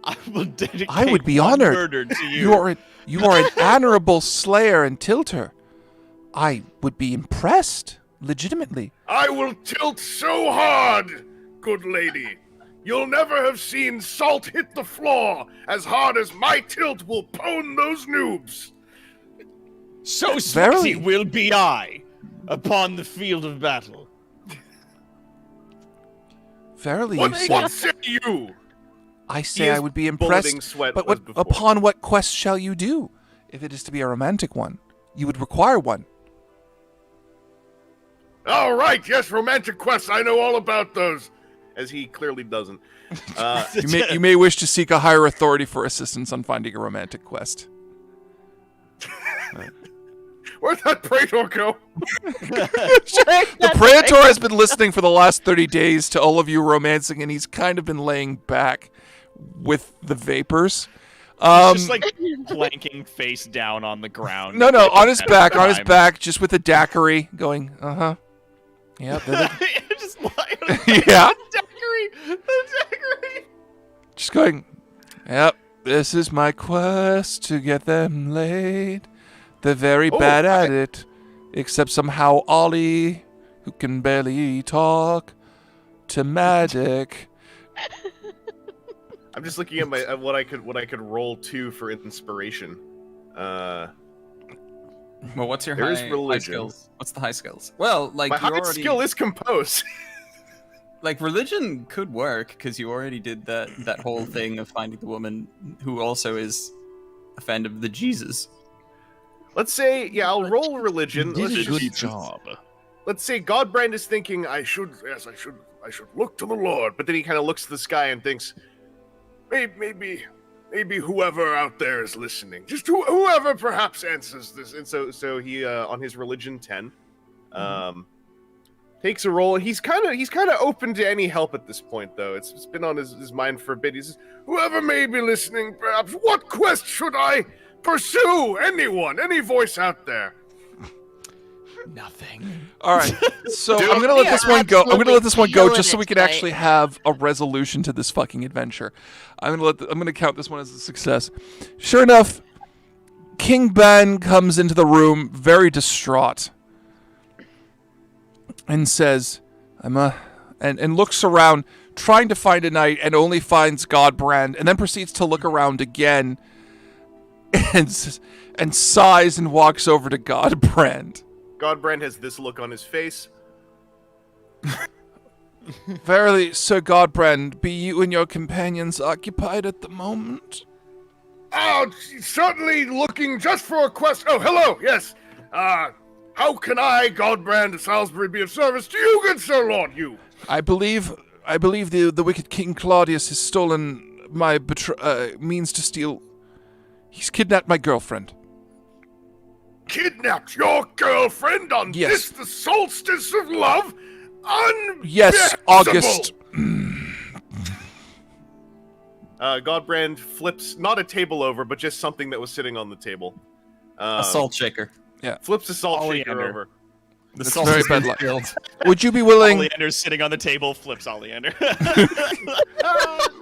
[SPEAKER 4] I will dedicate
[SPEAKER 1] I would be
[SPEAKER 4] one
[SPEAKER 1] honored.
[SPEAKER 4] murder to you.
[SPEAKER 1] You are an honorable slayer and tilter. I would be impressed, legitimately.
[SPEAKER 3] I will tilt so hard, good lady. You'll never have seen salt hit the floor as hard as my tilt will pwn those noobs.
[SPEAKER 4] So
[SPEAKER 1] Verily.
[SPEAKER 4] sweaty will be I upon the field of battle.
[SPEAKER 1] Verily,
[SPEAKER 3] What
[SPEAKER 1] you say.
[SPEAKER 3] say you?
[SPEAKER 1] I
[SPEAKER 3] He
[SPEAKER 1] say
[SPEAKER 3] is
[SPEAKER 1] I would be
[SPEAKER 3] bulleting
[SPEAKER 1] impressed.
[SPEAKER 3] sweat
[SPEAKER 1] But
[SPEAKER 3] as
[SPEAKER 1] what,
[SPEAKER 3] before.
[SPEAKER 1] upon what quest shall you do? If it is to be a romantic one, you would require one.
[SPEAKER 3] All right, yes, romantic quests. I know all about those. As he clearly doesn't.
[SPEAKER 1] You may wish to seek a higher authority for assistance on finding a romantic quest.
[SPEAKER 3] Where'd that Praetor go?
[SPEAKER 1] The Praetor has been listening for the last 30 days to all of you romancing, and he's kind of been laying back with the vapors.
[SPEAKER 4] Just like planking face down on the ground.
[SPEAKER 1] No, on his
[SPEAKER 4] At
[SPEAKER 1] back,
[SPEAKER 4] the
[SPEAKER 1] on his
[SPEAKER 4] time.
[SPEAKER 1] back, just with a daiquiri going, uh-huh. Yep.
[SPEAKER 4] Just lying on
[SPEAKER 1] Yeah.
[SPEAKER 4] the daiquiri.
[SPEAKER 1] Just going, yep, this is my quest to get them laid. They're very bad at it, except somehow Ollie, who can barely talk, to Madoc.
[SPEAKER 3] I'm just looking at at what I could roll to for inspiration.
[SPEAKER 5] Well, what's your
[SPEAKER 3] There is
[SPEAKER 5] high
[SPEAKER 3] religion.
[SPEAKER 5] skills? What's the high skills? Well, like
[SPEAKER 3] My
[SPEAKER 5] you
[SPEAKER 3] high
[SPEAKER 5] already
[SPEAKER 3] skill is compose.
[SPEAKER 5] like religion could work because you already did that whole thing of finding the woman who also is a fan of the Jesus.
[SPEAKER 3] Let's say, yeah, I'll roll religion.
[SPEAKER 7] Did
[SPEAKER 3] Let's
[SPEAKER 7] a good
[SPEAKER 3] just-
[SPEAKER 7] job.
[SPEAKER 3] Let's say Godbrand is thinking, I should look to the Lord. But then he kind of looks to the sky and thinks, maybe whoever out there is listening, just whoever perhaps answers this. And so he on his religion 10, takes a roll. He's kind of open to any help at this point, though. It's been on his mind for a bit. He says, whoever may be listening, perhaps, what quest should I pursue? Anyone, any voice out there?
[SPEAKER 7] Nothing.
[SPEAKER 1] All right, so
[SPEAKER 3] Dude,
[SPEAKER 1] I'm gonna let
[SPEAKER 2] we
[SPEAKER 1] this
[SPEAKER 2] are
[SPEAKER 1] one go. I'm gonna let this one go
[SPEAKER 2] absolutely
[SPEAKER 1] just so we
[SPEAKER 2] killing
[SPEAKER 1] can
[SPEAKER 2] it
[SPEAKER 1] actually have a resolution to this fucking adventure. I'm gonna count this one as a success. Sure enough, King Ben comes into the room very distraught and says, and looks around trying to find a knight and only finds Godbrand, and then proceeds to look around again and sighs and walks over to Godbrand.
[SPEAKER 3] Godbrand has this look on his face.
[SPEAKER 1] Verily, Sir Godbrand, be you and your companions occupied at the moment?
[SPEAKER 3] Oh, certainly looking just for a quest. Oh, hello, yes. How can I, Godbrand of Salisbury, be of service to you, good Sir Lord, you?
[SPEAKER 1] I believe the wicked King Claudius has stolen my means to steal. He's kidnapped my girlfriend.
[SPEAKER 3] Kidnapped your girlfriend on
[SPEAKER 1] Yes.
[SPEAKER 3] the solstice of love?
[SPEAKER 1] Yes, August.
[SPEAKER 3] Godbrand flips, not a table over, but just something that was sitting on the table.
[SPEAKER 5] A salt shaker.
[SPEAKER 3] Flips a salt shaker
[SPEAKER 4] Oleander.
[SPEAKER 3] over.
[SPEAKER 5] The
[SPEAKER 1] That's
[SPEAKER 5] salt
[SPEAKER 1] very
[SPEAKER 5] has
[SPEAKER 1] bad
[SPEAKER 5] been
[SPEAKER 1] luck.
[SPEAKER 5] spilled.
[SPEAKER 1] Would you be willing?
[SPEAKER 4] Oleander's sitting on the table, flips Oleander.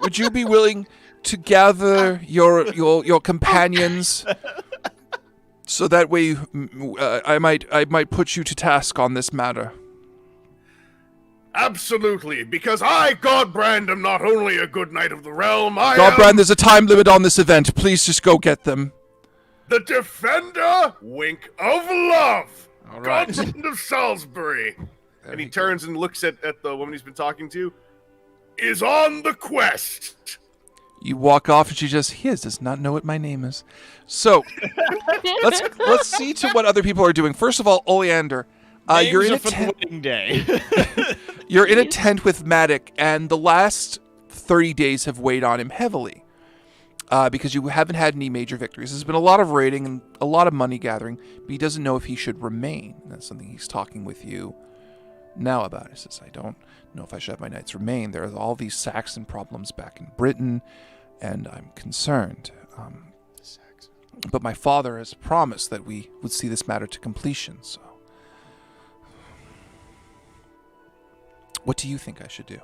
[SPEAKER 1] Would you be willing to gather your companions, so that way I might put you to task on this matter?
[SPEAKER 3] Absolutely, because I, Godbrand, am not only a good knight of the realm, I
[SPEAKER 1] Godbrand,
[SPEAKER 3] am
[SPEAKER 1] there's a time limit on this event. Please just go get them.
[SPEAKER 3] the defender, wink of love.
[SPEAKER 1] All right.
[SPEAKER 3] Godbrand of Salisbury. And he turns and looks at the woman he's been talking to. Is on the quest.
[SPEAKER 1] You walk off, and she just, he does not know what my name is. So let's see to what other people are doing. First of all, Oleander, you're in a
[SPEAKER 4] for the
[SPEAKER 1] tent.
[SPEAKER 4] wedding day.
[SPEAKER 1] You're in a tent with Madoc, and the last 30 days have weighed on him heavily because you haven't had any major victories. There's been a lot of raiding and a lot of money gathering, but he doesn't know if he should remain. That's something he's talking with you now about it. He says, I don't know if I should have my knights remain. There are all these Saxon problems back in Britain, and I'm concerned. But my father has promised that we would see this matter to completion, so... What do you think I should do?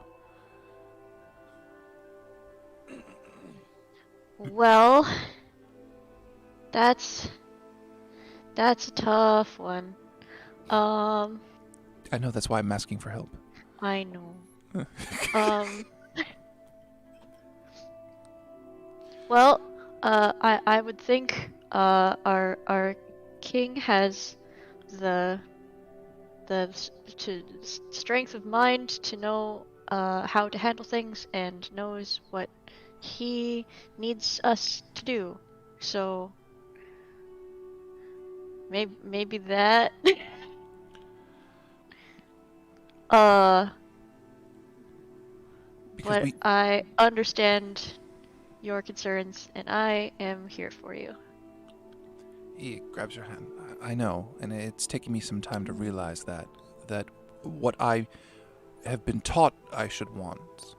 [SPEAKER 2] Well, that's a tough one.
[SPEAKER 1] I know, that's why I'm asking for help.
[SPEAKER 2] I know. Well, I would think our king has the strength of mind to know how to handle things and knows what he needs us to do. So maybe that. But I understand your concerns, and I am here for you.
[SPEAKER 1] He grabs your hand. I know, and it's taken me some time to realize that what I have been taught I should want,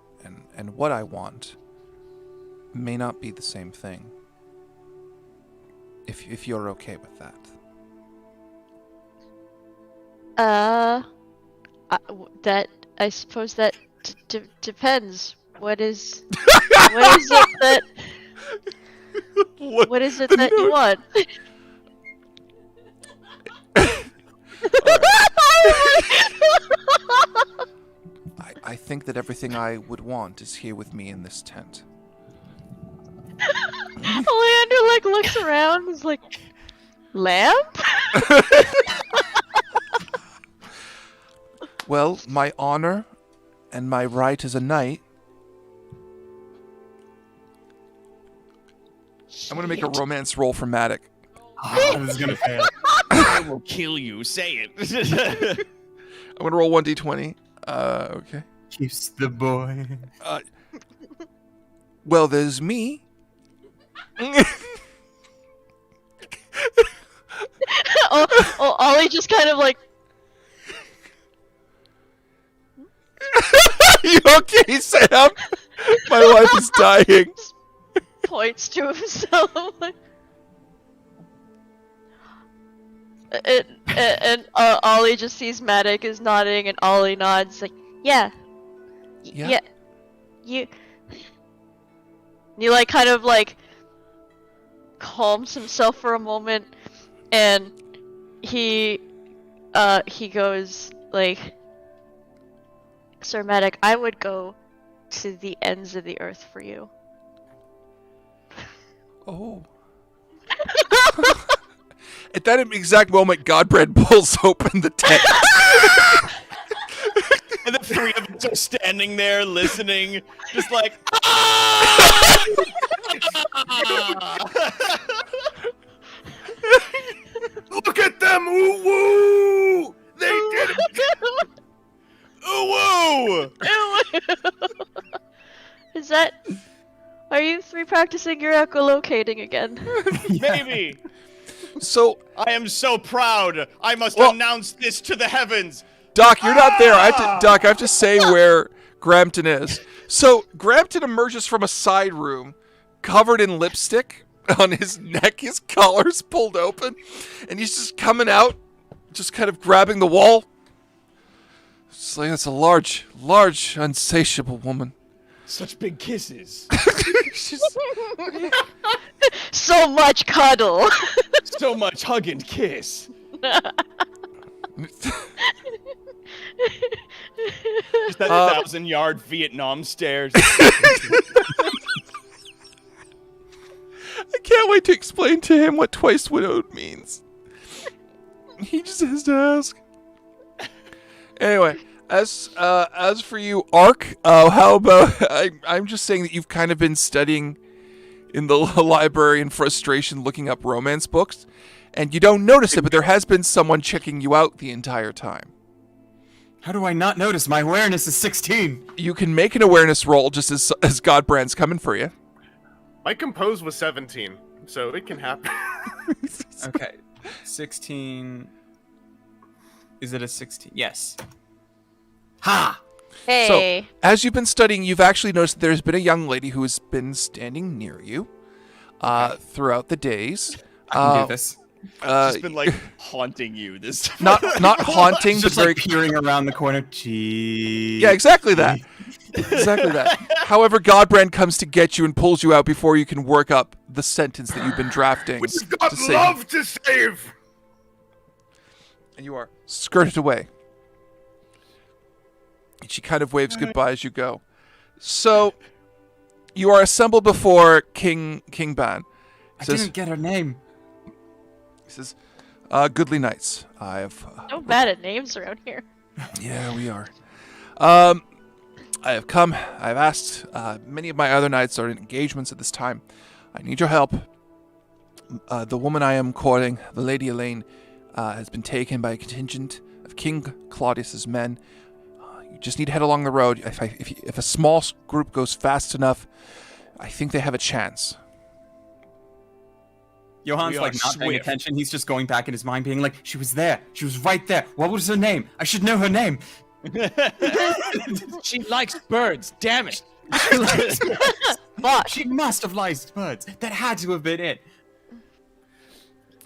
[SPEAKER 1] and what I want, may not be the same thing. If you're okay with that.
[SPEAKER 2] I suppose that depends. What is it that what is it that you want?
[SPEAKER 1] I think that everything I would want is here with me in this tent.
[SPEAKER 2] Oleander looks around, is like, lamp?
[SPEAKER 1] Well, my honor and my right as a knight. I'm gonna make a romance roll for Madoc.
[SPEAKER 5] This is gonna fail.
[SPEAKER 4] I will kill you. Say it.
[SPEAKER 1] I'm gonna roll 1d20. Okay.
[SPEAKER 5] Keeps the boy.
[SPEAKER 1] Well, there's me.
[SPEAKER 2] Ollie just kind of like
[SPEAKER 1] You okay, Sam? My wife is dying.
[SPEAKER 2] points to himself. And Ollie just sees Madoc is nodding, and Ollie nods like, yeah.
[SPEAKER 1] Yeah.
[SPEAKER 2] You like kind of like calms himself for a moment, and he goes like, Sir Madoc, I would go to the ends of the earth for you.
[SPEAKER 1] Oh. At that exact moment, Godbrand pulls open the tent.
[SPEAKER 4] And the three of us are standing there listening, just like.
[SPEAKER 3] Look at them! Ooh woo! They did it!
[SPEAKER 4] Ooh woo!
[SPEAKER 2] Is that? Are you three practicing your echolocating again?
[SPEAKER 4] Maybe.
[SPEAKER 1] So,
[SPEAKER 4] I am so proud. I must
[SPEAKER 1] Well-
[SPEAKER 4] announce this to the heavens.
[SPEAKER 1] Doc, you're not there. Doc, I have to say where Grampton is. So, Grampton emerges from a side room, covered in lipstick on his neck. His collar's pulled open, and he's just coming out, just kind of grabbing the wall. It's like, that's a large, unsatiable woman.
[SPEAKER 4] Such big kisses.
[SPEAKER 1] She's...
[SPEAKER 2] So much cuddle.
[SPEAKER 4] So much hug and kiss. Just that 1,000-yard Vietnam stares.
[SPEAKER 1] I can't wait to explain to him what twice widowed means. He just has to ask. Anyway, as for you, Ark, how about I'm just saying that you've kind of been studying in the library in frustration, looking up romance books, and you don't notice it, but there has been someone checking you out the entire time.
[SPEAKER 5] How do I not notice? My awareness is 16.
[SPEAKER 1] You can make an awareness roll just as Godbrand's coming for you.
[SPEAKER 3] My compose was 17, so it can happen.
[SPEAKER 5] Okay. 16. Is it a 16? Yes. Ha!
[SPEAKER 2] Hey.
[SPEAKER 1] As you've been studying, you've actually noticed that there's been a young lady who has been standing near you throughout the days.
[SPEAKER 5] I can do this.
[SPEAKER 4] She's been like haunting you this time.
[SPEAKER 1] Not haunting, but
[SPEAKER 5] Just
[SPEAKER 1] very
[SPEAKER 5] like peering around the corner. Gee.
[SPEAKER 1] Yeah, exactly that. Exactly that. However, Godbrand comes to get you and pulls you out before you can work up the sentence that you've been drafting.
[SPEAKER 3] We've got
[SPEAKER 1] to save
[SPEAKER 3] love to save.
[SPEAKER 1] And you are skirted away. And she kind of waves goodbye as you go. So, you are assembled before King Ban.
[SPEAKER 5] I didn't get her name.
[SPEAKER 1] He says, goodly knights, I have...
[SPEAKER 2] So bad at names around here.
[SPEAKER 1] Yeah, we are. I have come. I have asked. Many of my other knights are in engagements at this time. I need your help. The woman I am courting, the Lady Elaine, has been taken by a contingent of King Claudius's men. You just need to head along the road. If a small group goes fast enough, I think they have a chance.
[SPEAKER 5] Johan's like not paying attention. He's just going back in his mind, being like, "She was there. She was right there. What was her name? I should know her name."
[SPEAKER 4] She likes birds. Damn it!
[SPEAKER 2] But
[SPEAKER 5] She must have liked birds. That had to have been it.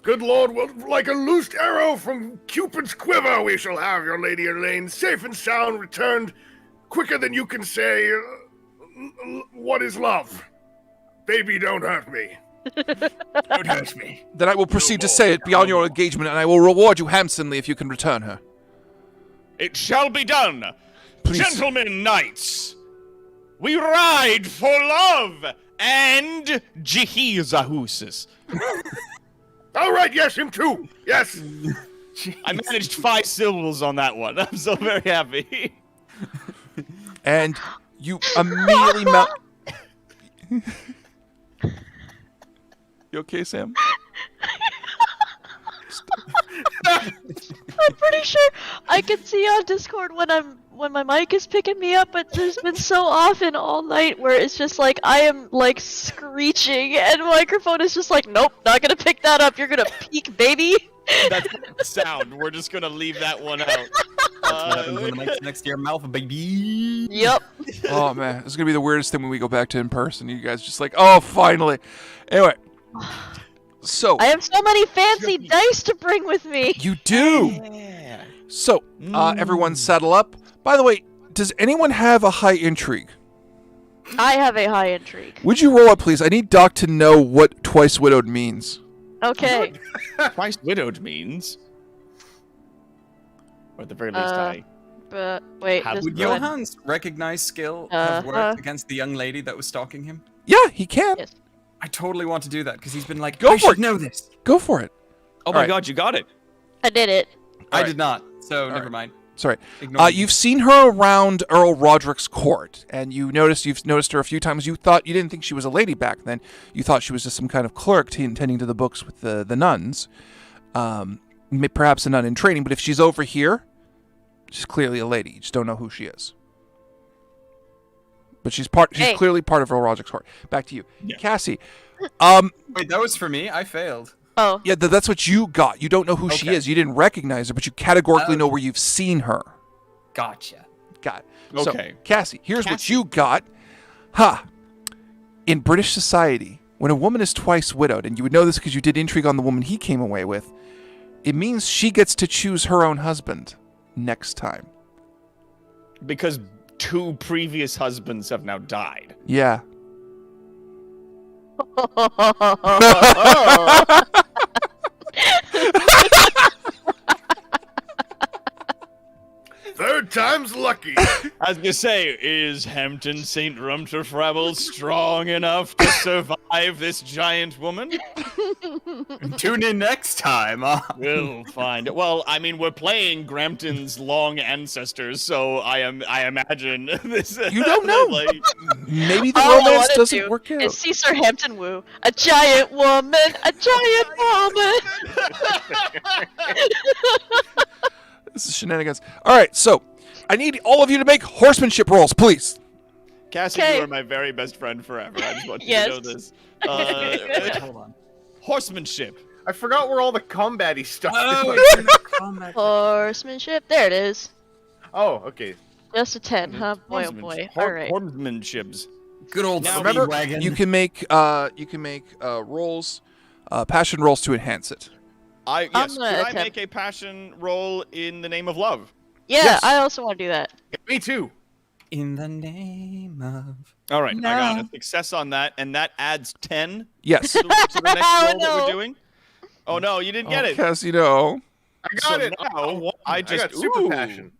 [SPEAKER 3] Good Lord, well, like a loosed arrow from Cupid's quiver, we shall have your Lady Elaine safe and sound returned quicker than you can say, what is love? Baby, don't hurt me. Don't hurt me.
[SPEAKER 1] Then I will proceed to say it beyond your engagement, and I will reward you handsomely if you can return her.
[SPEAKER 4] It shall be done.
[SPEAKER 1] Please.
[SPEAKER 4] Gentlemen knights, we ride for love and Jehizahusis.
[SPEAKER 3] All right, yes, him too. Yes.
[SPEAKER 4] I managed 5 syllables on that one. I'm so very happy.
[SPEAKER 1] And you immediately mount... You okay, Sam?
[SPEAKER 2] I'm pretty sure I can see on Discord when my mic is picking me up, but there's been so often all night where it's just like I am like screeching and the microphone is just like, nope, not gonna pick that up. You're gonna peek, baby.
[SPEAKER 4] That's the sound. We're just gonna leave that one out.
[SPEAKER 5] What happens when the mic's next to your mouth, baby?
[SPEAKER 2] Yep.
[SPEAKER 1] Oh, man. This is going to be the weirdest thing when we go back to in person. You guys just like, oh, finally. Anyway. So.
[SPEAKER 2] I have so many fancy dice to bring with me.
[SPEAKER 1] You do.
[SPEAKER 4] Yeah.
[SPEAKER 1] So, everyone settle up. By the way, does anyone have a high intrigue?
[SPEAKER 2] I have a high intrigue.
[SPEAKER 1] Would you roll it, please? I need Doc to know what twice widowed means.
[SPEAKER 2] Okay.
[SPEAKER 4] Twice widowed means. Or at the very least, I.
[SPEAKER 2] But wait,
[SPEAKER 4] How
[SPEAKER 2] just
[SPEAKER 5] Would
[SPEAKER 2] one.
[SPEAKER 5] Johan's recognized skill have worked against the young lady that was stalking him?
[SPEAKER 1] Yeah, he can.
[SPEAKER 2] Yes.
[SPEAKER 5] I totally want to do that because he's been like,
[SPEAKER 1] Go
[SPEAKER 5] I
[SPEAKER 1] for
[SPEAKER 5] should
[SPEAKER 1] it.
[SPEAKER 5] know this.
[SPEAKER 1] Go for it.
[SPEAKER 4] Oh my
[SPEAKER 1] Alright.
[SPEAKER 4] god, you got it.
[SPEAKER 2] I did it.
[SPEAKER 5] I
[SPEAKER 1] Alright.
[SPEAKER 5] did not, so never
[SPEAKER 1] Alright.
[SPEAKER 5] mind.
[SPEAKER 1] Sorry.
[SPEAKER 5] Ignore me.
[SPEAKER 1] You've seen her around Earl Roderick's court, and you've noticed her a few times. You didn't think she was a lady back then. You thought she was just some kind of clerk tending to the books with the nuns. Perhaps a nun in training, but if she's over here, she's clearly a lady. You just don't know who she is. But she's clearly part of Earl Roderick's court. Back to you.
[SPEAKER 4] Yeah.
[SPEAKER 1] Cassie.
[SPEAKER 5] Wait, that was for me? I failed.
[SPEAKER 2] Oh.
[SPEAKER 1] Yeah, that's what you got. You don't know who she
[SPEAKER 5] Okay.
[SPEAKER 1] is. You didn't recognize her, but you categorically know where you've seen her.
[SPEAKER 5] Gotcha.
[SPEAKER 1] Got it.
[SPEAKER 4] Okay.
[SPEAKER 1] So, Cassie, here's what you got. In British society, when a woman is twice widowed, and you would know this because you did intrigue on the woman he came away with, it means she gets to choose her own husband next time.
[SPEAKER 4] Because 2 previous husbands have now died.
[SPEAKER 1] Yeah.
[SPEAKER 3] Third time's lucky.
[SPEAKER 4] I was gonna say, is Hampton St. Rumterfrabble strong enough to survive this giant woman?
[SPEAKER 5] Tune in next time.
[SPEAKER 4] We'll find it. Well, I mean, we're playing Grampton's long ancestors, so I imagine this.
[SPEAKER 1] You don't know.
[SPEAKER 4] like,
[SPEAKER 1] Maybe the
[SPEAKER 2] All I
[SPEAKER 1] romance
[SPEAKER 2] wanna
[SPEAKER 1] doesn't
[SPEAKER 2] do
[SPEAKER 1] work out.
[SPEAKER 2] is see Sir Hampton Woo, a giant woman, a giant woman.
[SPEAKER 1] This is shenanigans. All right, so I need all of you to make horsemanship rolls, please.
[SPEAKER 4] Cassie,
[SPEAKER 2] Okay.
[SPEAKER 4] you are my very best friend forever. I just want you
[SPEAKER 2] Yes.
[SPEAKER 4] to know this.
[SPEAKER 5] Hold on.
[SPEAKER 4] Horsemanship.
[SPEAKER 3] I forgot where all the combat-y stuff is.
[SPEAKER 5] Oh, it's in the combat.
[SPEAKER 2] Horsemanship. There it is.
[SPEAKER 3] Oh, okay.
[SPEAKER 2] Just a 10, huh? Boy, oh boy. All right.
[SPEAKER 4] Horsemanship.
[SPEAKER 5] Good old
[SPEAKER 4] Now,
[SPEAKER 1] Remember,
[SPEAKER 5] Speedwagon.
[SPEAKER 1] you can make rolls, passion rolls to enhance it.
[SPEAKER 2] I'm
[SPEAKER 4] Could
[SPEAKER 2] gonna
[SPEAKER 4] I
[SPEAKER 2] attempt.
[SPEAKER 4] make a passion roll in the name of love?
[SPEAKER 2] Yeah,
[SPEAKER 1] Yes.
[SPEAKER 2] I also want to do that.
[SPEAKER 3] Me too.
[SPEAKER 5] In the name of...
[SPEAKER 4] All right, I got
[SPEAKER 5] No.
[SPEAKER 4] a success on that, and that adds 10
[SPEAKER 1] Yes.
[SPEAKER 4] to the next roll that
[SPEAKER 2] no.
[SPEAKER 4] we're doing. Oh no, you didn't get it.
[SPEAKER 1] Cassie, no.
[SPEAKER 3] I got
[SPEAKER 4] So
[SPEAKER 3] it.
[SPEAKER 4] now I
[SPEAKER 3] got
[SPEAKER 4] just
[SPEAKER 3] super passion.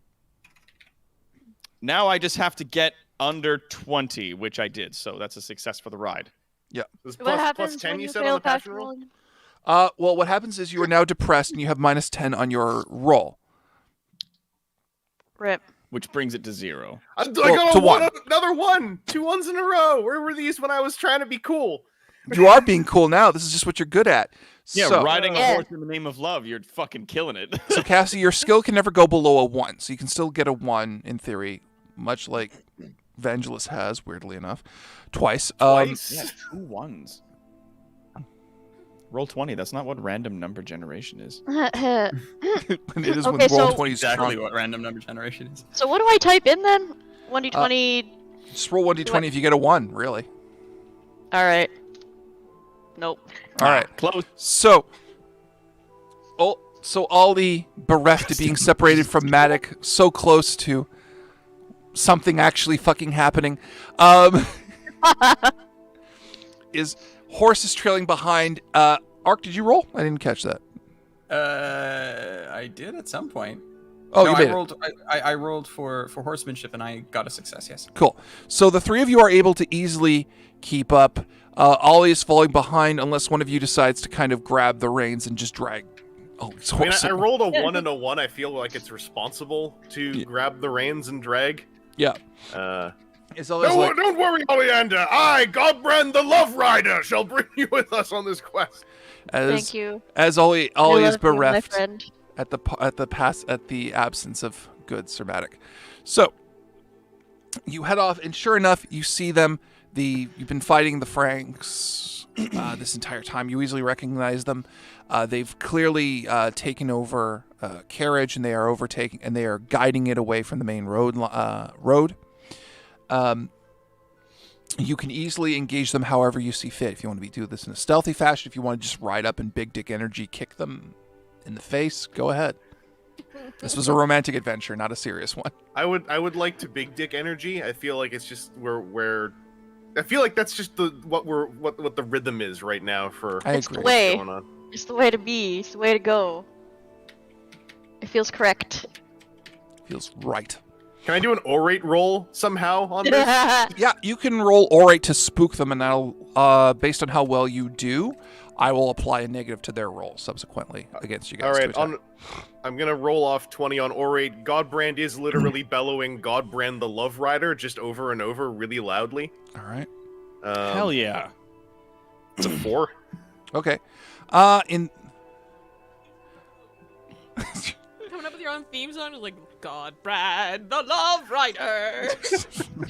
[SPEAKER 4] Now I just have to get under 20, which I did. So that's a success for the ride.
[SPEAKER 3] This
[SPEAKER 2] What
[SPEAKER 3] plus
[SPEAKER 2] happens
[SPEAKER 3] 10
[SPEAKER 2] when
[SPEAKER 3] you
[SPEAKER 2] you
[SPEAKER 3] said
[SPEAKER 2] fail
[SPEAKER 3] on the passion
[SPEAKER 2] passion
[SPEAKER 3] roll?
[SPEAKER 2] roll?
[SPEAKER 1] Well, what happens is you are now depressed and you have minus 10 on your roll.
[SPEAKER 2] Rip.
[SPEAKER 4] Which brings it to 0.
[SPEAKER 3] I
[SPEAKER 1] Well,
[SPEAKER 3] got
[SPEAKER 1] to
[SPEAKER 3] a
[SPEAKER 1] one.
[SPEAKER 3] another one. 2 ones in a row. Where were these when I was trying to be cool?
[SPEAKER 1] You are being cool now. This is just what you're good at.
[SPEAKER 4] Yeah,
[SPEAKER 1] so,
[SPEAKER 4] riding a
[SPEAKER 2] Yeah.
[SPEAKER 4] horse in the name of love, you're fucking killing it.
[SPEAKER 1] So, Cassie, your skill can never go below a 1. So you can still get a 1 in theory, much like Vangelis has, weirdly enough, twice.
[SPEAKER 3] Twice.
[SPEAKER 4] Yeah, 2 ones. Roll 20. That's not what random number generation is.
[SPEAKER 1] And it is
[SPEAKER 2] Okay,
[SPEAKER 1] when roll
[SPEAKER 2] so-
[SPEAKER 1] 20 is
[SPEAKER 5] Exactly
[SPEAKER 1] strong.
[SPEAKER 5] what random number generation is.
[SPEAKER 2] So what do I type in then? 1d20.
[SPEAKER 1] Just roll 1d20 if you get a 1, really.
[SPEAKER 2] All right. Nope.
[SPEAKER 1] All right.
[SPEAKER 4] Close.
[SPEAKER 1] So Ollie, bereft of being separated from Madoc, so close to something actually fucking happening, is horse is trailing behind. Ark, did you roll? I didn't catch that.
[SPEAKER 5] I did at some point.
[SPEAKER 1] Oh,
[SPEAKER 5] no,
[SPEAKER 1] you did.
[SPEAKER 5] I rolled. I rolled for horsemanship and I got a success. Yes.
[SPEAKER 1] Cool. So the three of you are able to easily keep up. Ollie is falling behind unless one of you decides to kind of grab the reins and just drag Ollie's
[SPEAKER 3] I mean,
[SPEAKER 1] horse.
[SPEAKER 3] I rolled a 1 and a 1. I feel like it's responsible to grab the reins and drag.
[SPEAKER 1] Yeah. It's always like,
[SPEAKER 3] Don't worry, Oleander. I, Godbrand the Love Rider, shall bring you with us on this quest.
[SPEAKER 2] Thank you.
[SPEAKER 1] as Ollie
[SPEAKER 2] I
[SPEAKER 1] is
[SPEAKER 2] love you, my
[SPEAKER 1] bereft
[SPEAKER 2] friend.
[SPEAKER 1] at the absence of good Sir Madoc. So you head off, and sure enough, you see them. You've been fighting the Franks this entire time. You easily recognize them. They've clearly taken over a carriage, and they are overtaking, and they are guiding it away from the main road. You can easily engage them however you see fit. If you want to do this in a stealthy fashion, if you want to just ride up and big dick energy kick them in the face, go ahead. This was a romantic adventure, not a serious one.
[SPEAKER 3] I would like to big dick energy. I feel like it's just where I feel like that's just what the rhythm is right now for
[SPEAKER 1] I
[SPEAKER 2] It's the
[SPEAKER 1] agree.
[SPEAKER 2] way.
[SPEAKER 3] going on.
[SPEAKER 2] It's the way to be. It's the way to go. It feels correct.
[SPEAKER 1] Feels right.
[SPEAKER 3] Can I do an orate roll somehow on this?
[SPEAKER 1] Yeah, you can roll orate to spook them, and that'll, based on how well you do, I will apply a negative to their roll subsequently against you guys.
[SPEAKER 3] All right,
[SPEAKER 1] to attack.
[SPEAKER 3] I'm gonna roll off 20 on orate. Godbrand is literally bellowing "Godbrand the Love Rider" just over and over, really loudly.
[SPEAKER 1] All right.
[SPEAKER 4] Hell yeah.
[SPEAKER 3] It's a 4.
[SPEAKER 1] Okay. In
[SPEAKER 6] Coming up with your own theme song is like God, Brad, the Love Rider.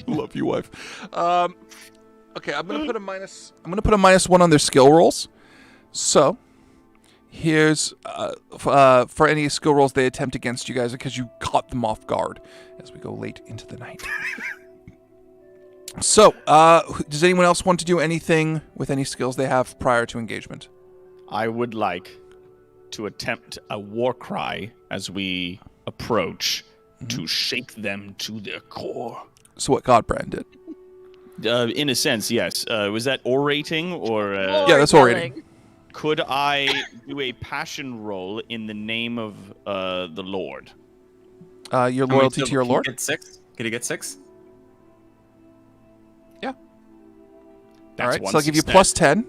[SPEAKER 1] love you, wife. Okay, I'm gonna put a -1 on their skill rolls. So here's for any skill rolls they attempt against you guys because you caught them off guard as we go late into the night. So, does anyone else want to do anything with any skills they have prior to engagement?
[SPEAKER 4] I would like to attempt a war cry as we approach to shake them to their core.
[SPEAKER 1] So what Godbrand did.
[SPEAKER 4] In a sense, yes. Was that orating or?
[SPEAKER 1] Yeah, that's orating.
[SPEAKER 4] Could I do a passion roll in the name of the Lord?
[SPEAKER 1] Your loyalty to your lord?
[SPEAKER 5] Get 6? Could he get 6?
[SPEAKER 1] All right,
[SPEAKER 4] one
[SPEAKER 1] so I'll give you
[SPEAKER 4] success.
[SPEAKER 1] +10.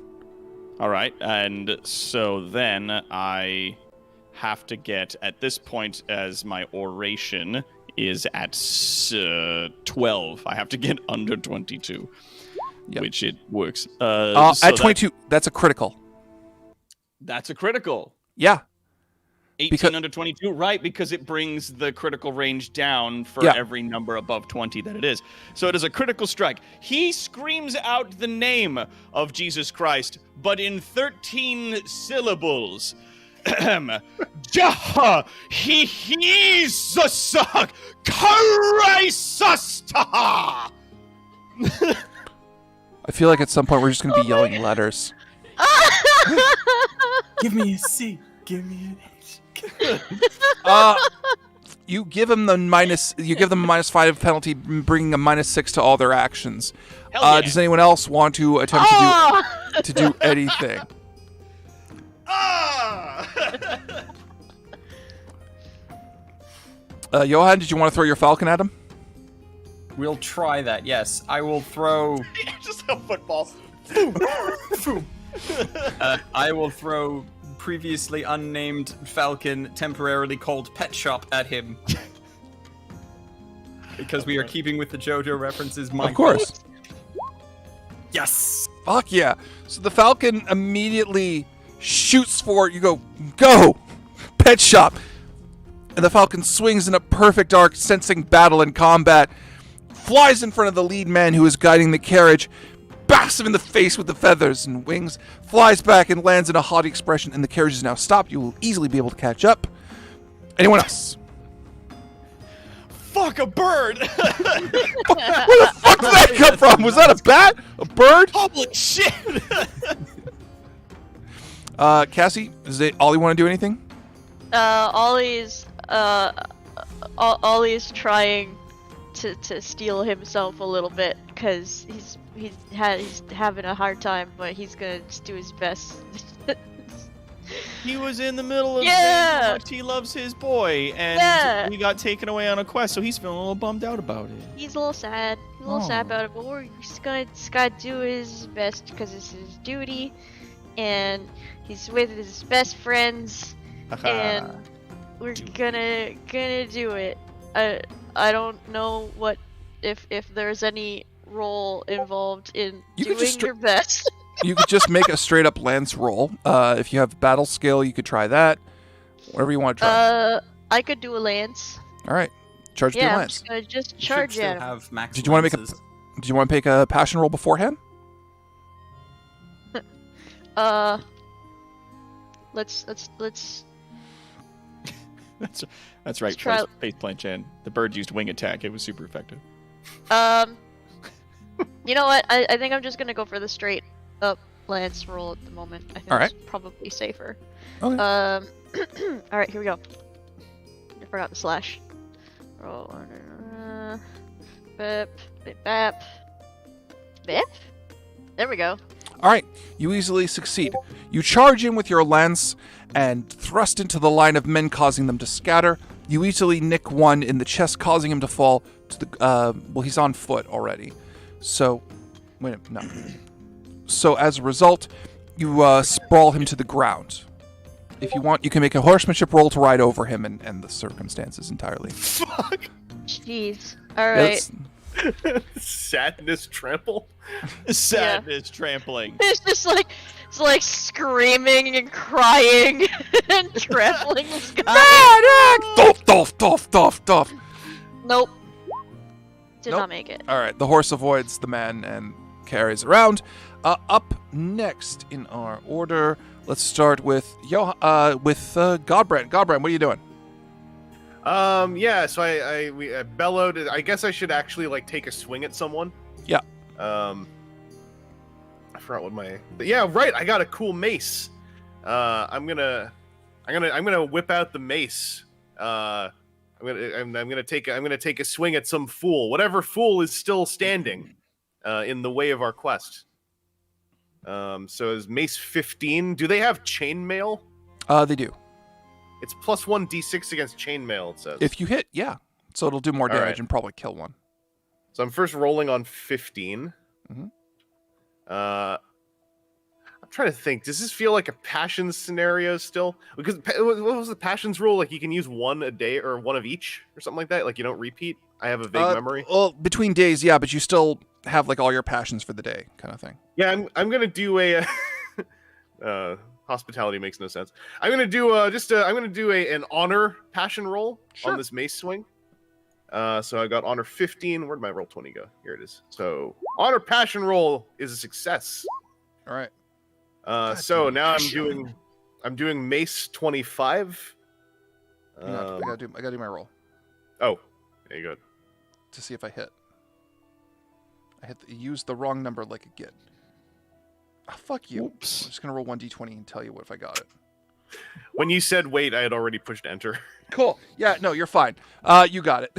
[SPEAKER 4] All right, and so then I have to get, at this point, as my oration is at 12, I have to get under 22,
[SPEAKER 1] Yep.
[SPEAKER 4] which it works.
[SPEAKER 1] At 22, that's a critical.
[SPEAKER 4] That's a critical.
[SPEAKER 1] Yeah.
[SPEAKER 4] 18
[SPEAKER 1] Because-
[SPEAKER 4] under 22, right, because it brings the critical range down for
[SPEAKER 1] Yeah.
[SPEAKER 4] every number above 20 that it is. So it is a critical strike. He screams out the name of Jesus Christ, but in 13 syllables. Jah he's a suck Christa.
[SPEAKER 1] I feel like at some point we're just going to be yelling letters.
[SPEAKER 5] Give me a C. Give me an H.
[SPEAKER 1] You give them the minus. You give them a -5 penalty, bringing a -6 to all their actions.
[SPEAKER 4] Hell yeah.
[SPEAKER 1] Does anyone else want to attempt to do anything? Johan, did you want to throw your falcon at him?
[SPEAKER 5] We'll try that. Yes, I will throw.
[SPEAKER 4] Just a football.
[SPEAKER 5] I will throw previously unnamed falcon, temporarily called Pet Shop, at him. Because we are keeping with the JoJo references.
[SPEAKER 1] Of course.
[SPEAKER 5] Yes.
[SPEAKER 1] Fuck yeah! So the falcon immediately shoots for it. You go, Pet Shop, and the falcon swings in a perfect arc, sensing battle and combat. Flies in front of the lead man who is guiding the carriage, backs him in the face with the feathers and wings, flies back and lands in a haughty expression, and the carriage is now stopped. You will easily be able to catch up. Anyone else?
[SPEAKER 4] Fuck a bird!
[SPEAKER 1] Where the fuck did that come from? Was that a bat? A bird?
[SPEAKER 4] Holy shit!
[SPEAKER 1] Cassie, is it Ollie want to do anything?
[SPEAKER 2] Ollie's trying to steel himself a little bit because he's having a hard time, but he's gonna just do his best.
[SPEAKER 4] He was in the middle of
[SPEAKER 2] Yeah.
[SPEAKER 4] saying how much he loves his boy, and
[SPEAKER 2] Yeah.
[SPEAKER 4] we got taken away on a quest, so he's feeling a little bummed out about it.
[SPEAKER 2] He's a little sad. He's a little sad about it, but we're just gonna do his best because it's his duty, and he's with his best friends, and we're gonna do it. I don't know what if there's any role involved in
[SPEAKER 1] You could
[SPEAKER 2] doing
[SPEAKER 1] just
[SPEAKER 2] your best.
[SPEAKER 1] You could just make a straight up lance roll. If you have battle skill, you could try that. Whatever you want to try.
[SPEAKER 2] I could do a lance.
[SPEAKER 1] All right, charge through
[SPEAKER 2] Yeah, I'm
[SPEAKER 1] lance.
[SPEAKER 2] just gonna just
[SPEAKER 5] You should
[SPEAKER 2] charge
[SPEAKER 5] still
[SPEAKER 2] at him.
[SPEAKER 5] have max
[SPEAKER 1] Did you want to
[SPEAKER 5] lances.
[SPEAKER 1] Did you want to make a passion roll beforehand?
[SPEAKER 2] Let's
[SPEAKER 4] That's right.
[SPEAKER 2] try-
[SPEAKER 4] Face plant Chan. The bird used wing attack. It was super effective.
[SPEAKER 2] you know what? I think I'm just gonna go for the straight up lance roll at the moment. I think
[SPEAKER 1] Alright.
[SPEAKER 2] it's probably safer.
[SPEAKER 1] Okay.
[SPEAKER 2] Alright, here we go. I forgot the slash. Roll. Bip. Bip. Bap. Bip? There we go.
[SPEAKER 1] All right, you easily succeed. You charge in with your lance and thrust into the line of men, causing them to scatter. You easily nick one in the chest, causing him to fall to the. Well, he's on foot already. So, wait, no. So as a result, you sprawl him to the ground. If you want, you can make a horsemanship roll to ride over him and end the circumstances entirely.
[SPEAKER 3] Fuck.
[SPEAKER 2] Jeez.
[SPEAKER 1] Yeah,
[SPEAKER 2] Alright.
[SPEAKER 3] Sadness trample.
[SPEAKER 4] Sadness trampling.
[SPEAKER 2] It's like screaming and crying and trampling this guy.
[SPEAKER 1] Doff, doff, doff, doff, doff.
[SPEAKER 2] Nope. Did
[SPEAKER 1] Nope.
[SPEAKER 2] not make it.
[SPEAKER 1] All right, the horse avoids the man and carries around. Up next in our order, let's start with Godbrand. Godbrand, what are you doing?
[SPEAKER 3] Yeah. So I bellowed. I guess I should actually like take a swing at someone.
[SPEAKER 1] Yeah.
[SPEAKER 3] I forgot what my. Yeah, right. I got a cool mace. I'm gonna whip out the mace. I'm gonna take a swing at some fool, whatever fool is still standing, in the way of our quest. So is mace 15? Do they have chainmail?
[SPEAKER 1] They do.
[SPEAKER 3] It's +1 d6 against chainmail. It says.
[SPEAKER 1] If you hit, yeah. So it'll do more
[SPEAKER 3] All
[SPEAKER 1] damage
[SPEAKER 3] right.
[SPEAKER 1] and probably kill one.
[SPEAKER 3] So I'm first rolling on 15.
[SPEAKER 1] Mhm.
[SPEAKER 3] I'm trying to think. Does this feel like a passions scenario still? Because what was the passions rule? Like you can use one a day or one of each or something like that. Like you don't repeat. I have a vague memory.
[SPEAKER 1] Well, between days, yeah, but you still have like all your passions for the day, kind of thing.
[SPEAKER 3] Yeah, I'm gonna do a. Hospitality makes no sense. I'm gonna do an honor passion roll
[SPEAKER 1] Sure.
[SPEAKER 3] on this mace swing. So I got honor 15. Where'd my roll 20 go? Here it is. So honor passion roll is a success.
[SPEAKER 1] All right.
[SPEAKER 3] So now I'm doing I'm doing mace 25.
[SPEAKER 1] Hang on, I gotta do my roll
[SPEAKER 3] Oh, there you go.
[SPEAKER 1] to see if I hit. I used the wrong number like again. Oh, fuck you.
[SPEAKER 4] Oops.
[SPEAKER 1] I'm just gonna roll 1d20 and tell you if I got it.
[SPEAKER 3] When you said wait, I had already pushed enter.
[SPEAKER 1] Cool. Yeah, no, you're fine. You got it.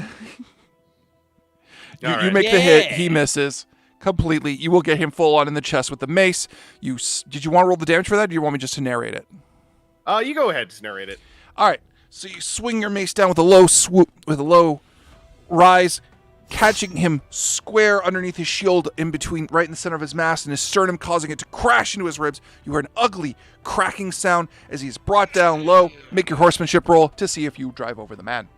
[SPEAKER 1] You
[SPEAKER 3] Alright.
[SPEAKER 1] make the hit. He misses completely. You will get him full on in the chest with the mace. Did you want to roll the damage for that, or do you want me just to narrate it?
[SPEAKER 3] You go ahead, just narrate it.
[SPEAKER 1] All right. So you swing your mace down with a low swoop, with a low rise, catching him square underneath his shield, in between, right in the center of his mass and his sternum, causing it to crash into his ribs. You hear an ugly cracking sound as he's brought down low. Make your horsemanship roll to see if you drive over the man.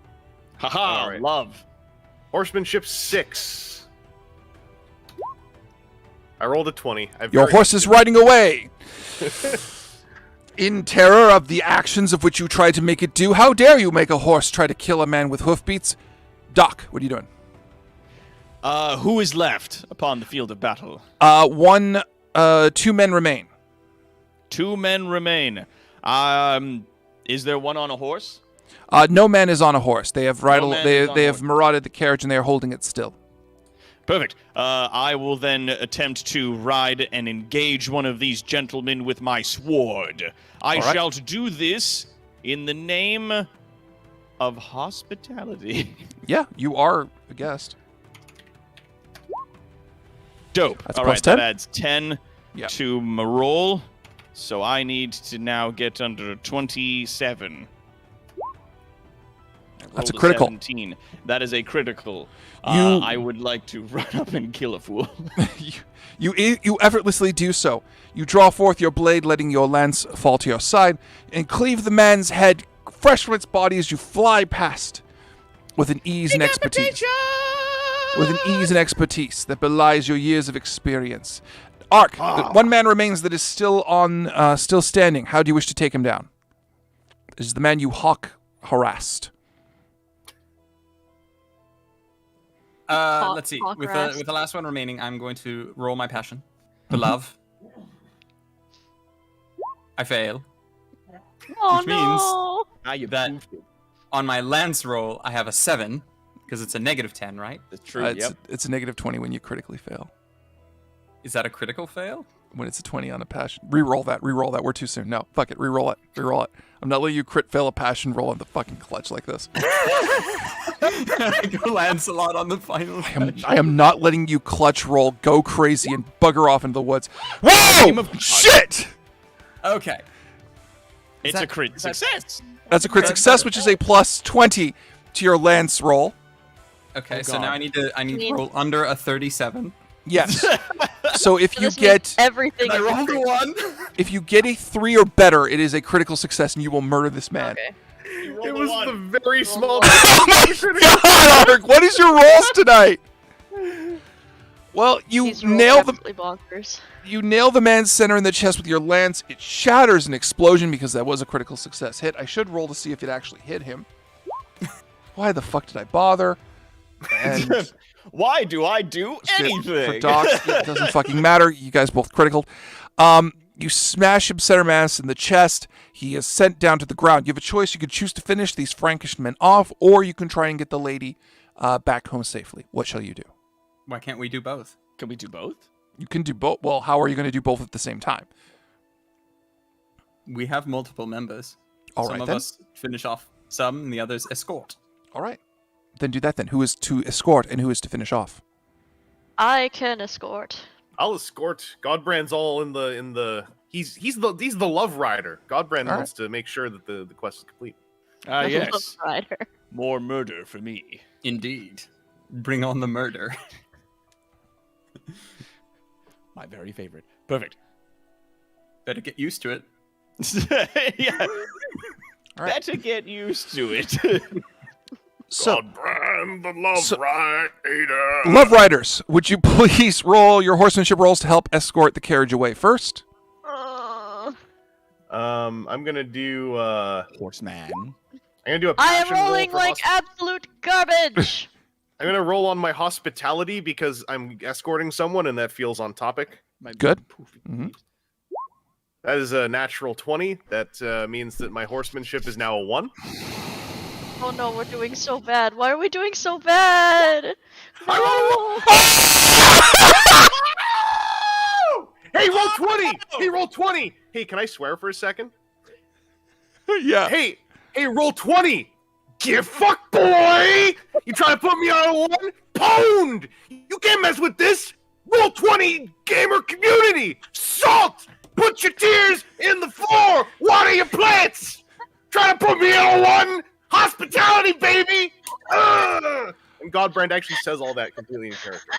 [SPEAKER 4] Haha,
[SPEAKER 3] All right.
[SPEAKER 4] love.
[SPEAKER 3] Horsemanship 6. I rolled a 20.
[SPEAKER 1] Your horse is riding away. In terror of the actions of which you tried to make it do, how dare you make a horse try to kill a man with hoofbeats? Doc, what are you doing?
[SPEAKER 4] Who is left upon the field of battle?
[SPEAKER 1] 2 men remain.
[SPEAKER 4] 2 men remain. Is there one on a horse?
[SPEAKER 1] No man is on a horse. They have
[SPEAKER 4] man is on
[SPEAKER 1] they
[SPEAKER 4] a
[SPEAKER 1] have
[SPEAKER 4] horse.
[SPEAKER 1] marauded the carriage and they are holding it still.
[SPEAKER 4] Perfect. I will then attempt to ride and engage one of these gentlemen with my sword. I
[SPEAKER 1] All right.
[SPEAKER 4] shall do this in the name of hospitality.
[SPEAKER 1] Yeah, you are a guest.
[SPEAKER 4] Dope.
[SPEAKER 1] That's
[SPEAKER 4] All
[SPEAKER 1] plus
[SPEAKER 4] right,
[SPEAKER 1] 10?
[SPEAKER 4] that adds 10
[SPEAKER 1] Yeah.
[SPEAKER 4] to my roll. So I need to now get under 27. I
[SPEAKER 1] That's a
[SPEAKER 4] rolled
[SPEAKER 1] critical.
[SPEAKER 4] 17. That is a critical.
[SPEAKER 1] You-
[SPEAKER 4] I would like to run up and kill a fool.
[SPEAKER 1] You effortlessly do so. You draw forth your blade, letting your lance fall to your side, and cleave the man's head fresh from its body as you fly past with an ease and expertise. With an ease and expertise that belies your years of experience. Ark, the one man remains that is still standing. How do you wish to take him down? This is the man you harassed.
[SPEAKER 5] Let's see.
[SPEAKER 2] Hawk
[SPEAKER 5] With
[SPEAKER 2] rest.
[SPEAKER 5] the last one remaining, I'm going to roll my passion for love. I fail.
[SPEAKER 2] Oh
[SPEAKER 5] Which means-
[SPEAKER 2] no!
[SPEAKER 4] Ah, you
[SPEAKER 5] That-
[SPEAKER 4] boofed it.
[SPEAKER 5] On my lance roll, I have a 7 because it's a -10, right?
[SPEAKER 4] That's true.
[SPEAKER 1] It's a -20 when you critically fail.
[SPEAKER 5] Is that a critical fail?
[SPEAKER 1] When it's a 20 on a passion. Reroll that. We're too soon. No, fuck it. Reroll it. I'm not letting you crit fail a passion roll on the fucking clutch like this.
[SPEAKER 5] I go Lancelot on the final.
[SPEAKER 1] I am not letting you clutch roll, go crazy, and bugger off into the woods. Whoa! Shit!
[SPEAKER 5] Okay.
[SPEAKER 4] It's
[SPEAKER 5] that-
[SPEAKER 4] a crit
[SPEAKER 5] is that-
[SPEAKER 4] success.
[SPEAKER 1] That's a crit success, which is a plus 20 to your lance roll.
[SPEAKER 5] Okay,
[SPEAKER 4] Oh,
[SPEAKER 5] so now
[SPEAKER 4] God.
[SPEAKER 5] I need to
[SPEAKER 2] Means-
[SPEAKER 5] roll under a 37.
[SPEAKER 1] Yes. So if
[SPEAKER 2] So
[SPEAKER 1] you
[SPEAKER 2] this means
[SPEAKER 1] get
[SPEAKER 2] everything.
[SPEAKER 5] I
[SPEAKER 2] is a
[SPEAKER 5] rolled a
[SPEAKER 2] crit.
[SPEAKER 5] 1.
[SPEAKER 1] if you get a 3 or better, it is a critical success, and you will murder this man.
[SPEAKER 2] Okay.
[SPEAKER 3] It was the very small.
[SPEAKER 1] Oh my God, Ark! What is your rolls tonight? Well, you
[SPEAKER 2] These rolls
[SPEAKER 1] nail
[SPEAKER 2] are
[SPEAKER 1] the
[SPEAKER 2] absolutely bonkers.
[SPEAKER 1] you nail the man's center in the chest with your lance. It shatters an explosion because that was a critical success hit. I should roll to see if it actually hit him. Why the fuck did I bother? And
[SPEAKER 4] Why do I do
[SPEAKER 1] for
[SPEAKER 4] anything?
[SPEAKER 1] docs, it doesn't fucking matter. You guys both critical. You smash him center mass in the chest. He is sent down to the ground. You have a choice. You could choose to finish these Frankish men off, or you can try and get the lady back home safely. What shall you do?
[SPEAKER 5] Why can't we do both?
[SPEAKER 4] Can we do both?
[SPEAKER 1] You can do both. Well, how are you going to do both at the same time?
[SPEAKER 5] We have multiple members.
[SPEAKER 1] All
[SPEAKER 5] Some
[SPEAKER 1] right,
[SPEAKER 5] of
[SPEAKER 1] then.
[SPEAKER 5] us finish off some, and the others escort.
[SPEAKER 1] All right. Then do that then. Who is to escort and who is to finish off?
[SPEAKER 2] I can escort.
[SPEAKER 3] I'll escort. Godbrand's all in the. He's the love rider. Godbrand
[SPEAKER 1] All
[SPEAKER 3] wants to make sure that the quest is complete.
[SPEAKER 4] Ah,
[SPEAKER 2] The
[SPEAKER 4] yes.
[SPEAKER 2] Love Rider.
[SPEAKER 4] More murder for me.
[SPEAKER 5] Indeed. Bring on the murder.
[SPEAKER 4] My very favorite. Perfect.
[SPEAKER 5] Better get used to it.
[SPEAKER 4] Yeah.
[SPEAKER 1] All right.
[SPEAKER 4] Better get used to it.
[SPEAKER 1] So,
[SPEAKER 3] Godbrand, the love
[SPEAKER 1] So-
[SPEAKER 3] rider.
[SPEAKER 1] Love Riders, would you please roll your horsemanship rolls to help escort the carriage away first?
[SPEAKER 3] I'm gonna do.
[SPEAKER 4] Horseman.
[SPEAKER 3] I'm gonna do a.
[SPEAKER 2] I am
[SPEAKER 3] passion roll
[SPEAKER 2] rolling
[SPEAKER 3] for
[SPEAKER 2] like absolute garbage.
[SPEAKER 3] I'm gonna roll on my hospitality because I'm escorting someone and that feels on topic.
[SPEAKER 4] My
[SPEAKER 1] Good.
[SPEAKER 4] poofy
[SPEAKER 1] Mhm.
[SPEAKER 4] feet.
[SPEAKER 3] That is a natural 20. That means that my horsemanship is now a 1.
[SPEAKER 2] Oh no, we're doing so bad. Why are we doing so bad? No.
[SPEAKER 3] Hey, roll 20! Hey, roll 20! Hey, can I swear for a second?
[SPEAKER 1] Yeah.
[SPEAKER 3] Hey, roll 20! Get fucked, boy! You trying to put me on a 1? Pwned! You can't mess with this! Roll 20 gamer community! Salt! Put your tears in the floor! Water your plants! Trying to put me on a 1? Hospitality, baby! Ugh! And Godbrand actually says all that completely in character.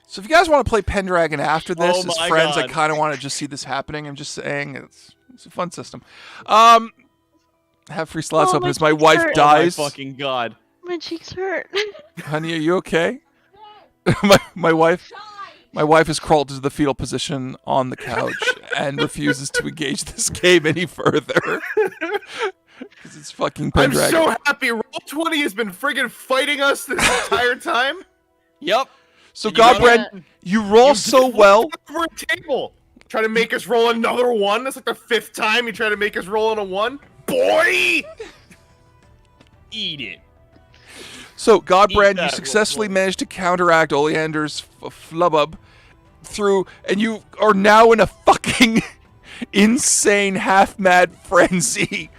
[SPEAKER 1] So if you guys want to play Pendragon after this
[SPEAKER 4] Oh
[SPEAKER 1] as
[SPEAKER 4] my
[SPEAKER 1] friends, I
[SPEAKER 4] God.
[SPEAKER 1] kind of want to just see this happening. I'm just saying it's a fun system. Have free slots
[SPEAKER 2] Oh,
[SPEAKER 1] open
[SPEAKER 2] my
[SPEAKER 1] as my
[SPEAKER 2] cheeks
[SPEAKER 1] wife
[SPEAKER 2] hurt.
[SPEAKER 1] dies.
[SPEAKER 4] Oh my fucking god.
[SPEAKER 2] My cheeks hurt.
[SPEAKER 1] Honey, are you okay? my wife has crawled into the fetal position on the couch and refuses to engage this game any further. Because it's fucking
[SPEAKER 3] I'm
[SPEAKER 1] Pendragon.
[SPEAKER 3] so happy Roll20 has been friggin' fighting us this entire time.
[SPEAKER 4] Yep.
[SPEAKER 1] So
[SPEAKER 4] And you got
[SPEAKER 1] Godbrand, you roll so well.
[SPEAKER 3] Over a table. Try to make us roll another 1. That's like the 5th time you try to make us roll on a 1. Boy!
[SPEAKER 4] Eat it.
[SPEAKER 1] So
[SPEAKER 4] Eat
[SPEAKER 1] Godbrand, you
[SPEAKER 4] that,
[SPEAKER 1] successfully
[SPEAKER 4] Roll20.
[SPEAKER 1] managed to counteract Oleander's flubbub through, and you are now in a fucking insane half-mad frenzy,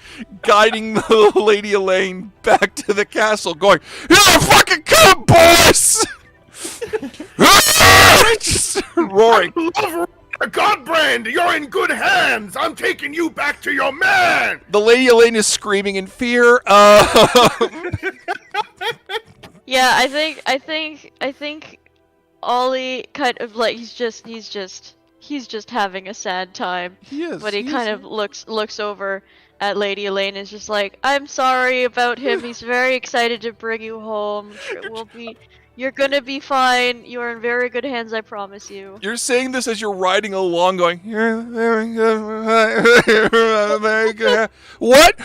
[SPEAKER 1] guiding the Lady Elaine back to the castle, going, "Here I fucking come, boys!" Just roaring.
[SPEAKER 3] Love Godbrand, you're in good hands. I'm taking you back to your man.
[SPEAKER 1] The Lady Elaine is screaming in fear.
[SPEAKER 2] Yeah, I think Ollie kind of like he's just having a sad time.
[SPEAKER 1] He is.
[SPEAKER 2] But he kind of looks over at Lady Elaine and is just like, I'm sorry about him. He's very excited to bring you home. You're gonna be fine. You're in very good hands, I promise you.
[SPEAKER 1] You're saying this as you're riding along, going, "You're very good, very good." What?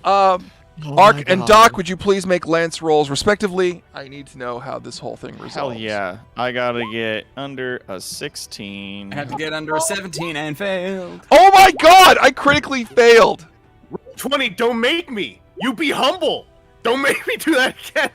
[SPEAKER 1] Ark and Doc, would you please make Lance rolls respectively? I need to know how this whole thing resolves.
[SPEAKER 4] Hell yeah. I gotta get under a 16.
[SPEAKER 5] I had to get under a 17 and failed.
[SPEAKER 1] Oh my god! I critically failed.
[SPEAKER 3] 20, don't make me. You be humble. Don't make me do that again.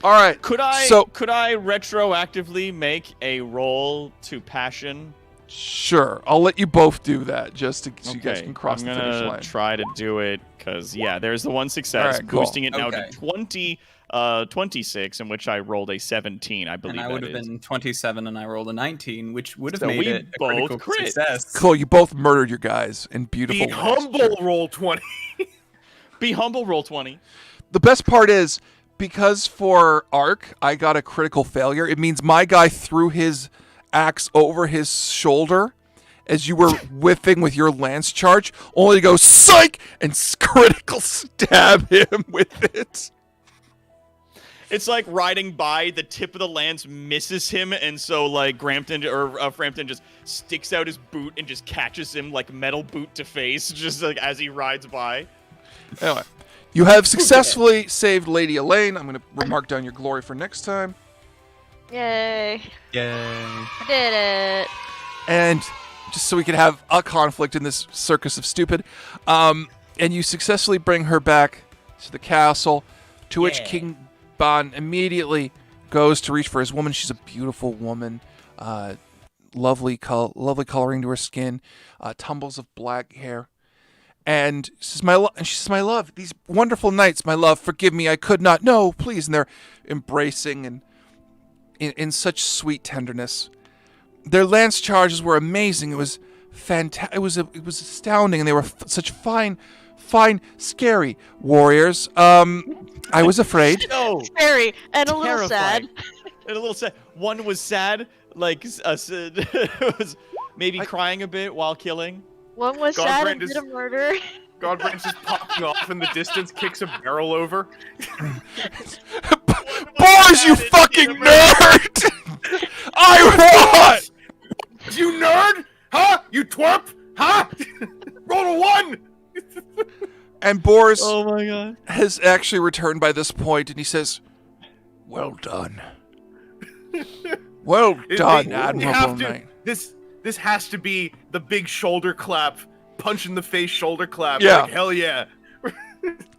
[SPEAKER 1] All right.
[SPEAKER 4] Could I
[SPEAKER 1] So-
[SPEAKER 4] retroactively make a roll to passion?
[SPEAKER 1] Sure. I'll let you both do that just so you guys can cross
[SPEAKER 4] I'm
[SPEAKER 1] the finish
[SPEAKER 4] gonna
[SPEAKER 1] line.
[SPEAKER 4] try to do it because yeah, there's the one success,
[SPEAKER 1] Alright, cool.
[SPEAKER 4] boosting it now
[SPEAKER 5] Okay.
[SPEAKER 4] to 26, in which I rolled a 17, I believe
[SPEAKER 5] And I would have
[SPEAKER 4] that is.
[SPEAKER 5] been 27 and I rolled a 19, which would have
[SPEAKER 4] So
[SPEAKER 5] made
[SPEAKER 4] we
[SPEAKER 5] it a
[SPEAKER 4] both
[SPEAKER 5] critical
[SPEAKER 4] crit.
[SPEAKER 5] success.
[SPEAKER 1] Cool. You both murdered your guys in beautiful
[SPEAKER 3] Be
[SPEAKER 1] ways.
[SPEAKER 3] humble, Roll20.
[SPEAKER 4] Be humble, roll 20.
[SPEAKER 1] The best part is, because for Ark, I got a critical failure, it means my guy threw his axe over his shoulder as you were whiffing with your lance charge, only to go psych and critical stab him with it.
[SPEAKER 4] It's like riding by, the tip of the lance misses him, and so like Frampton just sticks out his boot and just catches him like metal boot to face, just like as he rides by.
[SPEAKER 1] Anyway, you have successfully saved Lady Elaine. I'm going to mark down your glory for next time.
[SPEAKER 2] Yay.
[SPEAKER 5] Yay.
[SPEAKER 2] I did it.
[SPEAKER 1] And just so we can have a conflict in this circus of stupid, and you successfully bring her back to the castle, to which King Ban immediately goes to reach for his woman. She's a beautiful woman, lovely coloring to her skin, tumbles of black hair. And she says, my love, these wonderful nights, my love, forgive me, I could not. No, please. And they're embracing and in such sweet tenderness. Their lance charges were amazing. It was fantastic. It was astounding, and they were such fine, scary warriors. I was afraid.
[SPEAKER 4] No,
[SPEAKER 2] Scary and a little sad.
[SPEAKER 4] terrifying. And a little sad. One was sad, like was maybe crying a bit while killing.
[SPEAKER 2] One was
[SPEAKER 3] God,
[SPEAKER 2] sad
[SPEAKER 3] Brand
[SPEAKER 2] and
[SPEAKER 3] is-
[SPEAKER 2] did a murder.
[SPEAKER 3] Godbrand's just popping off in the distance, kicks a barrel over.
[SPEAKER 1] Boys, you fucking nerd! I won!
[SPEAKER 3] You nerd? Huh? You twerp? Huh? Roll a 1!
[SPEAKER 1] And Boris
[SPEAKER 4] Oh my god.
[SPEAKER 1] has actually returned by this point, and he says, "Well done." Well done,
[SPEAKER 3] We
[SPEAKER 1] Admirable
[SPEAKER 3] have to.
[SPEAKER 1] Knight.
[SPEAKER 3] This has to be the big shoulder clap, punch in the face shoulder clap.
[SPEAKER 1] Yeah.
[SPEAKER 3] Like, hell yeah.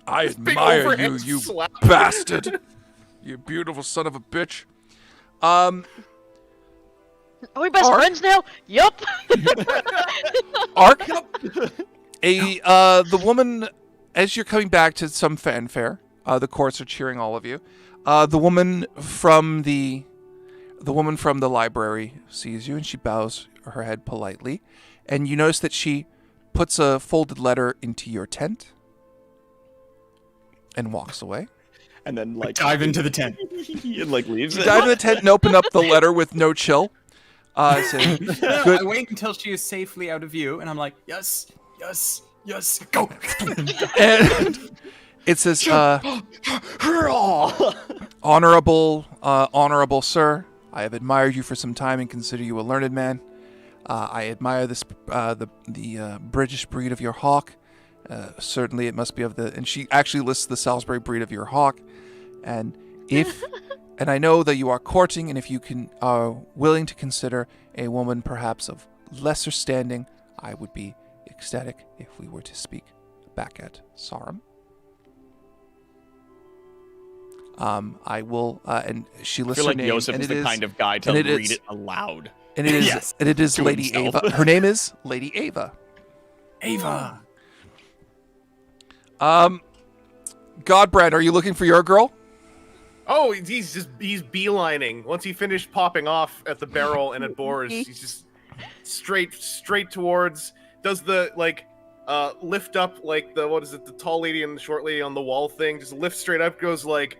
[SPEAKER 1] I
[SPEAKER 3] Big
[SPEAKER 1] admire you,
[SPEAKER 3] overhead
[SPEAKER 1] you
[SPEAKER 3] slap.
[SPEAKER 1] bastard. You beautiful son of a bitch.
[SPEAKER 2] Are we best
[SPEAKER 1] Ark?
[SPEAKER 2] friends now? Yup.
[SPEAKER 1] Ark, the woman, as you're coming back to some fanfare, the courts are cheering all of you. The woman from the library sees you and she bows her head politely, and you notice that she puts a folded letter into your tent and walks away.
[SPEAKER 4] And then like
[SPEAKER 5] Dive into the tent.
[SPEAKER 4] and like leaves
[SPEAKER 1] You
[SPEAKER 4] it.
[SPEAKER 1] dive in the tent and open up the letter with no chill. Saying,
[SPEAKER 5] I wait until she is safely out of view, and I'm like, yes, yes, yes, go.
[SPEAKER 1] and it says, honorable sir, I have admired you for some time and consider you a learned man. I admire the British breed of your hawk. Certainly, it must be of the. And she actually lists the Salisbury breed of your hawk. And and I know that you are courting, and if you are willing to consider a woman perhaps of lesser standing, I would be ecstatic if we were to speak back at Sarum. I will, and she
[SPEAKER 4] I
[SPEAKER 1] lists
[SPEAKER 4] feel
[SPEAKER 1] her
[SPEAKER 4] like
[SPEAKER 1] name,
[SPEAKER 4] Joseph
[SPEAKER 1] and
[SPEAKER 4] is
[SPEAKER 1] it
[SPEAKER 4] the
[SPEAKER 1] is,
[SPEAKER 4] kind of guy to
[SPEAKER 1] and it
[SPEAKER 4] read
[SPEAKER 1] is-
[SPEAKER 4] it aloud.
[SPEAKER 1] and it is,
[SPEAKER 5] Yes,
[SPEAKER 1] and it is
[SPEAKER 4] to
[SPEAKER 1] Lady
[SPEAKER 4] himself.
[SPEAKER 1] Ava. Her name is Lady Ava.
[SPEAKER 5] Ava.
[SPEAKER 1] Godbrand, are you looking for your girl?
[SPEAKER 3] Oh, he's beelining. Once he finished popping off at the barrel and at Boars, he's just straight towards. Does the lift up like the the tall lady and the short lady on the wall thing? Just lift straight up, goes like,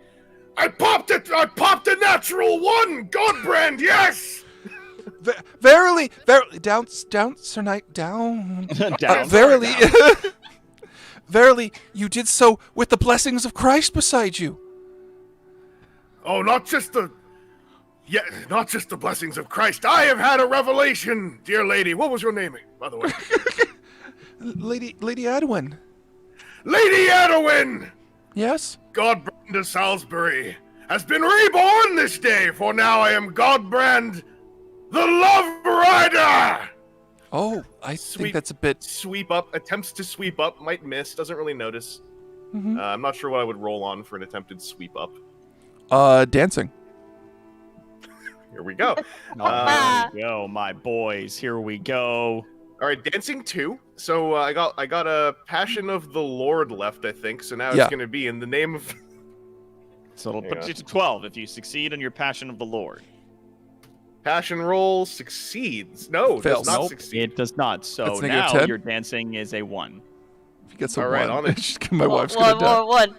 [SPEAKER 3] I popped a natural one, Godbrand, yes.
[SPEAKER 1] Verily, down, Sir Knight, down.
[SPEAKER 4] Down.
[SPEAKER 1] Verily, verily, you did so with the blessings of Christ beside you.
[SPEAKER 3] Oh, not just the blessings of Christ. I have had a revelation, dear lady. What was your name, by the way?
[SPEAKER 1] Lady Edwin.
[SPEAKER 3] Lady Edwin!
[SPEAKER 1] Yes?
[SPEAKER 3] Godbrand of Salisbury has been reborn this day, for now I am Godbrand, the Love Rider!
[SPEAKER 1] Oh, I
[SPEAKER 3] Sweet.
[SPEAKER 1] think that's a bit...
[SPEAKER 3] Sweep up, attempts to sweep up, might miss, doesn't really notice.
[SPEAKER 1] Mhm.
[SPEAKER 3] I'm not sure what I would roll on for an attempted sweep up.
[SPEAKER 1] Dancing.
[SPEAKER 3] Here we go.
[SPEAKER 4] Here we go, my boys. Here we go.
[SPEAKER 3] All right, dancing 2. So I got a Passion of the Lord left, I think. So now
[SPEAKER 1] Yeah.
[SPEAKER 3] it's going to be in the name of...
[SPEAKER 4] So it'll
[SPEAKER 3] Hang
[SPEAKER 4] put
[SPEAKER 3] on.
[SPEAKER 4] you to 12 if you succeed on your passion of the Lord.
[SPEAKER 3] Passion roll succeeds. No,
[SPEAKER 1] Fails.
[SPEAKER 3] does not
[SPEAKER 4] Nope,
[SPEAKER 3] succeed.
[SPEAKER 4] it does not. So
[SPEAKER 1] That's
[SPEAKER 4] now
[SPEAKER 1] -10?
[SPEAKER 4] your dancing is a 1.
[SPEAKER 1] If you get some
[SPEAKER 3] All right,
[SPEAKER 1] one,
[SPEAKER 3] on it.
[SPEAKER 1] my wife's gonna die.
[SPEAKER 2] One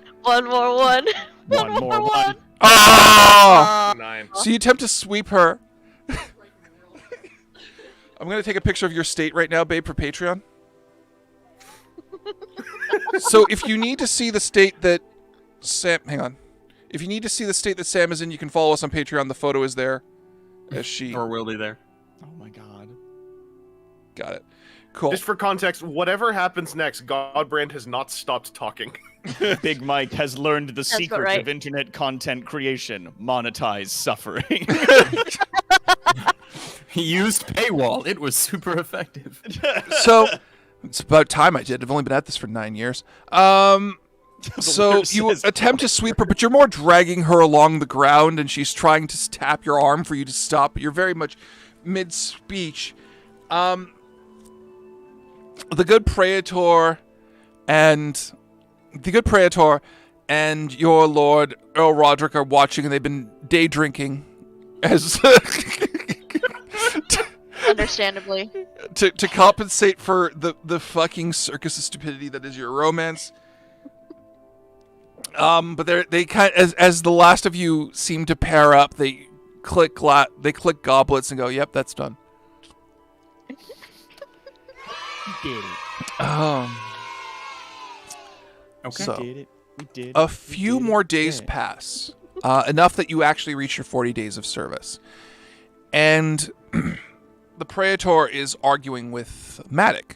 [SPEAKER 2] more one.
[SPEAKER 4] One more one.
[SPEAKER 1] Ah!
[SPEAKER 3] 9.
[SPEAKER 1] So you attempt to sweep her. I'm gonna take a picture of your state right now, babe, for Patreon. So if you need to see the state that Sam, hang on. If you need to see the state that Sam is in, you can follow us on Patreon. The photo is there. As she
[SPEAKER 5] Or will be there.
[SPEAKER 4] Oh my god.
[SPEAKER 1] got it. Cool.
[SPEAKER 3] Just for context, whatever happens next, Godbrand has not stopped talking.
[SPEAKER 4] Big Mike has learned the
[SPEAKER 2] about
[SPEAKER 4] secret
[SPEAKER 2] right.
[SPEAKER 4] of internet content creation. Monetize suffering.
[SPEAKER 5] He used paywall. It was super effective.
[SPEAKER 1] So it's about time I did. I've only been at this for 9 years. So
[SPEAKER 4] word
[SPEAKER 1] you
[SPEAKER 4] says
[SPEAKER 1] attempt to sweep her, but you're more dragging her along the ground, and she's trying to tap your arm for you to stop. But you're very much mid-speech. The good praetor and your lord Earl Roderick are watching, and they've been day drinking as
[SPEAKER 2] Understandably.
[SPEAKER 1] to compensate for the fucking circus of stupidity that is your romance. But they kind as the last of you seem to pair up, they click goblets and go, "Yep, that's done."
[SPEAKER 4] Did it.
[SPEAKER 5] Okay.
[SPEAKER 1] So
[SPEAKER 4] Did it. We did.
[SPEAKER 1] a
[SPEAKER 4] it. We
[SPEAKER 1] few
[SPEAKER 4] did
[SPEAKER 1] more
[SPEAKER 4] it.
[SPEAKER 1] days
[SPEAKER 4] Yeah.
[SPEAKER 1] pass, enough that you actually reach your 40 days of service, and the praetor is arguing with Madoc,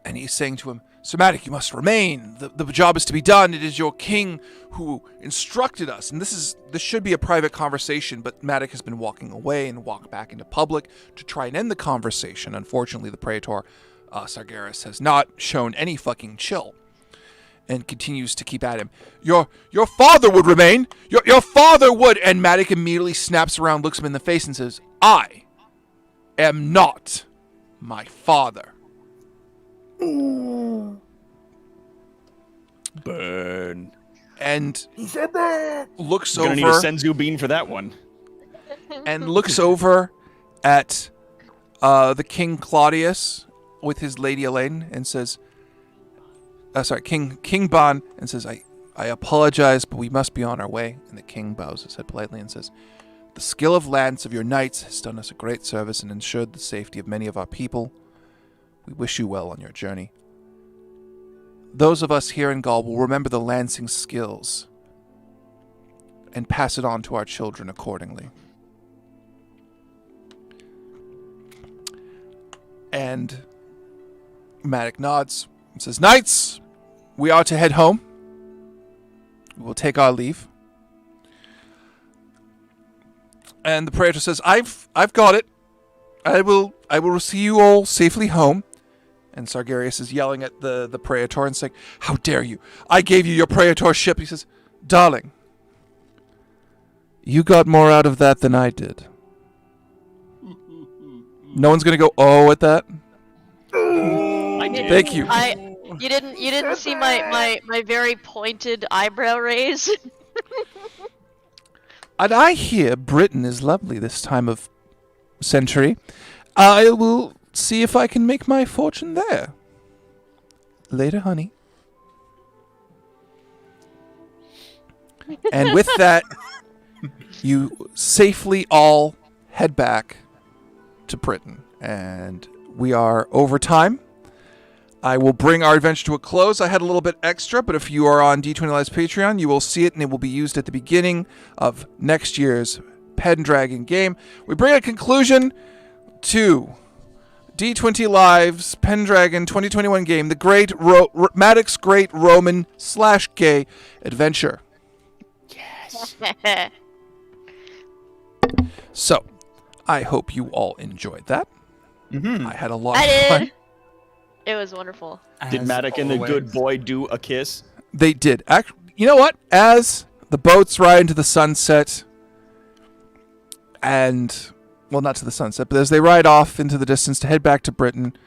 [SPEAKER 1] and he's saying to him, Sir Madoc, you must remain. The job is to be done. It is your king who instructed us. And this should be a private conversation, but Madoc has been walking away and walked back into public to try and end the conversation. Unfortunately, the Praetor, Sargeras, has not shown any fucking chill and continues to keep at him. Your father would remain. Your father would. And Madoc immediately snaps around, looks him in the face, and says, I am not my father.
[SPEAKER 4] Burn.
[SPEAKER 1] And looks
[SPEAKER 4] Gonna
[SPEAKER 1] over
[SPEAKER 4] need a senzu bean for that one.
[SPEAKER 1] and looks over at the King Claudius with his Lady Elaine and says, King Ban, and says, I apologize, but we must be on our way. And the king bows his head politely and says, the skill of lance of your knights has done us a great service and ensured the safety of many of our people. We wish you well on your journey. Those of us here in Gaul will remember the lancing skills and pass it on to our children accordingly. And Madoc nods and says, Knights, we are to head home. We will take our leave. And the Praetor says, I've got it. I will see you all safely home. And Sargeras is yelling at the Praetor and saying, how dare you? I gave you your Praetorship. He says, darling, you got more out of that than I did. No one's going to go, oh, at that?
[SPEAKER 4] I did.
[SPEAKER 1] Thank you.
[SPEAKER 2] You didn't see my very pointed eyebrow raise.
[SPEAKER 1] And I hear Britain is lovely this time of century. I will see if I can make my fortune there. Later, honey. And with that, you safely all head back to Britain. And we are over time. I will bring our adventure to a close. I had a little bit extra, but if you are on D20 Live's Patreon, you will see it, and it will be used at the beginning of next year's Pendragon game. We bring a conclusion to D20 Live's Pendragon 2021 game, the great Madoc's Great Roman / Gay Adventure.
[SPEAKER 4] Yes.
[SPEAKER 1] So, I hope you all enjoyed that.
[SPEAKER 5] Mm-hmm.
[SPEAKER 1] I had a lot
[SPEAKER 2] I
[SPEAKER 1] of fun.
[SPEAKER 2] did. It was wonderful.
[SPEAKER 4] Did Madoc and the good boy do a kiss?
[SPEAKER 1] They did. You know what? As the boats ride into the sunset, and, well, not to the sunset, but as they ride off into the distance to head back to Britain,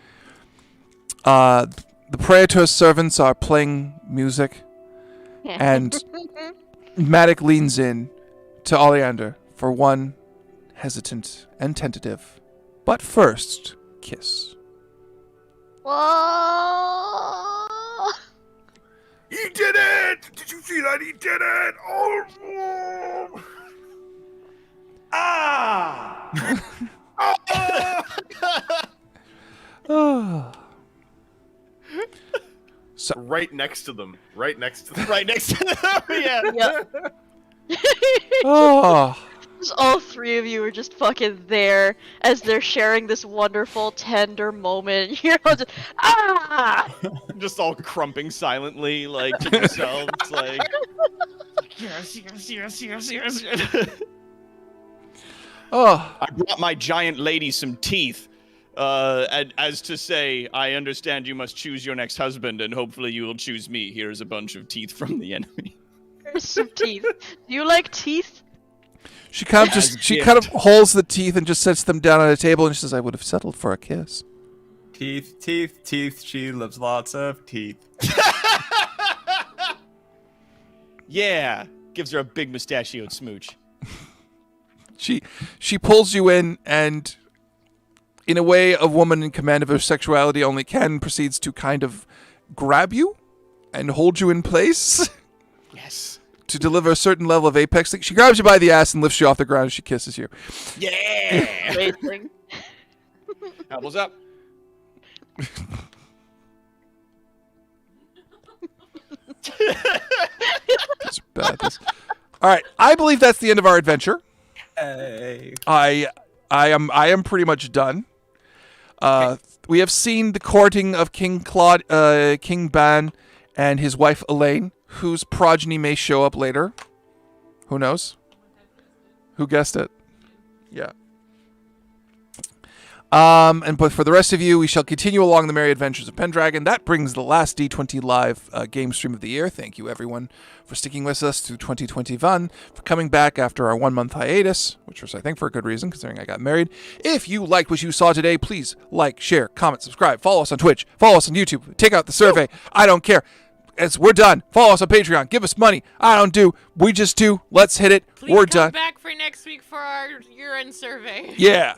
[SPEAKER 1] the Praetor's servants are playing music, and Madoc leans in to Oleander for one hesitant and tentative, but first, kiss.
[SPEAKER 2] Whoa!
[SPEAKER 3] He did it! Did you see that? He did it! Oh! Ah!
[SPEAKER 1] So,
[SPEAKER 3] Right next to them. Right next to them.
[SPEAKER 4] Right next to them. Yeah.
[SPEAKER 2] Yep.
[SPEAKER 1] oh,
[SPEAKER 2] All three of you are just fucking there as they're sharing this wonderful, tender moment. You're all just,
[SPEAKER 4] Just all crumping silently, like to yourselves, like. Yes.
[SPEAKER 1] oh,
[SPEAKER 4] I brought my giant lady some teeth. As to say, I understand you must choose your next husband, and hopefully you will choose me. Here's a bunch of teeth from the enemy.
[SPEAKER 2] There's some teeth. Do you like teeth?
[SPEAKER 1] she kind of kind of holds the teeth and just sets them down on a table and she says, I would have settled for a kiss.
[SPEAKER 5] Teeth, teeth, teeth. She loves lots of teeth.
[SPEAKER 4] Yeah, gives her a big mustachioed smooch.
[SPEAKER 1] She pulls you in and, in a way a woman in command of her sexuality only can, proceeds to kind of grab you and hold you in place
[SPEAKER 4] Yes.
[SPEAKER 1] to deliver a certain level of apex. She grabs you by the ass and lifts you off the ground as she kisses you.
[SPEAKER 4] Yeah.
[SPEAKER 2] Amazing.
[SPEAKER 4] Elbows up.
[SPEAKER 1] These are bad. All right, I believe that's the end of our adventure.
[SPEAKER 5] Hey.
[SPEAKER 1] I am pretty much done. We have seen the courting of King Ban and his wife Elaine, whose progeny may show up later. Who knows? Who guessed it? Yeah. But for the rest of you, we shall continue along the merry adventures of Pendragon. That brings the last D20 live game stream of the year. Thank you, everyone, for sticking with us through 2021, for coming back after our 1 month hiatus, which was, I think, for a good reason, considering I got married. If you liked what you saw today, please like, share, comment, subscribe, follow us on Twitch, follow us on YouTube, take out the survey. I don't care. We're done. Follow us on Patreon. Give us money. I don't do. We just do. Let's hit it.
[SPEAKER 6] Please
[SPEAKER 1] We're
[SPEAKER 6] come
[SPEAKER 1] done.
[SPEAKER 6] back for next week for our year-end survey.
[SPEAKER 1] Yeah.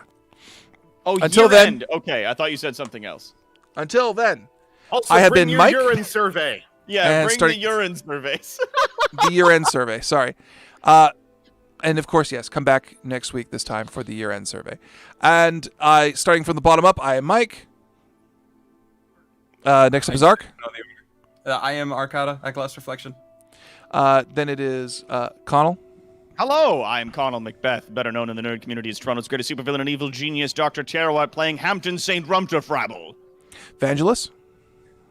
[SPEAKER 4] Oh,
[SPEAKER 1] Until then-
[SPEAKER 4] Okay, I thought you said something else.
[SPEAKER 1] Until then,
[SPEAKER 3] Also,
[SPEAKER 1] I have
[SPEAKER 3] bring
[SPEAKER 1] been
[SPEAKER 3] your
[SPEAKER 1] Mike.
[SPEAKER 3] urine survey.
[SPEAKER 4] Yeah,
[SPEAKER 1] And
[SPEAKER 4] bring
[SPEAKER 1] starting-
[SPEAKER 4] the urine surveys.
[SPEAKER 1] The year-end survey. Sorry. And of course, yes, come back next week this time for the year-end survey. And starting from the bottom up, I am Mike. Next up is Ark.
[SPEAKER 5] I am Arcada at Glass Reflection.
[SPEAKER 1] Then it is Connell.
[SPEAKER 4] Hello, I'm Connell Macbeth, better known in the nerd community as Toronto's greatest supervillain and evil genius, Dr. Terrawat, playing Hampton St. Rumterfrabble.
[SPEAKER 1] Vangelis.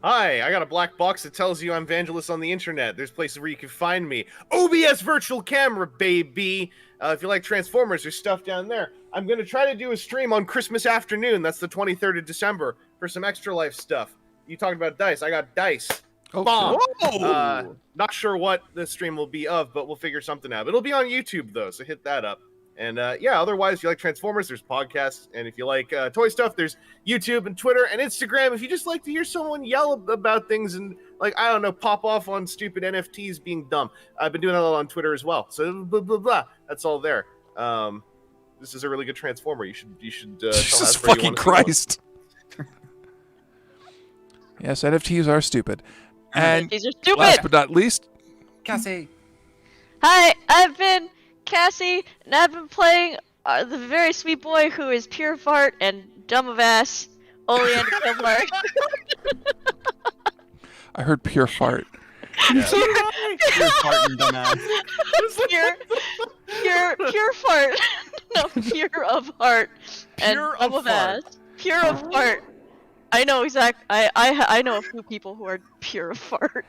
[SPEAKER 3] Hi, I got a black box that tells you I'm Vangelis on the internet. There's places where you can find me. OBS virtual camera, baby. If you like Transformers, there's stuff down there. I'm going to try to do a stream on Christmas afternoon. That's the 23rd of December for some Extra Life stuff. You talked about dice. I got dice.
[SPEAKER 1] Oh,
[SPEAKER 3] Bomb.
[SPEAKER 4] Whoa!
[SPEAKER 3] Not sure what the stream will be of, but we'll figure something out. It'll be on YouTube, though, so hit that up. And yeah, otherwise, if you like Transformers, there's podcasts. And if you like toy stuff, there's YouTube and Twitter and Instagram. If you just like to hear someone yell about things and, like, I don't know, pop off on stupid NFTs being dumb, I've been doing that on Twitter as well. So, blah, blah, blah. That's all there. This is a really good Transformer. You should tell
[SPEAKER 1] Jesus
[SPEAKER 3] Hasbro you
[SPEAKER 1] fucking
[SPEAKER 3] wanna see one.
[SPEAKER 1] Christ. Yes, NFTs are stupid. And
[SPEAKER 2] These are stupid.
[SPEAKER 1] last but not least,
[SPEAKER 5] Cassie.
[SPEAKER 2] Hi, I've been Cassie, and I've been playing the very sweet boy who is pure fart and dumb of ass, Oleander Pilmark.
[SPEAKER 1] I heard pure fart.
[SPEAKER 5] You're farting, dumbass.
[SPEAKER 2] Pure fart. No, pure of heart. And
[SPEAKER 4] Pure
[SPEAKER 2] dumb
[SPEAKER 4] of
[SPEAKER 2] of ass.
[SPEAKER 4] fart.
[SPEAKER 2] Pure of fart. I know I know a few people who are pure of fart.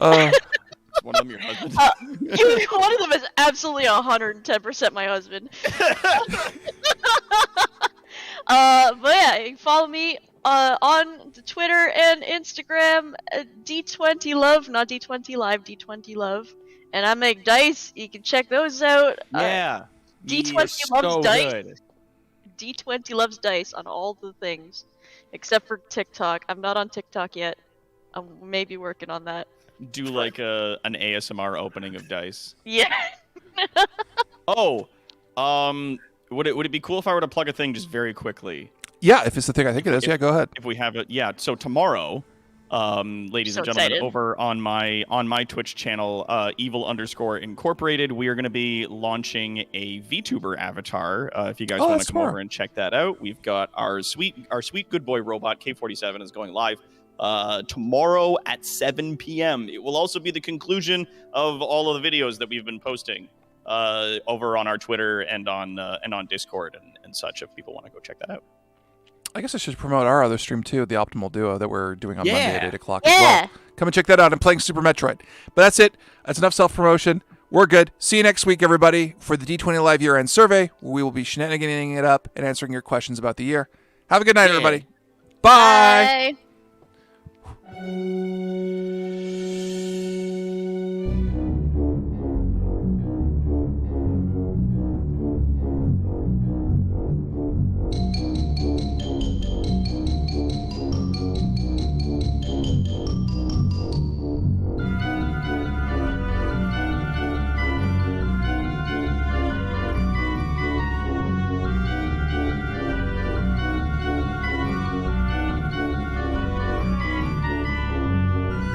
[SPEAKER 1] Uh,
[SPEAKER 4] Is one of them your husband?
[SPEAKER 2] One of them is absolutely 110% my husband. But yeah, you can follow me on the Twitter and Instagram, D20 Love, not D20 Live, D20 Love. And I make dice. You can check those out.
[SPEAKER 4] Yeah.
[SPEAKER 2] D20
[SPEAKER 4] You're
[SPEAKER 2] loves
[SPEAKER 4] so
[SPEAKER 2] dice.
[SPEAKER 4] good.
[SPEAKER 2] D20 loves dice on all the things, except for TikTok. I'm not on TikTok yet. I'm maybe working on that.
[SPEAKER 4] Do like an ASMR opening of dice.
[SPEAKER 2] Yeah.
[SPEAKER 4] Oh, would it be cool if I were to plug a thing just very quickly?
[SPEAKER 1] yeah, if it's the thing I think it is, yeah, go ahead.
[SPEAKER 4] If we have it, yeah. So tomorrow, ladies
[SPEAKER 2] So
[SPEAKER 4] and gentlemen,
[SPEAKER 2] excited.
[SPEAKER 4] over on my Twitch channel, Evil_Incorporated, we are going to be launching a VTuber avatar. If you guys
[SPEAKER 1] Oh,
[SPEAKER 4] want
[SPEAKER 1] that's
[SPEAKER 4] to come
[SPEAKER 1] smart.
[SPEAKER 4] over and check that out, we've got our sweet good boy robot K47 is going live tomorrow at 7 p.m. It will also be the conclusion of all of the videos that we've been posting over on our Twitter and on Discord and such. If people want to go check that out.
[SPEAKER 1] I guess I should promote our other stream too, the Optimal Duo that we're doing on Monday at
[SPEAKER 4] Yeah.
[SPEAKER 1] 8 o'clock as
[SPEAKER 2] Yeah.
[SPEAKER 1] well. Come and check that out. I'm playing Super Metroid. But that's it. That's enough self-promotion. We're good. See you next week, everybody, for the D20 Live year-end survey. We will be shenaniganing it up and answering your questions about the year. Have a good night,
[SPEAKER 4] Yeah.
[SPEAKER 1] everybody. Bye.
[SPEAKER 2] Bye.